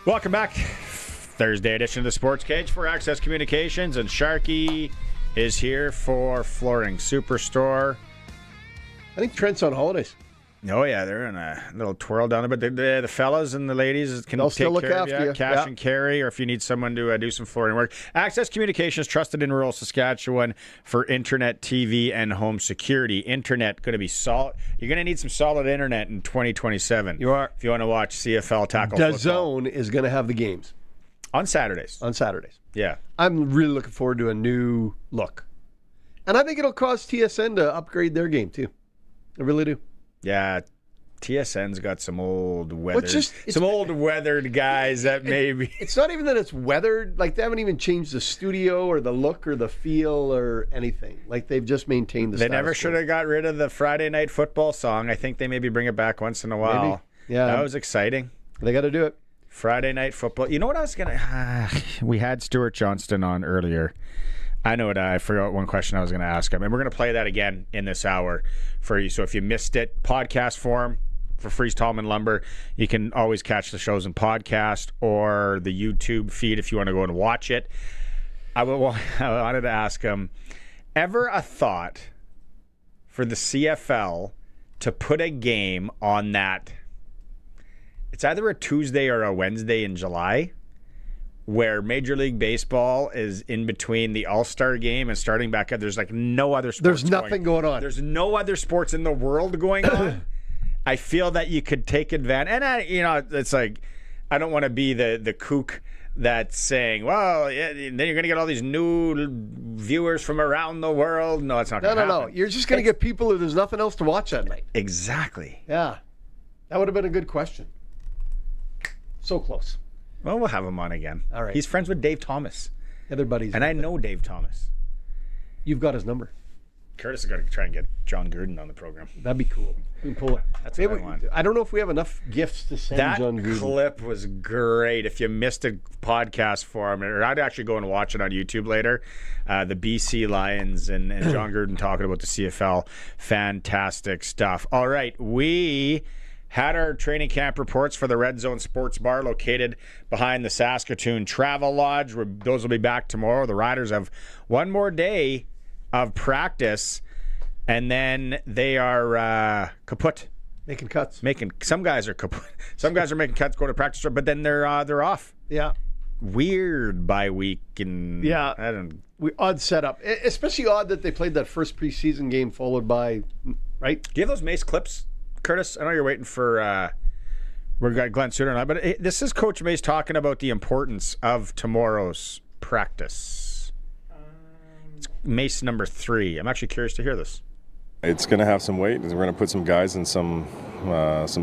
Welcome back. Thursday edition of the Sports Cage for Access Communications, and Sharky is here for Flooring Superstore. I think Trent's on holidays. Oh yeah, they're in a little twirl down there, but the fellas and the ladies can They'll take still look care of after you. cash Yeah. and carry, or if you need someone to do some flooring work. Access Communications, trusted in rural Saskatchewan for internet, TV, and home security. Internet going to be solid. You're going to need some solid internet in 2027. You are. If you want to watch CFL tackle football. DAZN is going to have the games. On Saturdays. Yeah. I'm really looking forward to a new look. And I think it'll cause TSN to upgrade their game, too. I really do. Yeah. TSN's got some old weathered guys that maybe. It's not even that it's weathered. Like, they haven't even changed the studio or the look or the feel or anything. Like, they've just maintained the They status never quo. should have got rid of the Friday Night Football song. I think they maybe bring it back once in a while. Maybe. Yeah. That was exciting. They got to do it. Friday Night Football. You know what I was going to... we had Stuart Johnston on earlier. I know what I forgot one question I was going to ask him. And we're going to play that again in this hour for you. So if you missed it, podcast form for Freeze Tallman Lumber, you can always catch the shows in podcast or the YouTube feed if you want to go and watch it. I wanted to ask him, ever a thought for the CFL to put a game on that... It's either a Tuesday or a Wednesday in July where Major League Baseball is in between the All-Star game and starting back up. There's like no other sports. There's nothing going on. There's no other sports in the world going on. I feel that you could take advantage. And, it's like, I don't want to be the kook that's saying, well, yeah, then you're going to get all these new viewers from around the world. No, it's not going to happen. No. You're just going to get people who there's nothing else to watch that night. Exactly. Yeah. That would have been a good question. So close. Well, we'll have him on again. All right. He's friends with Dave Thomas. Other buddies. And I know Dave Thomas. You've got his number. Curtis is going to try and get John Gruden on the program. That'd be cool. We can pull it. That's what I want. I don't know if we have enough gifts to send John Gruden. That clip was great. If you missed a podcast for him, or I'd actually go and watch it on YouTube later. The BC Lions and John Gruden talking about the CFL. Fantastic stuff. All right. We had our training camp reports for the Red Zone Sports Bar located behind the Saskatoon Travel Lodge. Those will be back tomorrow. The Riders have one more day of practice, and then they are kaput. Making cuts. Some guys are kaput. Some guys are making cuts, go to practice, but then they're off. Yeah. Weird bye week, and yeah, I don't. Odd setup, especially odd that they played that first preseason game followed by, right? Do you have those Mace clips, Curtis? I know you're waiting for. We've got Glen, Suitor, and I, but this is Coach Mace talking about the importance of tomorrow's practice. It's Mace number 3. I'm actually curious to hear this. It's going to have some weight. We're going to put some guys in some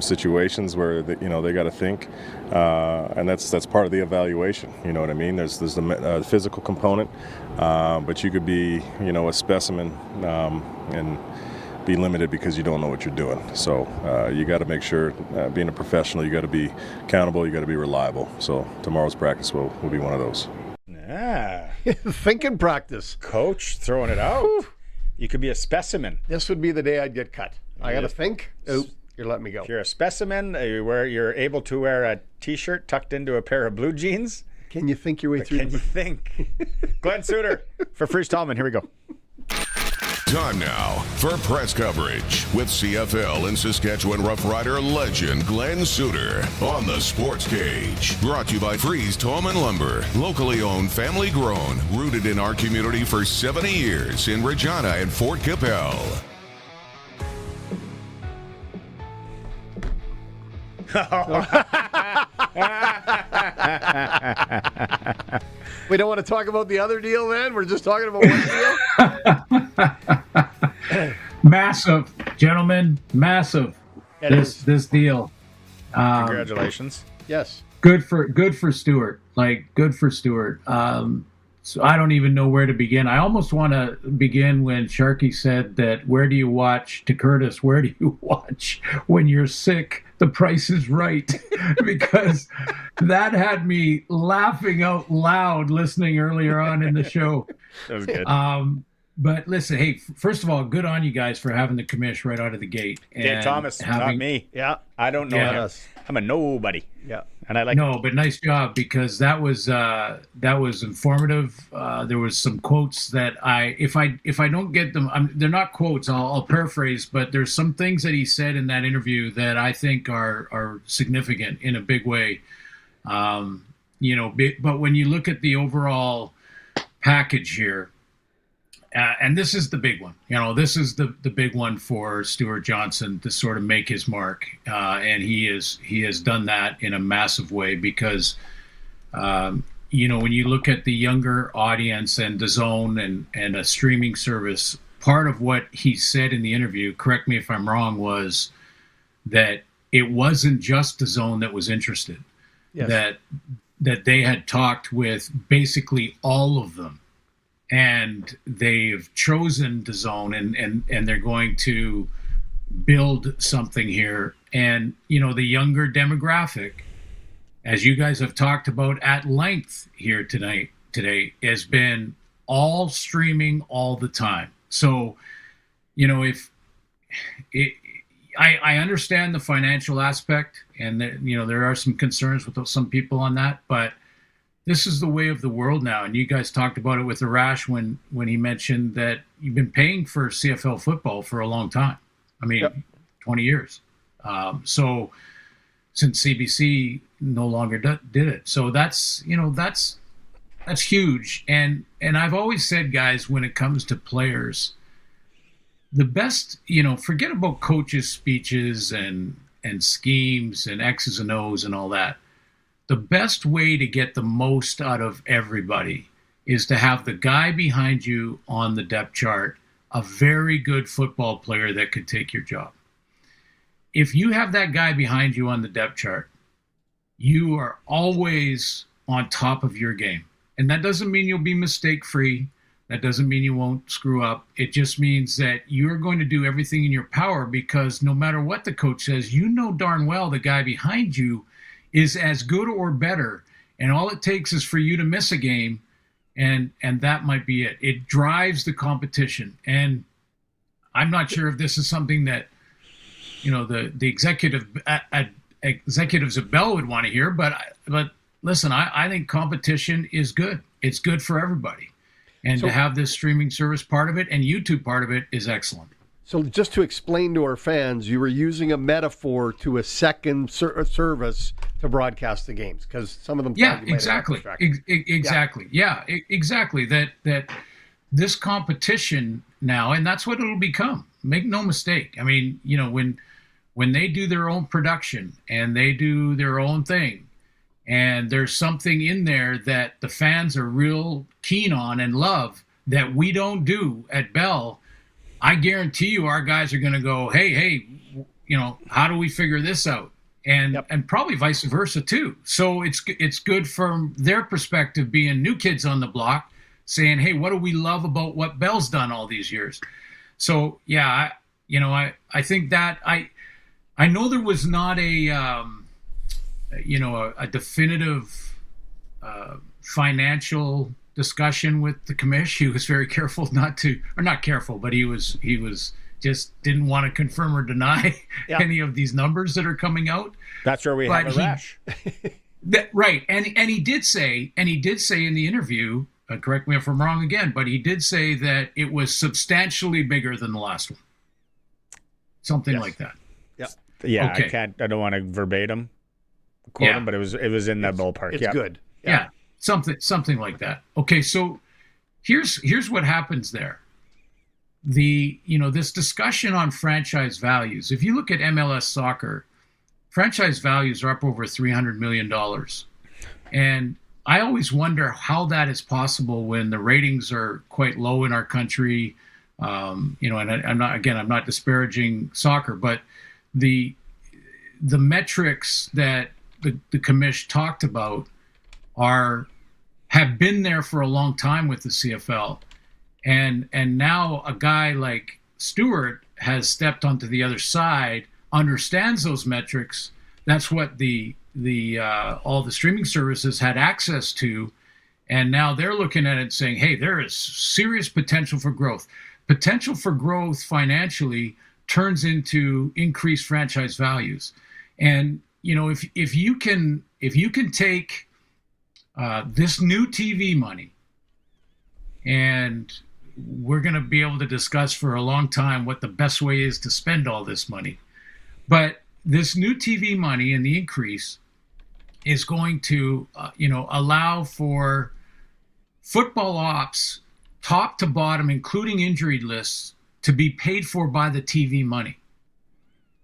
situations where they got to think, and that's part of the evaluation. You know what I mean? There's the physical component, but you could be a specimen and be limited because you don't know what you're doing. So you got to make sure, being a professional, you got to be accountable, you got to be reliable. So tomorrow's practice will be one of those. Yeah. Thinking practice. Coach throwing it out. Whew. You could be a specimen. This would be the day I'd get cut. I got to think. Oh, you're letting me go. If you're a specimen, you're able to wear a T-shirt tucked into a pair of blue jeans. Can you think your way through? Can you think? Glen Suitor for Freeze Tallman. Here we go. Time now for press coverage with CFL and Saskatchewan Roughrider legend Glen Suitor on the Sportscage. Brought to you by Freeze Tallman Lumber. Locally owned, family grown, rooted in our community for 70 years in Regina and Fort Capel. We don't want to talk about the other deal then? We're just talking about one deal? Massive, gentlemen, massive. This deal. Congratulations. Yes. Good for Stuart. Good for Stuart. So I don't even know where to begin. I almost want to begin when Sharky said that, where do you watch, to Curtis, where do you watch when you're sick? The Price is Right. Because that had me laughing out loud listening earlier on in the show. That was good. But listen, hey, first of all, good on you guys for having the commish right out of the gate. Dave Thomas, not me. Yeah. I don't know him. I'm a nobody. Yeah. And I like but nice job, because that was informative. There was some quotes that if I don't get them, they're not quotes. I'll paraphrase, but there's some things that he said in that interview that I think are significant in a big way. But when you look at the overall package here, and this is the big one. This is the big one for Stuart Johnson to sort of make his mark, and he has done that in a massive way because, when you look at the younger audience and DAZN and a streaming service, part of what he said in the interview, correct me if I'm wrong, was that it wasn't just DAZN that was interested. Yes. That they had talked with basically all of them. And they've chosen DAZN and they're going to build something here. And, the younger demographic, as you guys have talked about at length here today, has been all streaming all the time. So, I understand the financial aspect, and there are some concerns with some people on that, but this is the way of the world now. And you guys talked about it with Arash when he mentioned that you've been paying for CFL football for a long time. 20 years. So since CBC no longer did it. So that's huge. And I've always said, guys, when it comes to players, the best, forget about coaches' speeches and schemes and X's and O's and all that. The best way to get the most out of everybody is to have the guy behind you on the depth chart, a very good football player that could take your job. If you have that guy behind you on the depth chart, you are always on top of your game. And that doesn't mean you'll be mistake-free. That doesn't mean you won't screw up. It just means that you're going to do everything in your power, because no matter what the coach says, you know darn well the guy behind you is as good or better, and all it takes is for you to miss a game, and that might be it. It drives the competition, and I'm not sure if this is something that the executives of Bell would want to hear, but listen, I think competition is good. It's good for everybody, And to have this streaming service part of it and YouTube part of it is excellent. So just to explain to our fans, you were using a metaphor to a second service to broadcast the games, because some of them. Yeah, exactly. Exactly. Yeah, exactly. That this competition now, and that's what it'll become. Make no mistake. I mean, you know, when they do their own production and they do their own thing, and there's something in there that the fans are real keen on and love that we don't do at Bell, I guarantee you our guys are going to go, hey, you know, how do we figure this out? And and probably vice versa too. So it's good from their perspective, being new kids on the block, saying, hey, what do we love about what Bell's done all these years? So yeah, I think that I know there was not a a definitive financial discussion with the commish. He was very careful not careful, but he was just didn't want to confirm or deny any of these numbers that are coming out. That's where we have Arash. Right. And he did say in the interview, correct me if I'm wrong again, but he did say that it was substantially bigger than the last one. Something like that. Yeah. Yeah. Okay. I don't want to verbatim quote him, but it was in that ballpark. It's good. Yeah. Something like that. Okay, so here's what happens there. This discussion on franchise values. If you look at MLS soccer, franchise values are up over $300 million. And I always wonder how that is possible when the ratings are quite low in our country. And I'm not disparaging soccer, but the metrics that the commish talked about have been there for a long time with the CFL. And now a guy like Stewart has stepped onto the other side, understands those metrics. That's what all the streaming services had access to. And now they're looking at it and saying, hey, there is serious potential for growth. Potential for growth financially turns into increased franchise values. And, if you can take this new TV money, and we're going to be able to discuss for a long time what the best way is to spend all this money. But this new TV money and the increase is going to, allow for football ops, top to bottom, including injury lists, to be paid for by the TV money.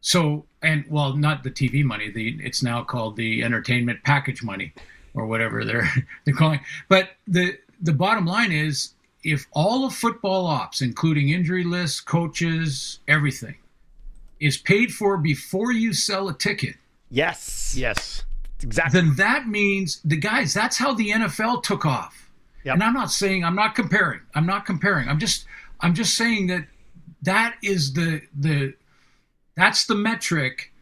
So, not the TV money. It's now called the entertainment package money, or whatever they're calling. But the bottom line is, if all of football ops, including injury lists, coaches, everything, is paid for before you sell a ticket. Yes. Exactly. Then that means that's how the NFL took off. Yep. And I'm not comparing. I'm just saying that is that's the metric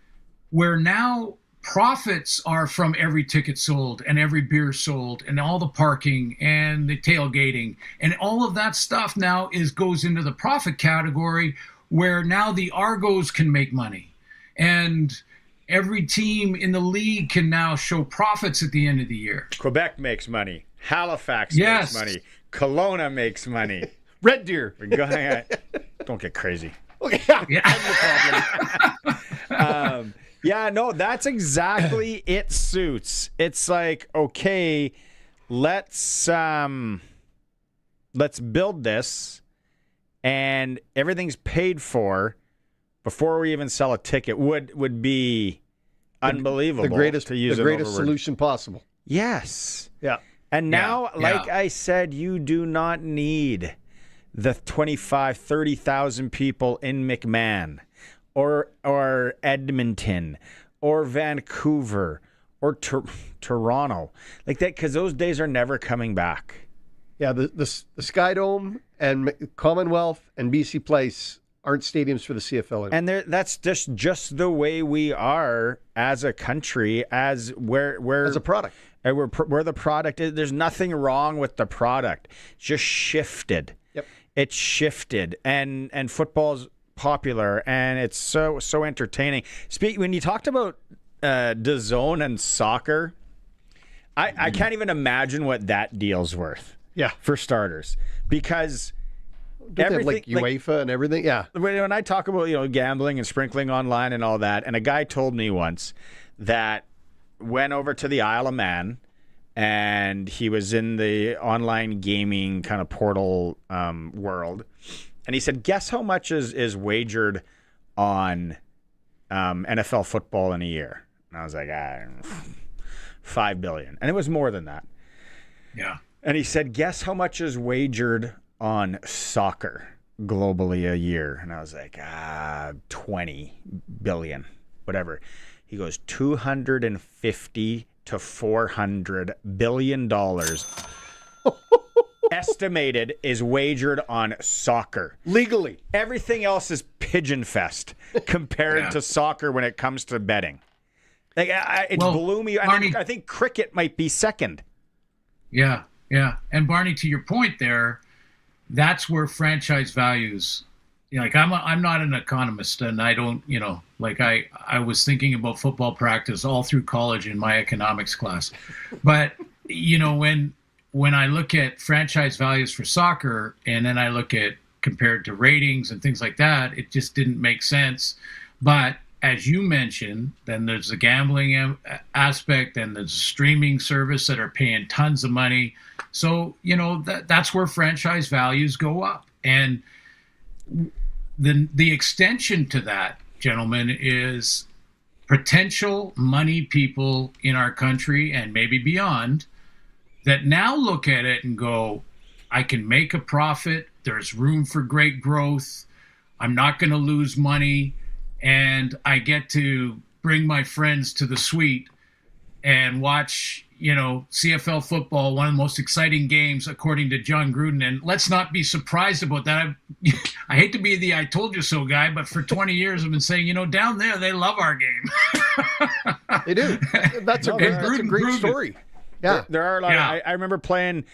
where now profits are from every ticket sold and every beer sold and all the parking and the tailgating and all of that stuff now goes into the profit category, where now the Argos can make money and every team in the league can now show profits at the end of the year. Quebec makes money. Halifax makes money. Kelowna makes money. Red Deer. Don't get crazy. Okay. No, that's exactly it, Suits. It's like, okay, let's build this, and everything's paid for before we even sell a ticket. Would be unbelievable. The greatest overword. Solution possible. Yes. Yeah. And now, like I said, you do not need the 25,000, 30,000 people in McMahon or Edmonton or Vancouver or Toronto like that, because those days are never coming back. Yeah, the Sky Dome and Commonwealth and BC Place aren't stadiums for the CFL anymore. And that's just the way we are as a country, as we're as a product. We're the product. There's nothing wrong with the product. It's just shifted. Yep. It's shifted, and football's popular, and it's so entertaining. When you talked about DAZN and soccer, I can't even imagine what that deal's worth. Yeah. For starters, because Don't they have like UEFA and everything? Yeah. When I talk about gambling and sprinkling online and all that, and a guy told me once that went over to the Isle of Man, and he was in the online gaming kind of portal world, and he said, "Guess how much is wagered on NFL football in a year?" And I was like, $5 billion, and it was more than that. Yeah. And he said, "Guess how much is wagered on soccer globally a year?" And I was like, 20 billion, whatever. He goes, $250 to $400 billion estimated is wagered on soccer. Legally. Everything else is pigeon fest compared to soccer when it comes to betting. Like, it's blew me. Barney, I think cricket might be second. Yeah, yeah. And Barney, to your point there, that's where franchise values, like I'm not an economist, and I don't, like I was thinking about football practice all through college in my economics class. But, when I look at franchise values for soccer, and then I look at compared to ratings and things like that, it just didn't make sense. But as you mentioned, then there's the gambling aspect, and there's a streaming service that are paying tons of money. So, that's where franchise values go up. And the extension to that, gentlemen, is potential money people in our country and maybe beyond that now look at it and go, I can make a profit. There's room for great growth. I'm not going to lose money. And I get to bring my friends to the suite and watch, CFL football, one of the most exciting games, according to John Gruden. And let's not be surprised about that. I hate to be the I told you so guy, but for 20 years I've been saying, down there, they love our game. They do. That's a great story. Yeah. There are a lot. Yeah. I remember playing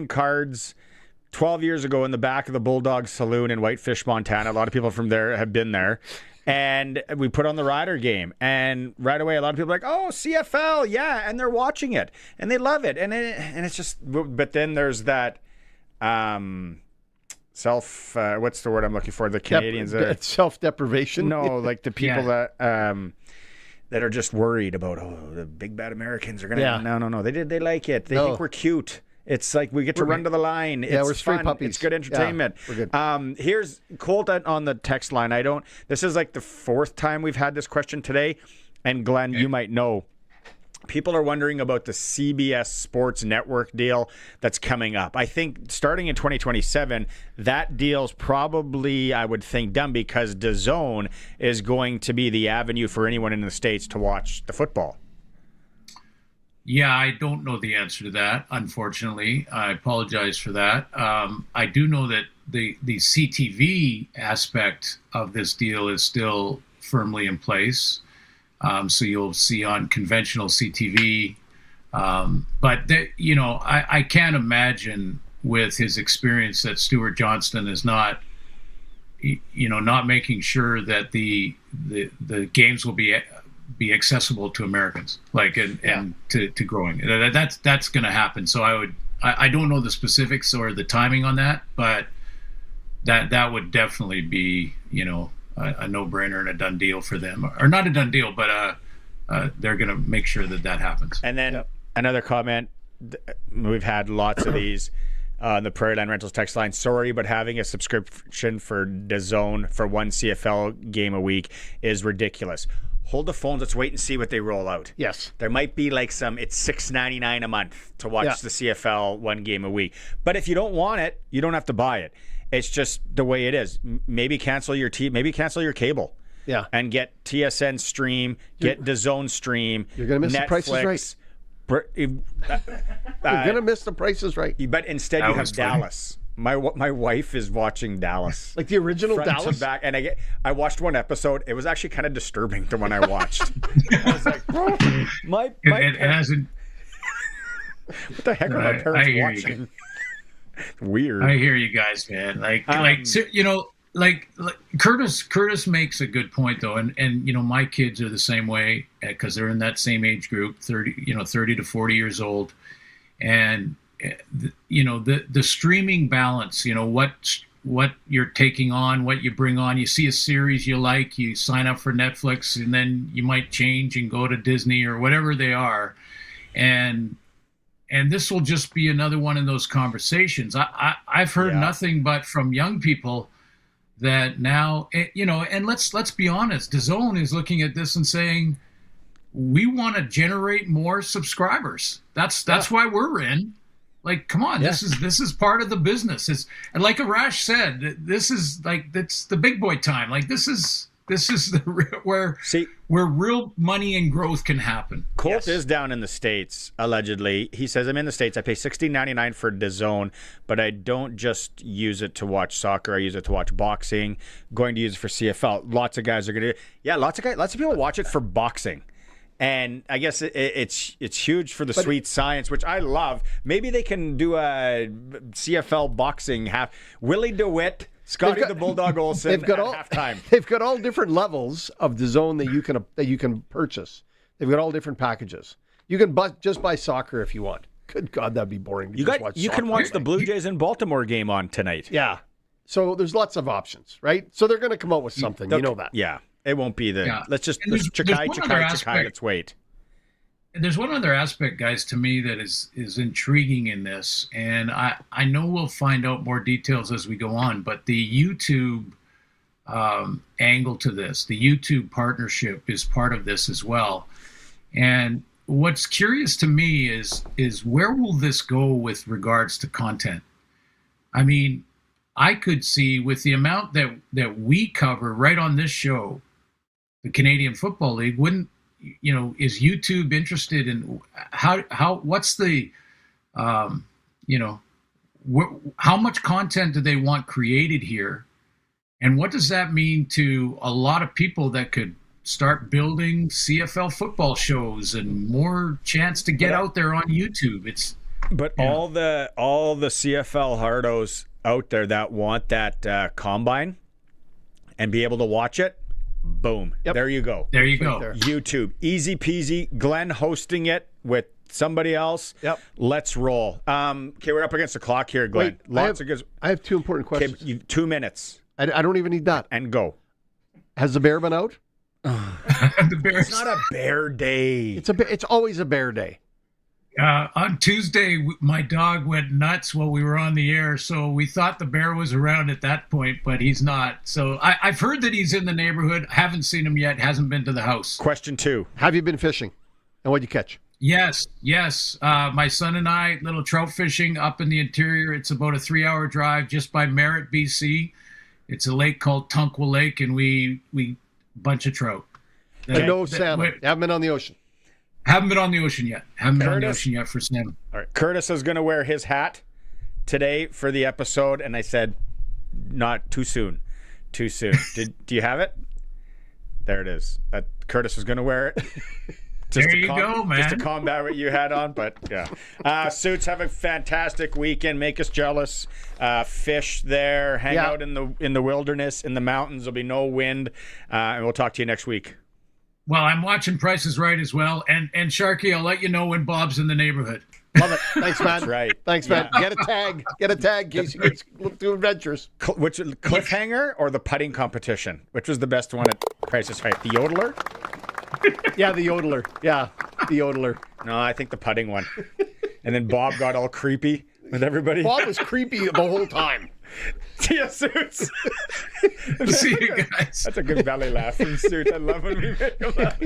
cards 12 years ago in the back of the Bulldog Saloon in Whitefish, Montana. A lot of people from there have been there. And we put on the Rider game. And right away, a lot of people are like, oh, CFL, yeah. And they're watching it. And they love it. And it's just, but then there's that what's the word I'm looking for? The Canadians. Self-deprivation? No, like the people that are just worried about, the big bad Americans are going to. Yeah. No. They like it. They think we're cute. It's like we get to run to the line. It's we're straight fun. puppies. It's good entertainment. Yeah, we're good. Here's Colt on the text line. This is like the fourth time we've had this question today. And Glenn, you might know. People are wondering about the CBS Sports Network deal that's coming up. I think starting in 2027, that deal's probably, I would think, done because DAZN is going to be the avenue for anyone in the States to watch the football. Yeah, I don't know the answer to that, unfortunately. I apologize for that. I do know that the CTV aspect of this deal is still firmly in place. So you'll see on conventional CTV. But I can't imagine with his experience that Stuart Johnston is not making sure that the games will be accessible to Americans, and to growing. That's going to happen. So I don't know the specifics or the timing on that, but that would definitely be a no-brainer and a done deal for them, or not a done deal, but they're going to make sure that happens. And then another comment, we've had lots of these on the Prairie Land Rentals text line. Sorry, but having a subscription for DAZN for one CFL game a week is ridiculous. Hold the phones. Let's wait and see what they roll out. Yes. There might be it's $6.99 a month to watch the CFL one game a week. But if you don't want it, you don't have to buy it. It's just the way it is. Maybe cancel your cable. Yeah. And get TSN stream, get DAZN stream. You're going to miss Netflix, the Price is Right. You're going to miss the Price is Right. But instead you have Dallas. My wife is watching Dallas, like the original front Dallas. To back, and I watched one episode. It was actually kind of disturbing the one I watched. I was like, bro, it hasn't. What the heck are my parents watching? Weird. I hear you guys, man. Curtis makes a good point though, and my kids are the same way because they're in that same age group, 30 to 40 years old, and the streaming balance, what you're taking on, what you bring on. You see a series you like, you sign up for Netflix, and then you might change and go to Disney or whatever they are. And this will just be another one of those conversations. I've heard nothing but from young people that now, and let's be honest, DAZN is looking at this and saying, we want to generate more subscribers. That's why we're in. Like, come on, this is part of the business. And like Arash said, this is that's the big boy time. Like this is where real money and growth can happen. Colt is down in the States, allegedly. He says, I'm in the States. I pay $16.99 for DAZN, but I don't just use it to watch soccer. I use it to watch boxing, going to use it for CFL. Lots of guys are going to do it. Yeah, lots of people watch it for boxing. And I guess it's huge for the sweet science, which I love. Maybe they can do a CFL boxing half. Willie DeWitt, Scotty the Bulldog Olsen at halftime. They've got all different levels of DAZN that you can purchase. They've got all different packages. You can just buy soccer if you want. Good God, that'd be boring. You can watch the Blue Jays and Baltimore game on tonight. Yeah. So there's lots of options, right? So they're going to come out with something. You know that. Yeah. It won't be the. Yeah. Let's Chikai. Let's wait. There's one other aspect, guys, to me that is intriguing in this, and I know we'll find out more details as we go on. But the YouTube angle to this, the YouTube partnership, is part of this as well. And what's curious to me is where will this go with regards to content? I mean, I could see with the amount that we cover right on this show, the Canadian Football League, is YouTube interested in what's the, how much content do they want created here? And what does that mean to a lot of people that could start building CFL football shows and more chance to get out there on YouTube? All the CFL hardos out there that want that combine and be able to watch it, boom. Yep. There you go. There you go. There. YouTube. Easy peasy. Glen hosting it with somebody else. Yep. Let's roll. Okay, we're up against the clock here, Glen. Wait, I have two important questions. Okay, 2 minutes. I don't even need that. And go. Has the bear been out? It's not a bear day. It's always a bear day. On Tuesday, my dog went nuts while we were on the air, so we thought the bear was around at that point, but he's not. So I've heard that he's in the neighborhood. Haven't seen him yet. Hasn't been to the house. Question 2. Have you been fishing? And what'd you catch? Yes. My son and I, little trout fishing up in the interior. It's about a 3-hour drive just by Merritt, BC. It's a lake called Tunquil Lake, and we bunch of trout. And no salmon. Haven't been on the ocean. Haven't been on the ocean yet. Haven't been on the ocean yet for salmon. All right. Curtis is going to wear his hat today for the episode, and I said, not too soon. Too soon. Do you have it? There it is. Curtis was going to wear it. There you go, man. Just to combat what you had on, but yeah. Suits, have a fantastic weekend. Make us jealous. Fish there. Hang out in the wilderness, in the mountains. There'll be no wind, and we'll talk to you next week. Well, I'm watching Price is Right as well, and Sharky, I'll let you know when Bob's in the neighborhood. Love it. Thanks, man. That's right. Thanks, man. Yeah. Get a tag, Casey. Let's do adventures. Which cliffhanger or the putting competition? Which was the best one at Price is Right? The yodeler? Yeah, the yodeler. Yeah, the yodeler. No, I think the putting one. And then Bob got all creepy with everybody. Bob was creepy the whole time. See ya, Suits. See you guys. That's a good belly laugh from Suits. I love when we make him laugh.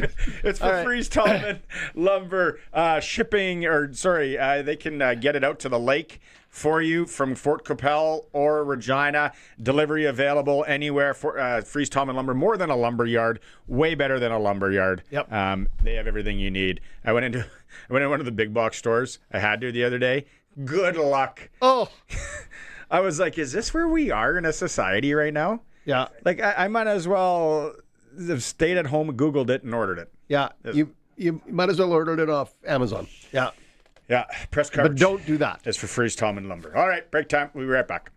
It's for Freeze Tallman Lumber shipping, they can get it out to the lake for you from Fort Capel or Regina. Delivery available anywhere for Freeze Tallman Lumber. More than a lumber yard. Way better than a lumber yard. Yep. They have everything you need. I went into one of the big box stores. I had to the other day. Good luck. Oh. I was like, is this where we are in a society right now? Yeah. Like, I might as well have stayed at home, Googled it, and ordered it. Yeah. You might as well order it off Amazon. Yeah. Yeah. Press coverage. But don't do that. It's for Freeze Tallman Lumber. All right. Break time. We'll be right back.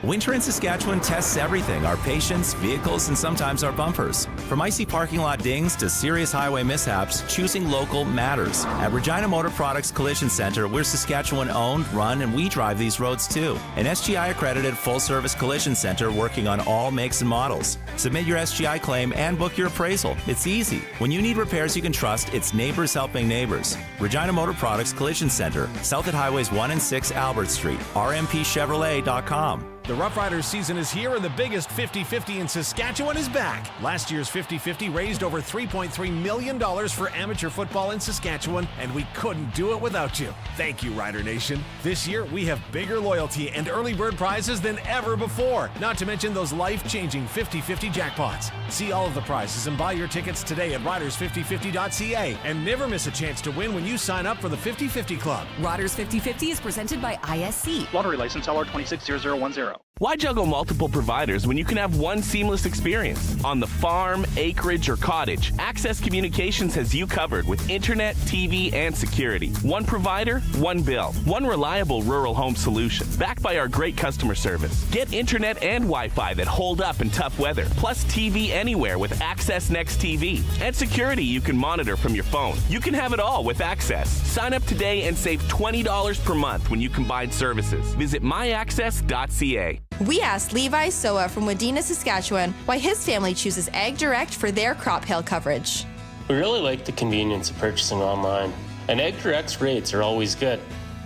Winter in Saskatchewan tests everything, our patience, vehicles, and sometimes our bumpers. From icy parking lot dings to serious highway mishaps, choosing local matters. At Regina Motor Products Collision Center, we're Saskatchewan owned, run, and we drive these roads too. An SGI accredited full-service collision center working on all makes and models. Submit your SGI claim and book your appraisal. It's easy. When you need repairs you can trust, it's neighbors helping neighbors. Regina Motor Products Collision Center, south at Highways 1 and 6 Albert Street, rmpchevrolet.com. The Roughriders season is here, and the biggest 50-50 in Saskatchewan is back. Last year's 50-50 raised over $3.3 million for amateur football in Saskatchewan, and we couldn't do it without you. Thank you, Rider Nation. This year, we have bigger loyalty and early bird prizes than ever before, not to mention those life-changing 50-50 jackpots. See all of the prizes and buy your tickets today at riders5050.ca, and never miss a chance to win when you sign up for the 50-50 Club. Riders 50-50 is presented by ISC. Lottery license LR260010. Why juggle multiple providers when you can have one seamless experience? On the farm, acreage, or cottage, Access Communications has you covered with internet, TV, and security. One provider, one bill. One reliable rural home solution. Backed by our great customer service. Get internet and Wi-Fi that hold up in tough weather. Plus TV anywhere with Access Next TV. And security you can monitor from your phone. You can have it all with Access. Sign up today and save $20 per month when you combine services. Visit myaccess.ca. We asked Levi Soa from Wadena, Saskatchewan, why his family chooses Ag Direct for their crop hail coverage. We really like the convenience of purchasing online, and Ag Direct's rates are always good.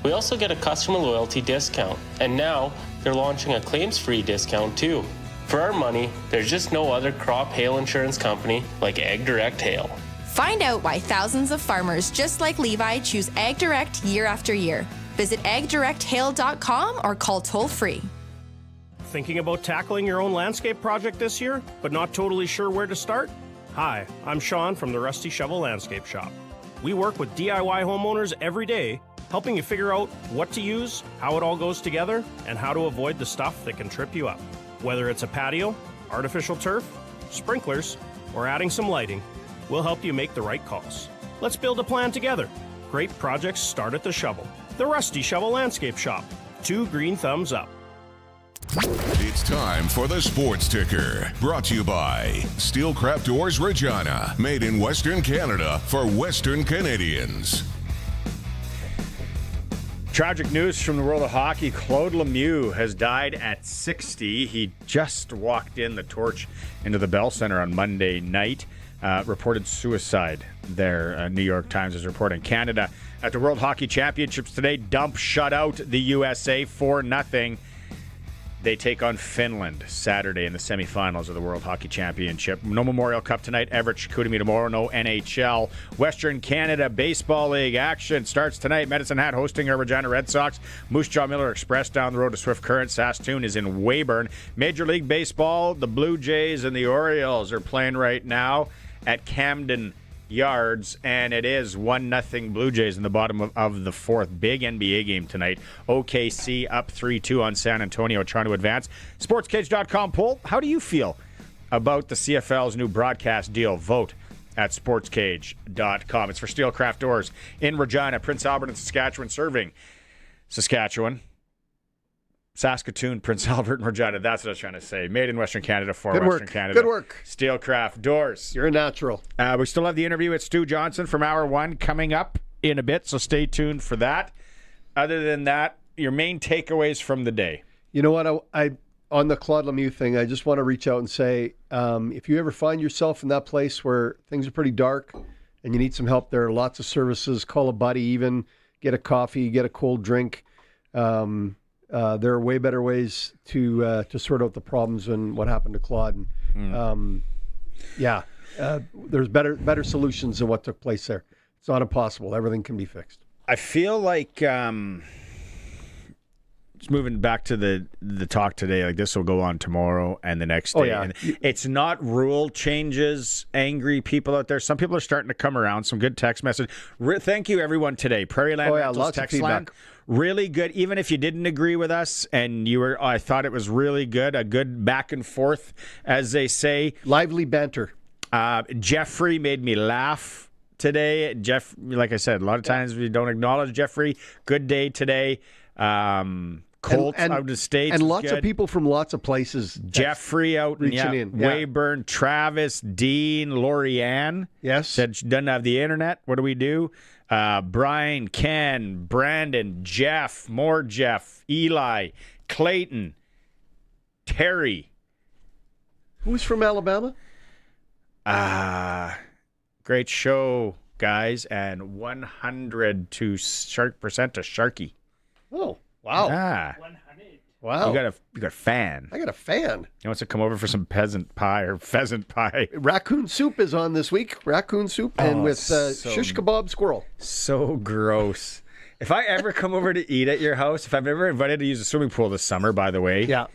We also get a customer loyalty discount, and now they're launching a claims-free discount too. For our money, there's just no other crop hail insurance company like Ag Direct Hail. Find out why thousands of farmers just like Levi choose Ag Direct year after year. Visit agdirecthail.com or call toll-free. Thinking about tackling your own landscape project this year, but not totally sure where to start? Hi, I'm Sean from the Rusty Shovel Landscape Shop. We work with DIY homeowners every day, helping you figure out what to use, how it all goes together, and how to avoid the stuff that can trip you up. Whether it's a patio, artificial turf, sprinklers, or adding some lighting, we'll help you make the right calls. Let's build a plan together. Great projects start at the shovel. The Rusty Shovel Landscape Shop. 2 green thumbs up. It's time for the Sports Ticker, brought to you by Steelcraft Doors Regina, made in Western Canada for Western Canadians. Tragic news from the world of hockey. Claude Lemieux has died at 60. He just walked in the torch into the Bell Center on Monday night. Reported suicide there. New York Times is reporting. Canada at the World Hockey Championships today. Dump shut out the USA 4-0. They take on Finland Saturday in the semifinals of the World Hockey Championship. No Memorial Cup tonight. Everett Chicoutimi tomorrow. No NHL. Western Canada Baseball League action starts tonight. Medicine Hat hosting our Regina Red Sox. Moose Jaw Miller Express down the road to Swift Current. Saskatoon is in Weyburn. Major League Baseball, the Blue Jays and the Orioles are playing right now at Camden Yards, and it is 1-0 Blue Jays in the bottom of the fourth. Big NBA game tonight. OKC up 3-2 on San Antonio, trying to advance. Sportscage.com poll. How do you feel about the CFL's new broadcast deal? Vote at sportscage.com. It's for Steelcraft Doors in Regina, Prince Albert, and Saskatchewan, serving Saskatchewan, Saskatoon, Prince Albert, and Regina. That's what I was trying to say. Made in Western Canada for Good Western work. Canada. Good work. Steelcraft Doors. You're a natural. We still have the interview with Stu Johnson from Hour 1 coming up in a bit, so stay tuned for that. Other than that, your main takeaways from the day. You know what? I on the Claude Lemieux thing, I just want to reach out and say, if you ever find yourself in that place where things are pretty dark and you need some help, there are lots of services. Call a buddy, even get a coffee, get a cold drink. There are way better ways to sort out the problems than what happened to Claude. And, there's better solutions than what took place there. It's not impossible. Everything can be fixed. I feel like just moving back to the talk today, like this will go on tomorrow and the next day. Oh, yeah. And it's not rule changes, angry people out there. Some people are starting to come around. Some good text message. Thank you, everyone, today. Prairie Land Rentals lots text of feedback. line. Really good. Even if you didn't agree with us and you were, I thought it was really good. A good back and forth, as they say. Lively banter. Jeffrey made me laugh today. Jeff, like I said, a lot of times we don't acknowledge Jeffrey. Good day today. Colts out of state. And lots of people from lots of places. Jeffrey out in Weyburn, Travis, Dean, Lorianne. Yes. Said she doesn't have the internet. What do we do? Brian, Ken, Brandon, Jeff, more Jeff, Eli, Clayton, Terry. Who's from Alabama? Great show, guys, and 100% to Sharky. Oh, wow. 100. Wow. You got a fan. I got a fan. He wants to come over for some peasant pie or pheasant pie. Raccoon soup is on this week. Raccoon soup and with shish kebab squirrel. So gross. If I ever come over to eat at your house, if I'm ever invited to use a swimming pool this summer, by the way. Yeah.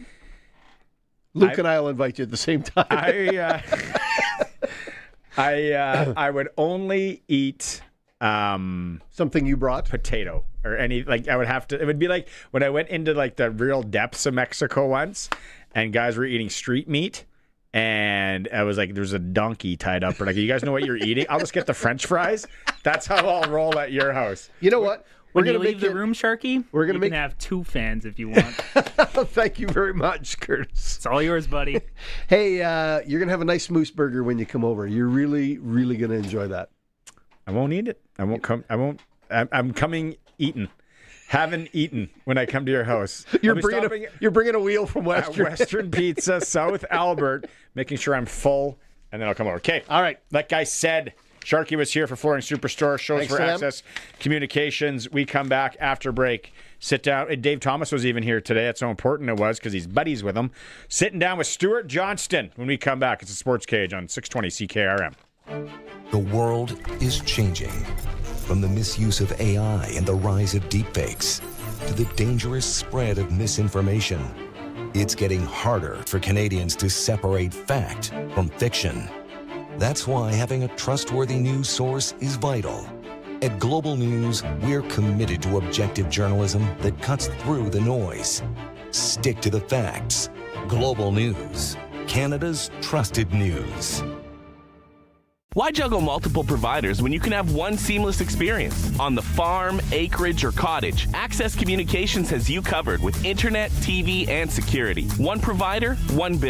Luke and I will invite you at the same time. I would only eat something you brought, potato or any, like I would have to. It would be like when I went into like the real depths of Mexico once, and guys were eating street meat, and I was like, "There's a donkey tied up." Or like, "You guys know what you're eating? I'll just get the French fries." That's how I'll roll at your house. You know what? When you leave the room, Sharky, we're gonna can have 2 fans if you want. Thank you very much, Curtis. It's all yours, buddy. Hey, you're going to have a nice moose burger when you come over. You're really, really going to enjoy that. I won't eat it. I won't come. I won't. I'm coming eaten. Haven't eaten when I come to your house. You're bringing a wheel from Western Pizza, South Albert, making sure I'm full, and then I'll come over. Okay. All right. Like guy said, Sharky was here for Flooring Superstore. Shows Thanks for to them. Access Communications. We come back after break. Sit down. Dave Thomas was even here today. That's how important it was because he's buddies with him. Sitting down with Stuart Johnston when we come back. It's a Sports Cage on 620 CKRM. The world is changing. From the misuse of AI and the rise of deepfakes to the dangerous spread of misinformation, it's getting harder for Canadians to separate fact from fiction. That's why having a trustworthy news source is vital. At Global News, we're committed to objective journalism that cuts through the noise. Stick to the facts. Global News, Canada's trusted news. Why juggle multiple providers when you can have one seamless experience? On the farm, acreage, or cottage, Access Communications has you covered with internet, TV, and security. One provider, one bill.